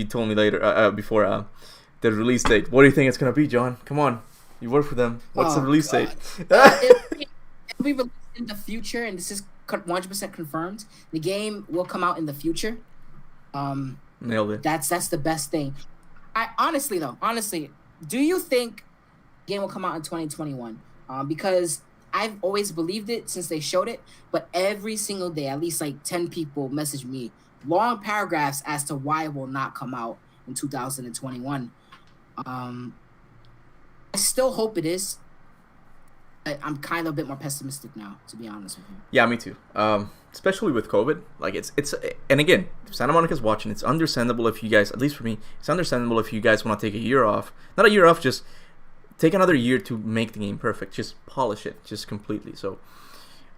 told me later before the release date. What do you think it's gonna be, John? Come on, you work for them. What's the release date? It'll be released in the future, and this is 100% confirmed. The game will come out in the future. Nailed it. That's the best thing. Honestly, do you think the game will come out in 2021? Because I've always believed it since they showed it, but every single day, at least like 10 people message me long paragraphs as to why it will not come out in 2021. I still hope it is. I'm kind of a bit more pessimistic now, to be honest with you. Yeah, me too. Especially with COVID, like it's and again, if Santa Monica's watching, it's understandable if you guys, at least for me, it's understandable if you guys want to take a year off. Not a year off, just take another year to make the game perfect. Just polish it, just completely. So,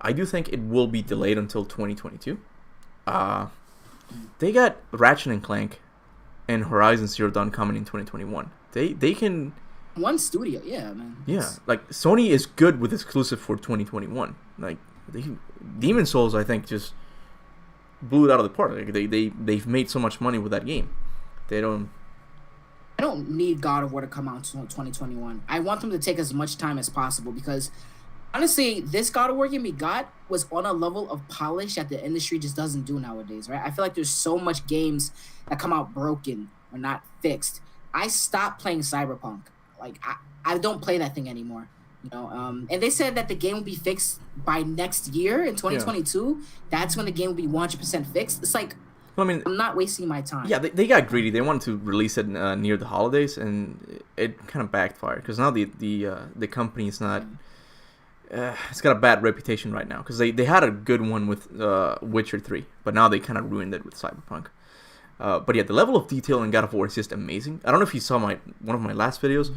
I do think it will be delayed until 2022. They got Ratchet and Clank and Horizon Zero Dawn coming in 2021. They can. One studio, yeah, man. Yeah, like Sony is good with exclusive for 2021. Like Demon Souls, I think, just blew it out of the park. Like they've made so much money with that game. I don't need God of War to come out in 2021. I want them to take as much time as possible because honestly, this God of War game we got was on a level of polish that the industry just doesn't do nowadays, right? I feel like there's so much games that come out broken or not fixed. I stopped playing Cyberpunk. Like, I don't play that thing anymore, you know. And they said that the game will be fixed by next year in 2022. Yeah. That's when the game will be 100% fixed. It's like, well, I mean, I'm not wasting my time. Yeah, they got greedy. They wanted to release it near the holidays, and it kind of backfired because now the company is not. It's got a bad reputation right now because they had a good one with Witcher 3, but now they kind of ruined it with Cyberpunk. But yeah, the level of detail in God of War is just amazing. I don't know if you saw one of my last videos.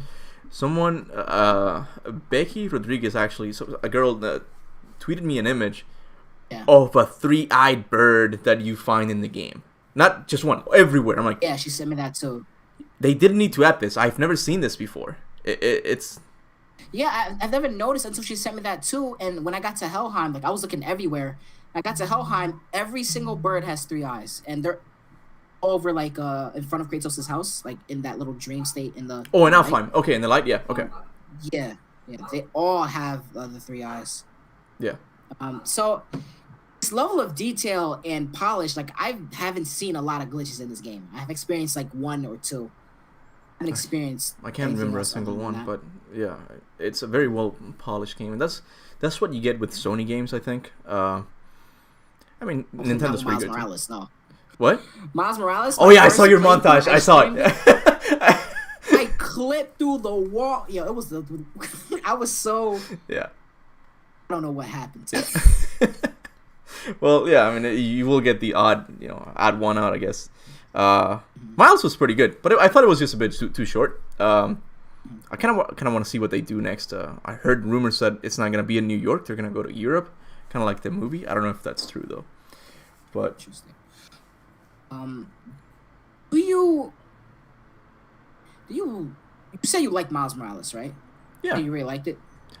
Someone, Becky Rodriguez, actually, a girl that tweeted me an image of a 3-eyed bird that you find in the game. Not just one, everywhere. I'm like, yeah, she sent me that too. They didn't need to add this. I've never seen this before. It's. Yeah, I've never noticed until she sent me that too. And when I got to Helheim, like I was looking everywhere. I got to Helheim, every single bird has 3 eyes, and they're over like in front of Kratos' house, like in that little dream state in the. Oh, in Alfheim. Okay, in the light. Yeah. Okay. Yeah. They all have the 3 eyes. Yeah. So this level of detail and polish, like I haven't seen a lot of glitches in this game. I've experienced like 1 or 2. I haven't experienced. I can't remember a single one, but yeah, it's a very well polished game, and that's what you get with Sony games, I think. I mean, Nintendo's pretty good. Miles Morales, no. What? Miles Morales? Oh yeah, I saw your montage. I saw it. I clipped through the wall. Yo, it was I was so. Yeah. I don't know what happened. Well, yeah, I mean, you will get the odd one out, I guess. Miles was pretty good, but I thought it was just a bit too short. I kind of want to see what they do next. I heard rumors that it's not gonna be in New York; they're gonna go to Europe, kind of like the movie. I don't know if that's true though. But interesting. You say you like Miles Morales, right? Yeah. You really liked it.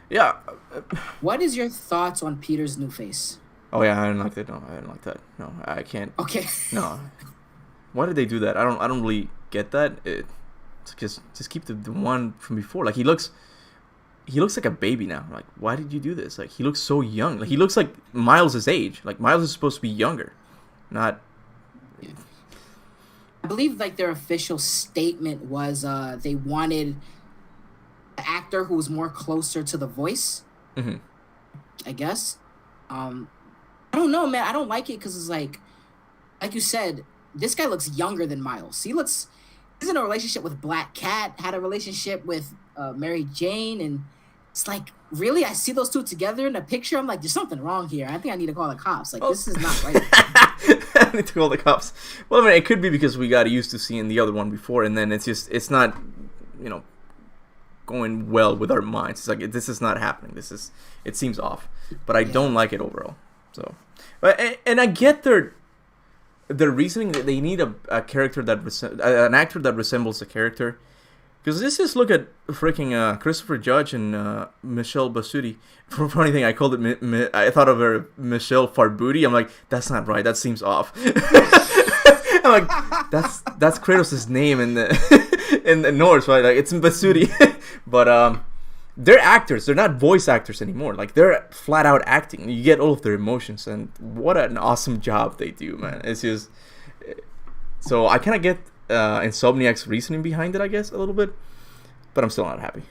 Yeah. What is your thoughts on Peter's new face? Oh yeah, I didn't like that. No, I didn't like that. No, I can't. Okay. No. Why did they do that? I don't really get that. Just keep the one from before. Like he looks like a baby now. Like why did you do this? Like he looks so young. Like he looks like Miles' age. Like Miles is supposed to be younger, not. Yeah. I believe like their official statement was they wanted an actor who was more closer to the voice. Mm-hmm. I guess. I don't know, man. I don't like it because it's like you said, this guy looks younger than Miles. He's in a relationship with Black Cat, had a relationship with Mary Jane, and it's like, really? I see those two together in a picture. I'm like, there's something wrong here. I think I need to call the cops. Like, this is not right. I need to call the cops. Well, I mean, it could be because we got used to seeing the other one before, and then it's not, going well with our minds. It's like, this is not happening. It seems off. But I don't like it overall. So, and I get their reasoning that they need a character an actor that resembles the character. Because look at freaking Christopher Judge and Michelle Basutti. Funny thing, I called it. I thought of her Michelle Farbooty. I'm like, that's not right. That seems off. I'm like, that's Kratos' name in in Norse, right? Like it's in Basuri, but they're actors. They're not voice actors anymore. Like they're flat out acting. You get all of their emotions, and what an awesome job they do, man. It's just so I kind of get Insomniac's reasoning behind it, I guess, a little bit, but I'm still not happy.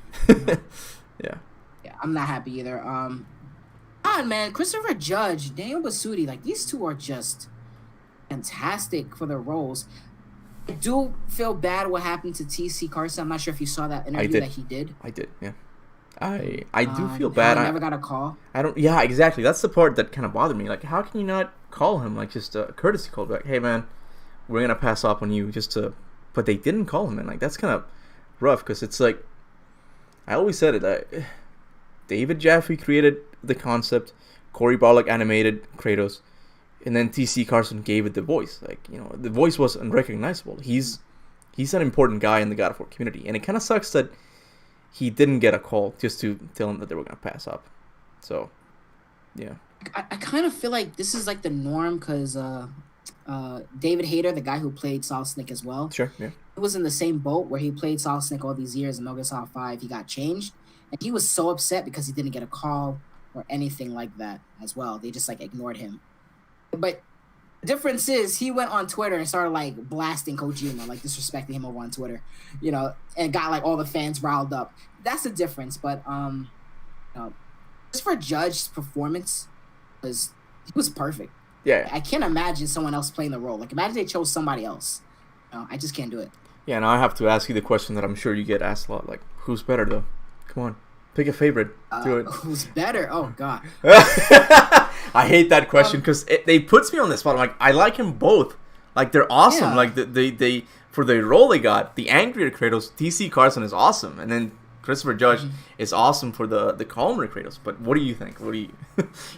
Yeah. Yeah, I'm not happy either. God, man, Christopher Judge, Daniel Basutti, like these two are just fantastic for their roles. I do feel bad what happened to TC Carson. I'm not sure if you saw that interview that he did. I did, yeah. I do feel bad. I never got a call. I don't. Yeah, exactly. That's the part that kind of bothered me. Like, how can you not call him? Like, just a courtesy call, like, hey man, we're gonna pass up on you, just to. But they didn't call him, and like that's kind of rough because it's like I always said it. David Jaffe created the concept, Cory Barlog animated Kratos, and then T.C. Carson gave it the voice. Like, you know, the voice was unrecognizable. He's an important guy in the God of War community, and it kind of sucks that he didn't get a call just to tell him that they were gonna pass up. So, yeah. I kind of feel like this is like the norm because David Hayter, the guy who played Solid Snake as well, sure, yeah, he was in the same boat where he played Solid Snake all these years in Metal Gear Solid 5. He got changed, and he was so upset because he didn't get a call or anything like that as well. They just like ignored him. But the difference is he went on Twitter and started like blasting Kojima, like disrespecting him over on Twitter, you know, and got like all the fans riled up. That's the difference. But just for Judge's performance, he was perfect. Yeah, I can't imagine someone else playing the role. Like, imagine they chose somebody else. I just can't do it. Yeah, now I have to ask you the question that I'm sure you get asked a lot. Like, who's better, though? Come on. Pick a favorite. Do it. Who's better? Oh, God. I hate that question because it puts me on the spot. I'm like, I like them both. Like, they're awesome. Yeah. Like, they for the role they got, the angrier Kratos, T.C. Carson is awesome. And then Christopher Judge is awesome for the calmer Kratos. But what do you think? What do you...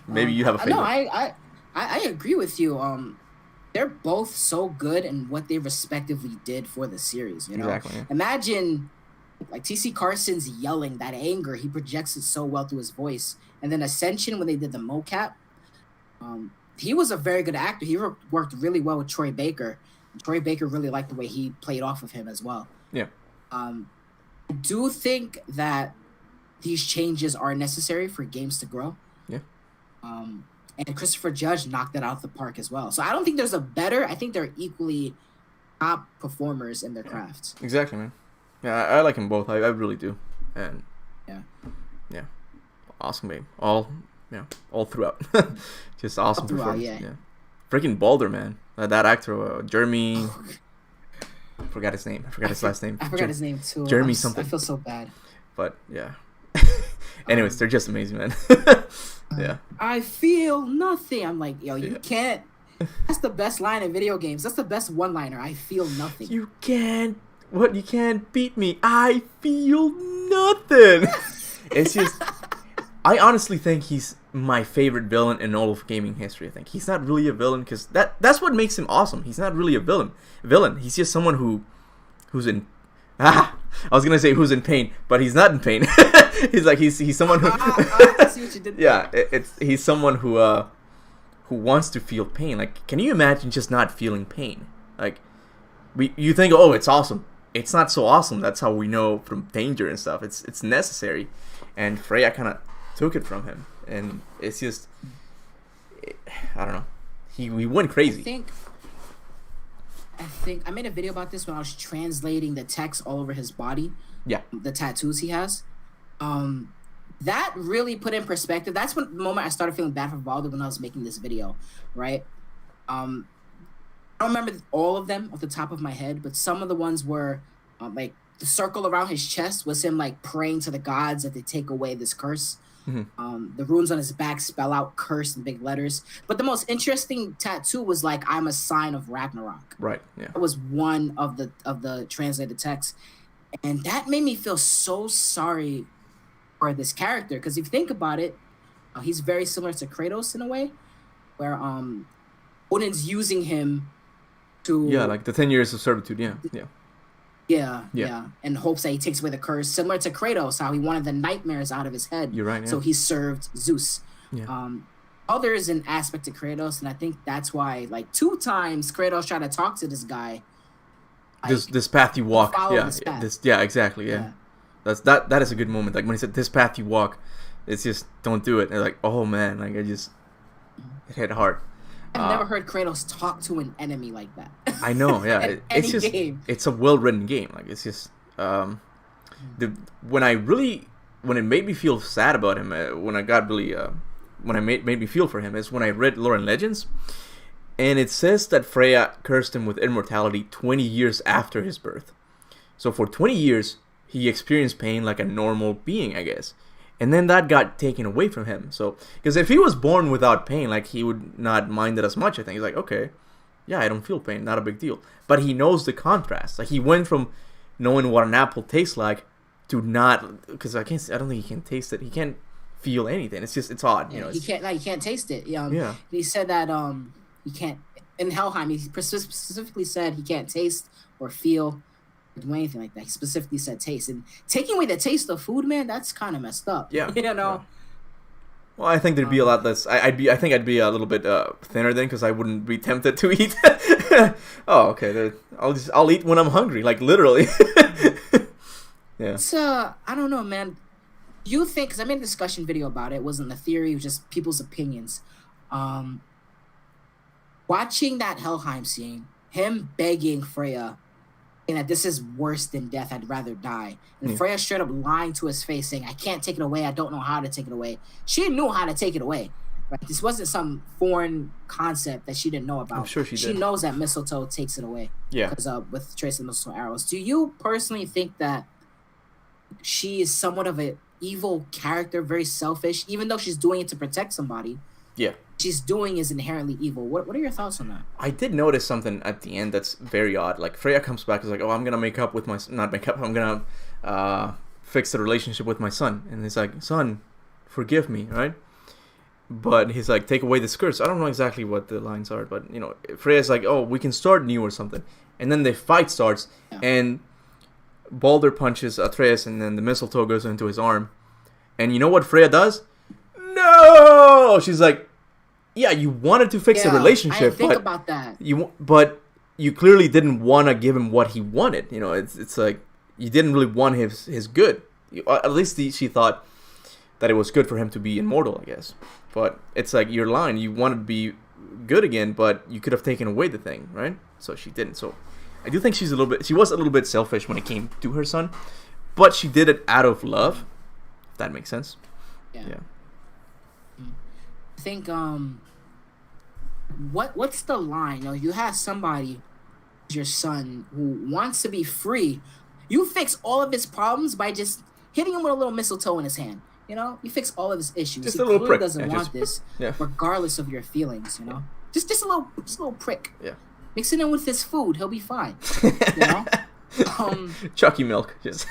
Maybe you have a favorite. No, I agree with you. They're both so good in what they respectively did for the series. You know, exactly. Yeah. Imagine like T.C. Carson's yelling, that anger, he projects it so well through his voice. And then Ascension, when they did the mocap, he was a very good actor. He worked really well with Troy Baker. Troy Baker really liked the way he played off of him as well. Yeah. I do think that these changes are necessary for games to grow. Yeah. And Christopher Judge knocked that out of the park as well. So I don't think there's a better. I think they're equally top performers in their crafts. Exactly, man. Yeah, I like them both. I really do. And yeah, awesome game. All throughout. Just awesome performance. Yeah. Freaking Baldur, man. That actor, Jeremy. I forgot his name. I forgot his last name. I forgot his name too. Jeremy something. I feel so bad. But yeah. Anyways, they're just amazing, man. Yeah. I feel nothing. I'm like, yo, you can't. That's the best line in video games. That's the best one-liner. I feel nothing. You can't beat me. I feel nothing. It's just, I honestly think he's my favorite villain in all of gaming history. I think he's not really a villain because that's what makes him awesome. He's not really a villain. He's just someone who's in. I was gonna say who's in pain, but he's not in pain. he's someone who. I see what you did. Yeah, he's someone who wants to feel pain. Like, can you imagine just not feeling pain? Like, you think, oh, it's awesome. It's not so awesome. That's how we know from danger and stuff. It's necessary, and Freya kind of took it from him, and it's just, I don't know. He went crazy. I think I made a video about this when I was translating the text all over his body. Yeah. The tattoos he has. That really put in perspective. That's the moment I started feeling bad for Baldur when I was making this video, right? I don't remember all of them off the top of my head, but some of the ones were like the circle around his chest was him like praying to the gods that they take away this curse. Mm-hmm. The runes on his back spell out curse in big letters. But the most interesting tattoo was like, I'm a sign of Ragnarok. Right. Yeah. That was one of the translated text. And that made me feel so sorry for this character. Because if you think about it, he's very similar to Kratos in a way, where Odin's using him to... Yeah, like the 10 years of servitude, Yeah, in hopes that he takes away the curse, similar to Kratos, how he wanted the nightmares out of his head. You're right. Yeah. So he served Zeus. Yeah. There's an aspect to Kratos, and I think that's why, like 2 times, Kratos tried to talk to this guy, Like, this path you walk. follow Yeah, this path. exactly. Yeah. Yeah. That is a good moment. Like when he said this path you walk, it's just don't do it. And like, oh man, like it hit hard. I've never heard Kratos talk to an enemy like that. I know, yeah. It's just game. It's a well written game. Like it's just when it made me feel sad about him, when I got really when I made me feel for him is when I read Lore and Legends, and it says that Freya cursed him with immortality 20 years after his birth. So for 20 years he experienced pain like a normal being, I guess. And then that got taken away from him. So, because if he was born without pain, like he would not mind it as much. I think he's like, okay, yeah, I don't feel pain, not a big deal. But he knows the contrast. Like he went from knowing what an apple tastes like to not, because I don't think he can taste it. He can't feel anything. It's odd, you know. He can't taste it. Yeah. He said that he can't in Helheim. He specifically said he can't taste or feel. Do anything like that. He specifically said taste, and taking away the taste of food, man, that's kind of messed up. Yeah, you know. Yeah. Well, I think there'd be a lot less. I think I'd be a little bit thinner then, because I wouldn't be tempted to eat. Oh, okay. I'll eat when I'm hungry, like literally. Yeah. It's I don't know, man. You think? Because I made a discussion video about it. It wasn't a theory. It was just people's opinions. Watching that Helheim scene, him begging Freya. And that this is worse than death. I'd rather die. And Freya straight up lying to his face, saying, "I can't take it away. I don't know how to take it away." She knew how to take it away. Right? This wasn't some foreign concept that she didn't know about. I'm sure she did. She knows that mistletoe takes it away. Yeah. Because with trace of mistletoe arrows. Do you personally think that she is somewhat of an evil character, very selfish, even though she's doing it to protect somebody? Yeah. She's doing is inherently evil. What are your thoughts on that? I did notice something at the end that's very odd. Like Freya comes back and is like, "Oh, I'm gonna I'm gonna fix the relationship with my son." And he's like, "Son, forgive me," right? But he's like, "Take away the curse." I don't know exactly what the lines are, but you know, Freya's like, "Oh, we can start new or something." And then the fight starts, and Balder punches Atreus, and then the mistletoe goes into his arm. And you know what Freya does? No! She's like, yeah, you wanted to fix the relationship, I didn't think about that. But you clearly didn't want to give him what he wanted. You know, it's like you didn't really want his good. At least she thought that it was good for him to be immortal, I guess. But it's like you're lying. You wanted to be good again, but you could have taken away the thing, right? So she didn't. So I do think she was a little bit selfish when it came to her son, but she did it out of love. If that makes sense. Yeah. I think what's the line? You know, you have somebody, your son, who wants to be free. You fix all of his problems by just hitting him with a little mistletoe in his hand. You know, you fix all of his issues. Just he a little prick. Doesn't want this, regardless of your feelings. You know, just a little prick. Yeah. Mix it in with his food, he'll be fine. You know. Chucky milk, just.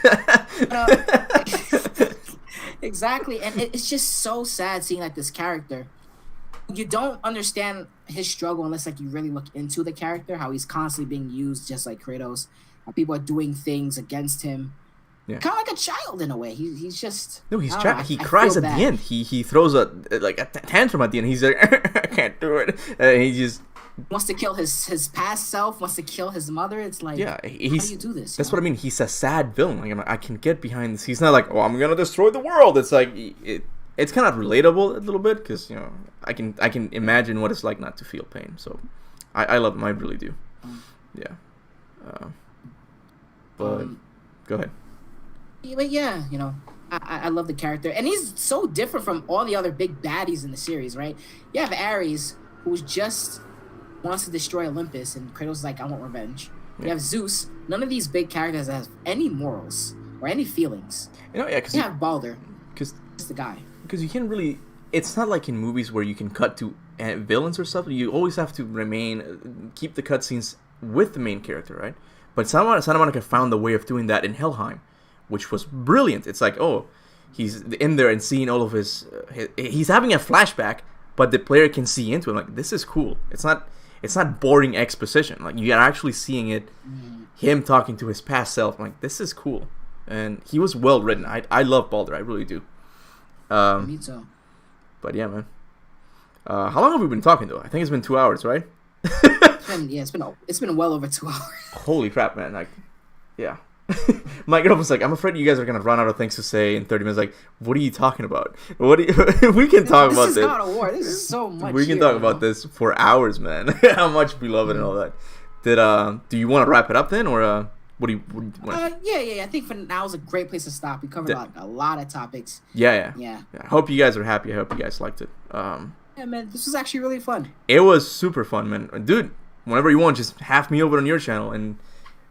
Exactly, and it's just so sad seeing like this character. You don't understand his struggle unless like you really look into the character, how he's constantly being used just like Kratos. How people are doing things against him. Yeah. Kind of like a child in a way. He's just he cries at the end. He throws a tantrum at the end. He's like, I can't do it. And he just wants to kill his past self. Wants to kill his mother. It's like, how do you do this? That's what I mean. He's a sad villain. Like I can get behind this. He's not like, oh, I'm gonna destroy the world. It's like it's kind of relatable a little bit because you know I can imagine what it's like not to feel pain. So I love him. I really do. Yeah. But go ahead. But yeah, you know, I love the character, and he's so different from all the other big baddies in the series, right? You have Ares, who just wants to destroy Olympus, and Kratos is like, I want revenge. Yeah. You have Zeus. None of these big characters have any morals or any feelings. You know, you have Balder, because he's the guy. Because you can't really. It's not like in movies where you can cut to villains or stuff. You always have to keep the cutscenes with the main character, right? But Santa Monica found the way of doing that in Helheim, which was brilliant. It's like, oh, he's in there and seeing all of his he's having a flashback, but the player can see into it. Like, this is cool. It's not boring exposition. Like, you're actually seeing it, him talking to his past self. I'm like, this is cool. And he was well written. I love Balder. I really do. Me too. But yeah, man. How long have we been talking, though? I think it's been 2 hours, right? it's been well over 2 hours. Holy crap, man! Like, yeah. My girlfriend was like, "I'm afraid you guys are gonna run out of things to say in 30 minutes." Like, what are you talking about? What do you? We can talk about this. This is God of War. This is so much. We can talk about this for hours, man. How much we love it and all that. Do you want to wrap it up then, or what do you want? Yeah. I think for now is a great place to stop. We covered like a lot of topics. Yeah. I hope you guys are happy. I hope you guys liked it. Yeah, man, this was actually really fun. It was super fun, man. Dude, whenever you want, just have me over on your channel, and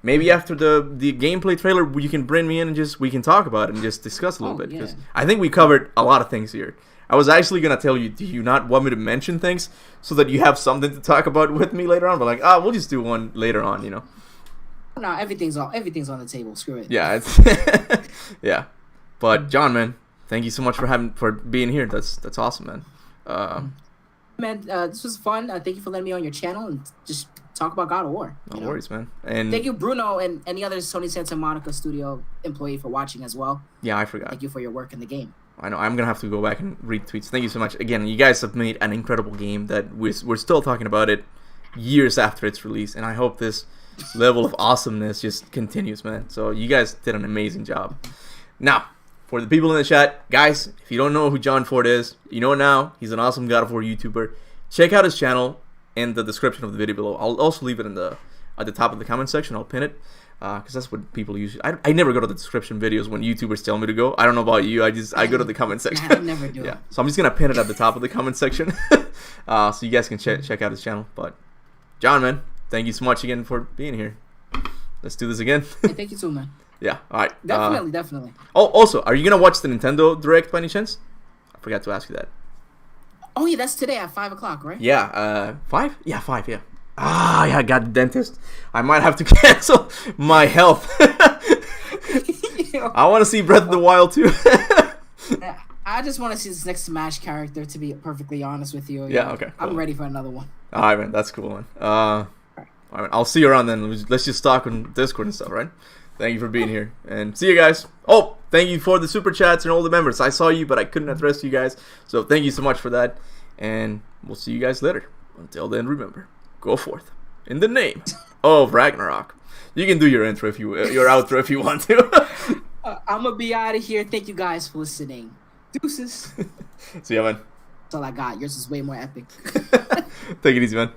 maybe after the gameplay trailer, you can bring me in and we can talk about it and just discuss a little bit. Because I think we covered a lot of things here. I was actually gonna tell you, do you not want me to mention things so that you have something to talk about with me later on? But like, we'll just do one later on, you know. No, everything's on the table. Screw it. Yeah, yeah. But John, man, thank you so much for being here. That's awesome, man. Man, this was fun. Thank you for letting me on your channel and just talk about God of War. No worries, man. And thank you, Bruno, and any other Sony Santa Monica studio employee for watching as well. Yeah, I forgot. Thank you for your work in the game. I know. I'm gonna have to go back and read tweets. Thank you so much. Again, you guys have made an incredible game that we're still talking about it years after its release, and I hope this level of awesomeness just continues, man. So you guys did an amazing job. Now, for the people in the chat, guys, if you don't know who John Ford is, you know now. He's an awesome God of War YouTuber. Check out his channel in the description of the video below. I'll also leave it at the top of the comment section. I'll pin it because that's what people usually. I never go to the description videos when YouTubers tell me to go. I don't know about you. I go to the comment section. I never do. Yeah. So I'm just gonna pin it at the top of the comment section, so you guys can check out his channel. But John, man, thank you so much again for being here. Let's do this again. Hey, thank you too, man. Yeah. All right. Definitely. Oh, also, are you gonna watch the Nintendo Direct by any chance? I forgot to ask you that. Oh yeah, that's today at 5 o'clock, right? Yeah. 5? Yeah, 5. Yeah. Yeah, I got the dentist. I might have to cancel my health. I want to see Breath of the Wild too. I just want to see this next Smash character, to be perfectly honest with you. Yeah, okay. Cool. I'm ready for another one. All right, man. That's cool, man. All right, I'll see you around then. Let's just talk on Discord and stuff, right? Thank you for being here, and see you guys. Oh, thank you for the super chats and all the members. I saw you, but I couldn't address you guys, so thank you so much for that, and we'll see you guys later. Until then, remember, go forth in the name of Ragnarok. You can do your intro your outro if you want to. I'm gonna be out of here. Thank you guys for listening. Deuces. See ya, man. That's all I got. Yours is way more epic. Take it easy, man.